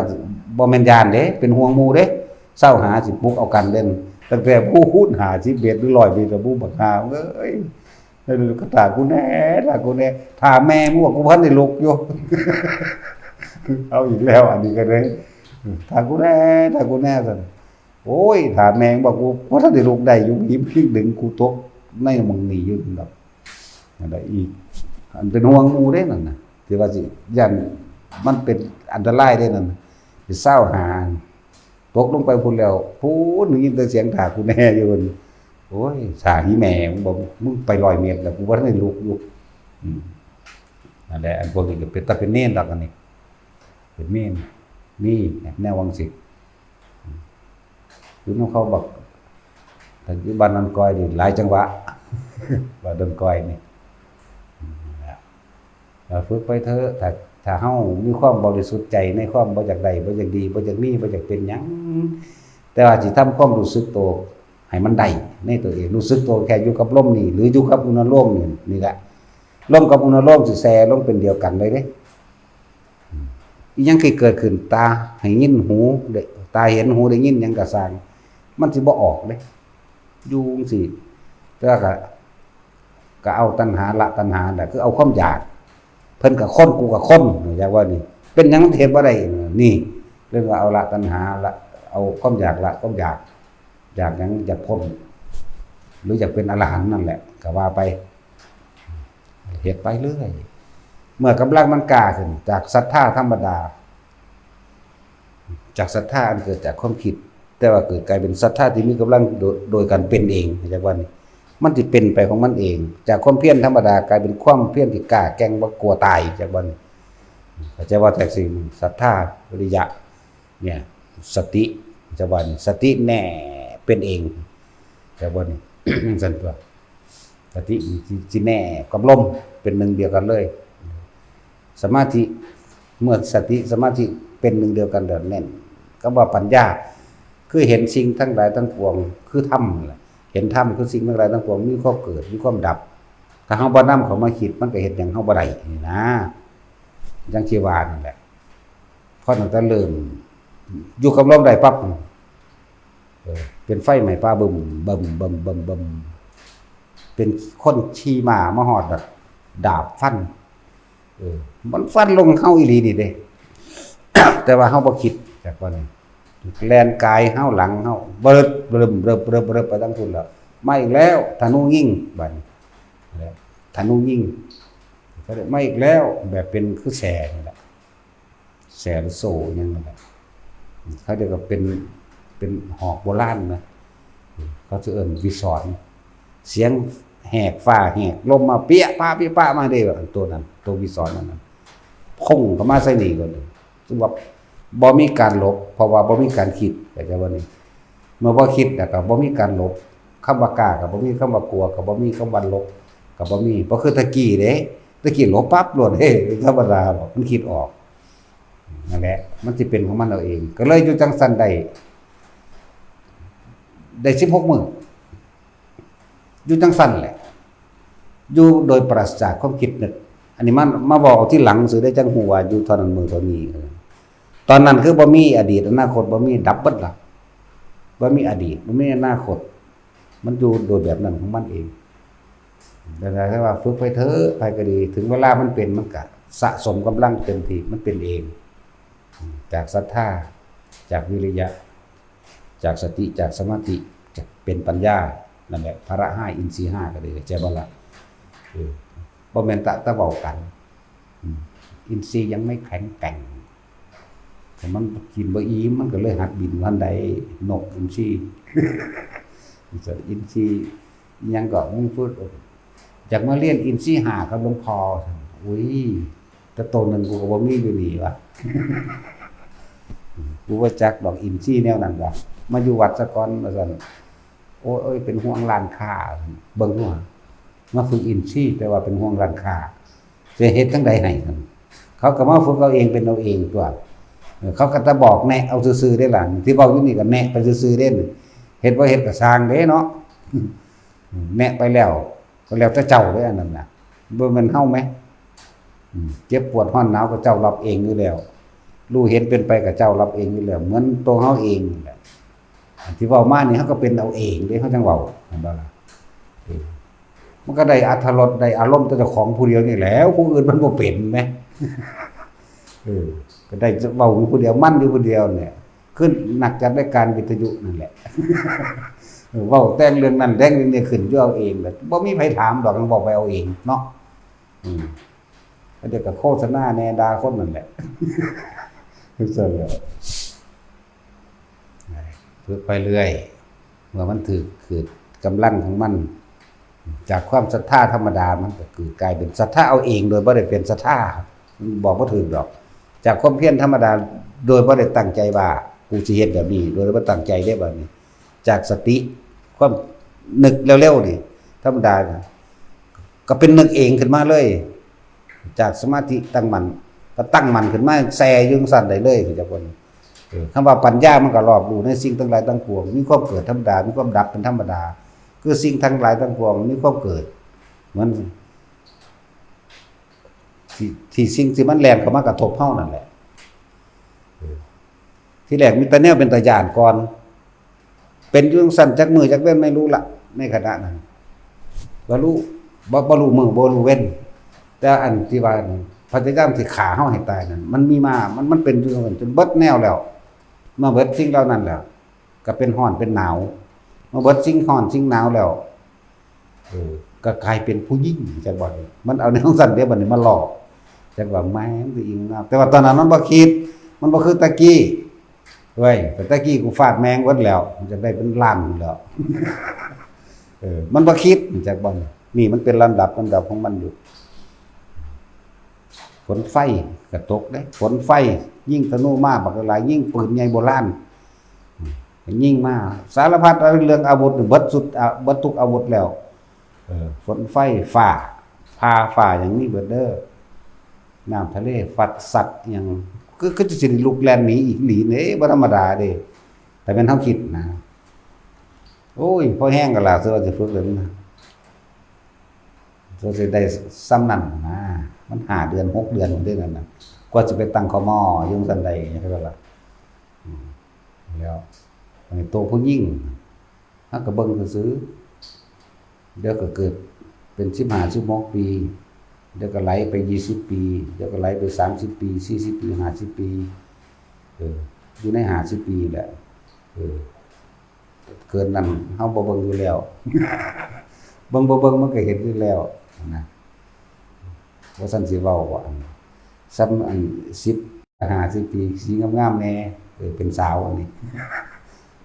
S1: บ่แม่นญาณเด้เป็นห่วงหมู่เด้ เศร้าหาสิปลุกเอากันเล่นตั้งแต่ผู้พูดหา10เมตรหรือ100เมตรผู้บักหาเอ้ยก็ถากูแน่ถาแม่มึงว่ากูพันได้ลุกอยู่ เอาอีกแล้วอันนี้ก็เลยถากูแน่ซั่นโอ้ยถาแม่งบอกกูว่าถ้าได้ลุกได้อยู่หิมพลิกดึงกูตกในมึงนี่อยู่ดอกอันใดอีกอันเป็นห่วงหมู่เด้นั่นน่ะที่ว่าสิยันมันเป็นอันตรายเด้นั่นสิเศร้าหาตกลงไปพุ่นแล้วพูดยินแต่เสียงถากูแน่อยู่พุ่นโอ้ยสาหีแม่มึงบอกมึงไป100เมตรแล้วกูบ่ทันได้ลุกอยู่นั่นแหละอันพวกนี้ก็เป็นตาเป็นเน้นดอกอันนี้เป็นเมนนี่แนววังสิคือน้องเขาบอกแต่ที่บ้านนันกอยนี่หลายจังหวะบ้านนันกอยนี่เราฝึกไปเถอะถ้าเฮามีความบริสุทธิ์ใจในความบ่อยากได้บ่อยากดีบ่อยากมีบ่อยากเป็นหยังแต่ว่าสิทำความรู้สึกตัวให้มันได้ในตัวเองรู้สึกตัวแค่อยู่กับลมนี่หรืออยู่กับอุณหภูมินี่แหละลมกับอุณหภูมิสิแซ่ลงเป็นเดียวกันเลยเด้อีหยังเกิดขึ้นตาให้ยินหูได้ตาเห็นหูได้ยินหยังก็สร้างมันสิบ่ออกเด้อยู่จังซี่แต่ก็เอาตัณหาละตัณหาแหละคือเอาความอยากเพิ่นก็คนกูก็คนอย่างว่านี่เป็นหยังเฮ็ดบ่ได้นี่เรื่องว่าเอาละตัณหาละเอาความอยากละความอยากหยังอยากพ้นหรืออยากเป็นอรหันต์นั่นแหละก็ว่าไปเฮ็ดไปเรื่อยเมื่อกำลังมันกล้าขึ้นจากศรัทธาธรรมดาจากศรัทธาอันเกิดจากความคิดแต่ว่าเกิดกลายเป็นศรัทธาที่มีกำลังโดยการเป็นเองจากว่านี้มันสิเป็นไปของมันเองจากความเพียรธรรมดากลายเป็นความเพียรที่กล้าแกร่งบ่กลัวตายจากว่านี้เข้าใจว่าแต่สิ่งศรัทธาวิริยะเนี่ยสติจากว่านี้สติแน่เป็นเองจากว่านี้ สั่นตัวสติสิแน่กับลมเป็นหนึ่งเดียวกันเลยสมาธิเมื่อสติสมาธิเป็นหนึ่งเดียวกันเดินแน่นก็ว่าปัญญาคือเห็นสิ่งทั้งหลายทั้งปวงคือธรรมแหละเห็นธรรมคือสิ่งทั้งหลายทั้งปวงมีความเกิดมีความดับถ้าเฮาบ่นำเขามาคิดมันก็เฮ็ดหยังเฮาบ่ได้นี่นะจังสิว่านั่นแหละพอตั้งแต่เริ่มอยู่กับลมได้ปั๊บเป็นไฟไหม้ป่าบึมเป็นคนขี่ม้ามาฮอดดาบฟันมันฟันลงเฮาอีหลีนี่เด้ แต่ว่าเฮาบ่คิดจากว่านี่แล่นกายเฮาหลังเฮาเบิดเริ่มไปทั้งทุนแล้วมาอีกแล้วธนูยิงบัดนี้ธนูยิงก็ได้มาอีกแล้วแบบเป็นคือแสนี่แหละแสหรือโซ่หยังนั่นแหละเขาเรียกว่าเป็นหอกโบราณนะเขาจะเอิ้นวิสรเสียงแหกฟ้าแหกลมมาเปี้ยป้ามาเด้อตัวนั้นตัววิสรนั่นพุ่งเข้ามาใส่นี่ก่อนซึ่งว่าบ่มีการลบเพราะว่าบ่มีการคิดแต่จะว่านี่เมื่อบ่คิดแล้วก็บ่มีการลบคำว่ากล้าก็บ่มีคำว่ากลัวก็บ่มีคำว่าลบก็บ่มีบ่คือตะกี้เด้ตะกี้ลบปั๊บโลดเฮ้ธรรมดาบ่มันคิดออกนั่นแหละมันสิเป็นของมันเอาเองก็เลยอยู่จังซั่นได้16มื้ออยู่จังซั่นแหละอยู่โดยปราศจากความคิดนึกอันนี้มันมาบอกที่หลังสื่อได้จังหัวอยู่เท่านั้นมือเท่านี้ตอนนั้นคือบ่มีอดีตอนาคตบ่มีดับเบิดล่ะบ่มีอดีตบ่มีอนาคตมันอยู่โดยแบบนั้นของมันเองแต่ถ้าว่าฝึกไปเถอะไปก็ดีถึงเวลามันเป็นมันก็สะสมกำลังเต็มที่มันเป็นเองจากศรัทธาจากวิริยะจากสติจากสมาธิจะเป็นปัญญานั่นแหละพระ5อินทรีย์5ก็ได้ใจบ่ล่ะบ่แม่นตะเว้ากันอินทรีย์ยังไม่แข็งแกร่งแต่มันกินบ่อิ่มมันก็เลยหัดบินวันใดนกอินทรีย์อินทรีย์ยังก็มึงพูดอยากมาเรียนอินทรีย์5กับหลวงพ่ออุ้ยแต่โตนึงกูก็บ่มีอยู่นี่วะกูว่าจักดอกอินทรีย์แนวนั้นว่ะมาอยู่วัดซะก่อนว่าซั่นโอ้ยเป็นห่วงร้านค้าเบิ่งหัวมาฝึกอินทรีย์แต่ว่าเป็นห่วงร้านค้าจะเฮ็ดจังได๋ให้ซั่นเขาก็มาฝึกเอาเองเป็นเอาเองตัวเขาก็จะบอกแนะเอาซื่อๆได้ล่ะที่เว้าอยู่นี่ก็แนะไปซื่อๆเด้เฮ็ดบ่เฮ็ดก็สร้างเด้เนาะแนะไปแล้วก็แล้วแต่เจ้าเด้อันนั้นน่ะบ่แม่นเฮามั้ยเจ็บปวดร้อนหนาวก็เจ้ารับเองอยู่แล้วรู้เห็นเป็นไปก็เจ้ารับเองอยู่แล้วเหมือนตัวเฮาเองนี่แหละ ที่เว้ามานี่เฮาก็เป็นเอาเองเด้เฮาจังเว้าเห็นบ่ล่ะมันก็ได้อรรถรสได้อารมณ์แต่เจ้าของผู้เดียวนี่แหล้วผู้อื่นมันบ่เป็นแหมก็ได้เว้าอยู่ผู้เดียวมันอยู่ผู้เดียวเนี่ยขึ้นหนักจัดรายการวิทยุนั่นแหละเว้าแต่งเรื่องนั้นแต่งเรื่องนี้ขึ้นอยู่เอาเองแหละบ่มีไผถามดอกมันบอกไปเอาเองเนาะก็เดี๋ยวก็โฆษณาแน่ด่าคนนั่นแหละคือซั่นแหละฝึกไปเรื่อยเมื่อมันถึกคือกำลังของมันจากความศรัทธาธรรมดามันก็คือกลายเป็นศรัทธาเอาเองโดยบ่ได้เป็นศรัทธาบอกบ่ถูกดอกจากความเพียรธรรมดาโดยบ่ได้ตั้งใจว่ากูสิเฮ็ดแบบนี้โดยบ่ตั้งใจได้แบบนี้จากสติความนึกเร็วๆนี่ธรรมดาก็เป็นนึกเองขึ้นมาเลยจากสมาธิตั้งมั่นก็ตั้งมั่นขึ้นมาแซ่อยู่สั่นได้เลยคือจังว่าคำว่าปัญญามันก็รอบรู้ในสิ่งทั้งหลายทั้งปวงมีความเกิดธรรมดามีความดับเป็นธรรมดาคือสิ่งทั้งหลายทั้งปวงมีความเกิดเหมือนที่สิ่งที่มันแรงเข้ามากระทบเฮานั่นแหละที่แรกมีแต่แนวเป็นตาย่านก่อนเป็นอยู่สั่นจักมือจักเว้นไม่รู้ละในขณะนั้นบ่รู้บ่รู้มือบ่รู้เว้นแต่อันที่ว่าพยายามสิฆ่าเฮาให้ตายนั่นมันมีมามันเป็นอยู่จนเบิดแนวแล้วมาเบิดสิ่งเหล่านั้นแล้วก็เป็นร้อนเป็นหนาวมาเบิดสิ่งร้อนสิ่งหนาวแล้วก็กลายเป็นผู้หญิงจังบ่นี่มันเอาแนวสั่นเดี๋ยวบัดนี้มาหลอกจังว่าแม่งสิอิงนะแต่ว่าตอนนั้นมันบ่คิดมันบ่คือตะกี้เว้ยแต่ตะกี้กูฟาดแมงเบิดแล้วมันจะได้เป็นล้านแล้วมันบ่คิดจังบ่นี่มันเป็นลำดับของมันอยู่ฝนไฟก็ตกเด้ฝนไฟยิ่งธนูมาบักหลายยิ่งปืนใหญ่โบราณยิ่งมาสารพัดเรื่องอาวุธเบิดสุดเบิดทุกอาวุธแล้วฝนไฟฟ้าพาฟ้าอย่างนี้เบิดเด้อน้ำทะเลฟัดสัตว์อย่างคือจะสิลุกแล่นหนีอีกหลีนี่บ่ธรรมดาเด้แต่เป็นเฮาคิดนะโอ้ยพอแห้งก็ล่ะสิว่าสิฝึกเลยนะก็สิได้ซ้ำนั่นนะมัน5เดือน6เดือนเด้นั่นน่ะกว่าจะไปตั้งคมอยู่ซั่นใดใช่บ่ล่ะแล้วอันนี้โตผู้หญิงเฮาก็เบิ่งซื่อเดี๋ยวก็เกิดเป็น15 16ปีเดี๋ยวก็ไหลไป20ปีเดี๋ยวก็ไหลไป30ปี40ปี50ปีอยู่ใน50ปีแหละเกินนั้นเฮาบ่เบิ่งอยู่แล้วเบิ่งบ่เบิ่งมันก็เห็นอยู่แล้วนะว่าซั่นสิเว้าว่าซ้ำอัน10 50ปีสีงามๆแน่เป็นสาวอันนี้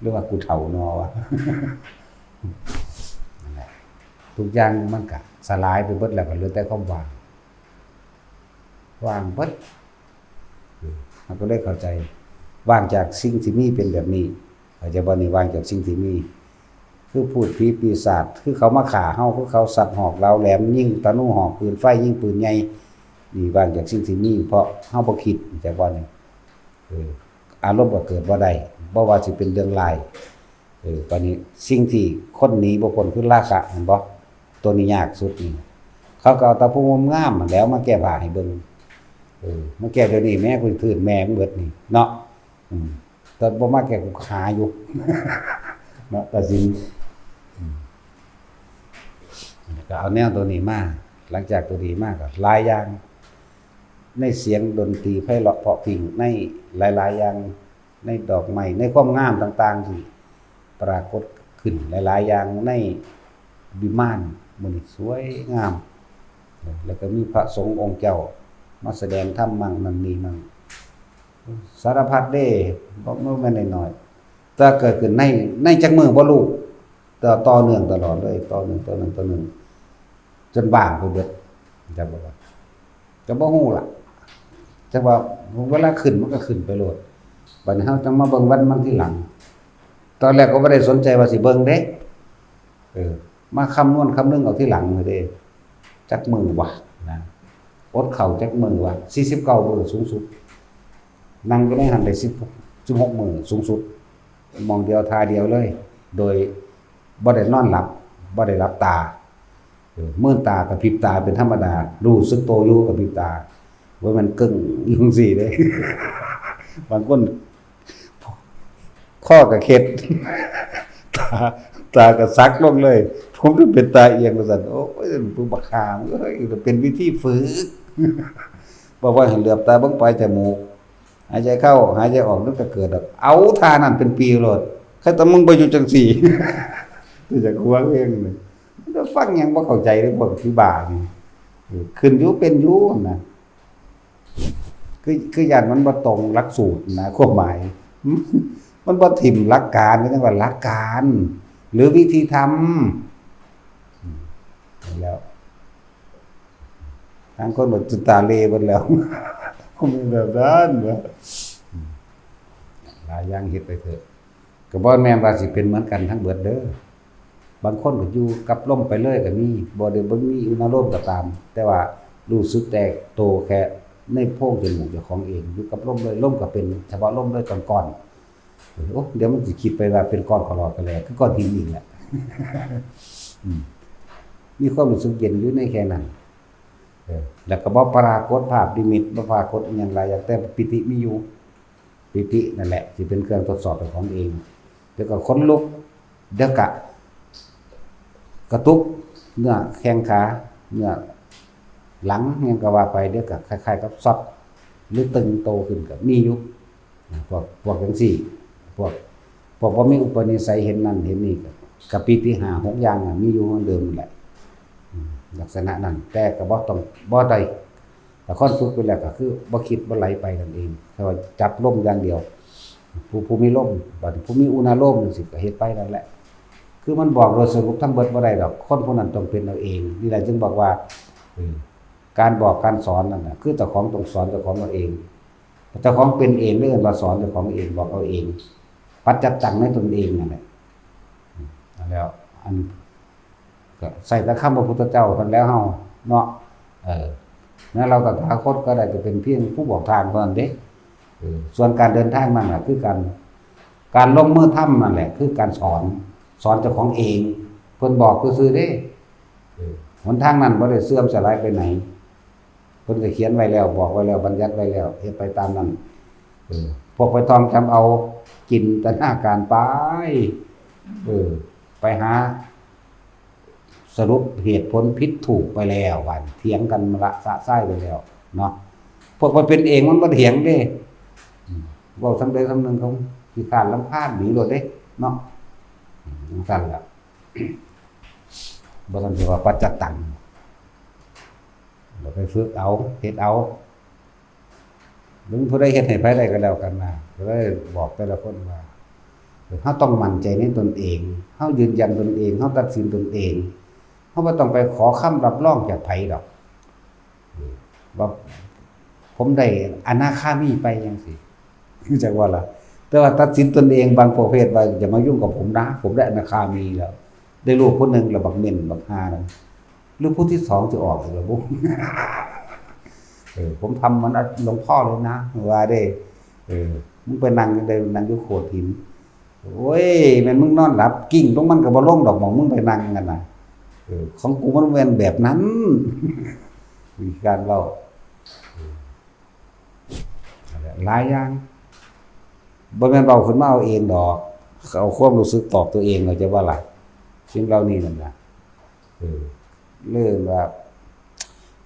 S1: หรือว่ากูเฒ่าเนาะวะนั่นแหละทุกอย่างมันก็สลายไปเบิดแล้วก็เหลือแต่ความว่างเบิดมันก็เลยเข้าใจว่างจากสิ่งที่มีเป็นแบบนี้เข้าใจบ่นี่ว่างจากสิ่งที่มีคือพูดผีปีศาจคือเขามาฆ่าเฮาคือเขาสัตว์หอกเราแหลมยิงตะนูหอกปืนไฟยิงปืนใหญ่นี่ว่างจากสิ่งที่มีเพราะเฮาบ่คิดจักว่านี่อารมณ์ก็เกิดบ่ได้บ่ว่าสิเป็นเรื่องร้ายปานนี้สิ่งที่คนหนีบ่พ้นคือราคะเห็นบ่ตัวนี้ยากสุดนี่เขาก็เอาตะปูงามๆแล้วมาแก้ผ้าให้เบิ่งมาแก้เดี๋ยวนี้แม่กูถือแม่มึงเบิดนี่เนาะแต่บ่มาแก้กูขาอยู่เนาะตัดสินก็เอาแนวตัวนี้มาหลังจากตัวนี้มาก็หลายอย่างในเสียงดนตรีไพเราะเพราะพริ้งในหลายๆอย่างในดอกไม้ในความงามต่างๆที่ปรากฏขึ้นหลายๆอย่างในวิมานมื้อนี้สวยงามแล้วก็มีพระสงฆ์องค์เจ้ามาแสดงธรรมมั่งนั่นนี่มั่งสารพัดเด้บ่แม่นน้อยๆถ้าเกิดขึ้นในจักมือบ่รู้ต่อเนื่องตลอดเลยต่อเนื่องจนว่างไปเบิดจักบ่ว่าก็บ่ฮู้ล่ะจักว่าเวลาขึ้นมันก็ขึ้นไปโลดบัดนี้เฮาจังมาเบิ่งวันมันทีหลังตอนแรกก็บ่ได้สนใจว่าสิเบิ่งเด้มาคำนวณคำนึงเอาทีหลังเด้จักมือว่ะนะอดเข้าจักมือว่ะ49มื้อสูงสุดนั่งอยู่ในหันได้16มื้อสูงสุดมองเดียวทาเดียวเลย โดยบ่ได้นอนหลับบ่ได้หลับตามื่นตากระพริบตาเป็นธรรมดารู้สึกโตอยู่กระพริบตาว่ามันกึ่งจังซี่เด้ บางคน ข้อกับเข็ดตาตากับซักลงเลย ผมจะเป็นตาเอียงว่าซั่นโอ้ยผู้บักขามเอ้ยเป็นวิธีฝึกบอกว่าให้เหลือบตาเบิ่งปลายจมูกหายใจเข้าหายใจออกนึกก็เกิดเอาท่านั้นเป็นปีโลดใครแต่มึงไปอยู่จังซี่ที่จะควงเองนี่แล้วฟังหยังบ่เข้าใจเด้อพวกที่บ้านี่ขึ้นอยู่เป็นอยู่นะคือญาติมันบ่ตรงหลักสูตรนะความหมายมันบ่ถิ่มหลักการก็จังว่าหลักการ หรือวิธีทำแล้วทางคนหมดจุตาเลหมดแล้วคงเป็นแบบนั้นวะหลายอย่างเฮ็ดไปเถอะก็บ่แม่นว่าสิเป็นเหมือนกันทั้งเบิดเด้อบางคนก็อยู่กับลมไปเลยก็มีบ่ได้บ่มีอุณหภูมิก็ตามแต่ว่ารู้สึกแตกโตแค่ในโพรงจมูกเจ้าของเองอยู่กับลมเลยลมก็เป็นเฉพาะลมเลยก่อนๆโอ้เดี๋ยวมันสิคิดไปว่าเป็นก้อนขลอดกันแล้วคือก้อนหินอีกแหละมีความรู้สึกเย็นอยู่ในแค่นั้นแล้วก็บ่ปรากฏภาพนิมิตบ่ปรากฏอีหยังหลายอย่างแต่ปิติมีอยู่ปิตินั่นแหละสิเป็นเครื่องทดสอบของเองเดี๋ยวก็ขนลุกเดี๋ยวก็กระตุกเนื้อแข้งขาเนื้อหลังหยังก็ว่าไปเดี๋ยวก็คล้ายๆกับซดหรือตึงโตขึ้นก็มีอยู่พวกจังซี่พวกบ่มีอุปนิสัยเห็นนั่นเห็นนี่ก็ปิติ5 6อย่างมีอยู่เหมือนเดิมนั่นแหละลักษณะนั้นแต่ก็บ่ต้องบ่ได้แต่คนฝึกไปแล้วก็คือบ่คิดบ่ไหลไปนั่นเองแต่ว่าจับลมอย่างเดียวผู้มีลมบัดผู้มีอุณหภูมิจังซี่ก็เฮ็ดไปนั่นแหละคือมันบอกโดยสรุปทั้งเบิดบ่ได้ดอกคนผู้นั้นต้องเป็นเอาเองนี่แหละจึงบอกว่าการบอกการสอนนั่นน่ะคือเจ้าของต้องสอนเจ้าของเอาเองเจ้าของเป็นเองเรื่องว่าสอนเจ้าของเองบอกเอาเองปัจจัตตังในตนเองนั่นแหละแล้วอันก็ใส่แต่คำพระพุทธเจ้ากันแล้วเฮาเนาะนั้นเราตถาคตก็ได้จะเป็นเพียงผู้บอกทางเท่านั้นเด้ส่วนการเดินทางนั่นแหละคือการลงมือทำนั่นแหละคือการสอนเจ้าของเองเพิ่นบอกซื่อๆเด้หนทางนั้นบ่ได้เสื่อมสลายไปไหนเพิ่นก็เขียนไว้แล้วบอกไว้แล้วบัญญัติไว้แล้วเฮ็ดไปตามนั้นพวกไปท่องจำเอาจินตนาการไปไปหาสรุปเหตุผลผิดถูกไปแล้ววันเถียงกันละสะไส้ไปแล้วเนาะพวกมันเป็นเองมันบ่เถียงเด้เว้าทั้งใดทั้งหนึ่งเขาขี้คร้านรำคาญหนีโลดเด้เนาะจังซั่นล่ะบ่ต้องสิว่าปัจจัตตังบ่ไปฝึกเอาเฮ็ดเอามึงผู้ใดเฮ็ดให้ไผได้ก็แล้วกันนะก็เลยบอกแต่ละคนว่าเฮาต้องมั่นใจในตนเองเฮายืนยันตนเองเฮาตัดสินตนเองเฮาบ่ต้องไปขอคำรับรองจากไผดอกว่าผมได้อนาคามีไปจังซี่คือจักว่าล่ะแต่ว่าตัดสินตนเองบางประเภทว่าอย่ามายุ่งกับผมนะผมได้อนาคามีแล้วได้ลูกคนนึงแล้วบักเม่นบักฮานั่นลูกผู้ที่2สิออกแล้วบ่ผมทำมันหลวงพ่อเลยนะว่าเด้มึงไปนั่งได้นั่งอยู่โขดหินโอ้ยแม่นมึงนอนหลับกิ้งตรงมันก็บ่ลงดอกหม่องมึงไปนั่งกันน่ะของกูมันแม่นแบบนั้นมีการเว้าหลายอย่างบ่แม่นเว้าขึ้นมาเอาเองดอกเอาความรู้สึกตอบตัวเองก็จะว่าล่ะสิ่งเหล่านี้นั่นน่ะเรื่องว่า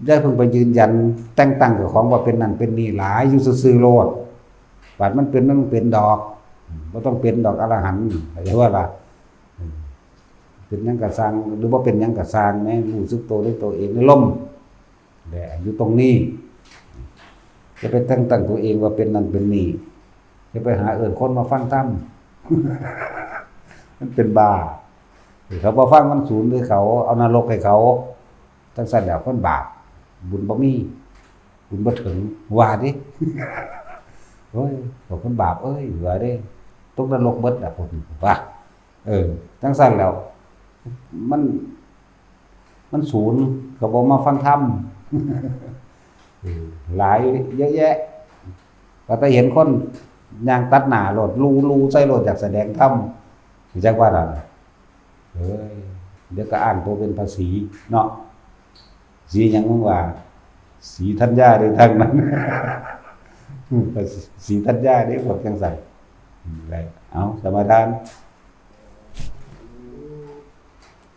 S1: ได้เพิ่งไปยืนยันแต่งตั้งเจ้าของว่าเป็นนั่นเป็นนี่หลายอยู่ซื่อๆโลดบาดมันเป็นดอกบ่ต้องเป็นดอกอรหันต์หรือว่าล่ะเป็นหยังก็สร้างหรือบ่เป็นหยังก็สร้างแม้รู้สึกตัวด้วยตัวเองในลมแหละอยู่ตรงนี้จะไปแต่งตั้งตัวเองว่าเป็นนั่นเป็นนี่จะไปหาคนมาฟังธรรมมันเป็นบ้าเขาบ่ฟังมันศูนย์ด้วยเขาเอานรกให้เขาทั้งสั้นแล้วคนบาปบุญบ่มีบุญบ่ถึงว่าดิโอ้ยบอกคนบาปเอ้ยว่าเด้ตกนรกเบิดอ่ะพุ่นว่าทั้งสั้นแล้วมันศูนย์เขาบ่มาฟังธรรมหลายเยอะแยะก็แต่เห็นคนย่างตัดหน้าโลดลูใส่โลดอยากแสดงธรรมจักว่าล่ะเดี๋ยวก็อ้างตัวเป็นภาษีเนาะสีหยังมึงว่าสีธัญญาได้ทางนั้นสีธัญญาได้พวกจังซั่นอะไร เอาสมาทาน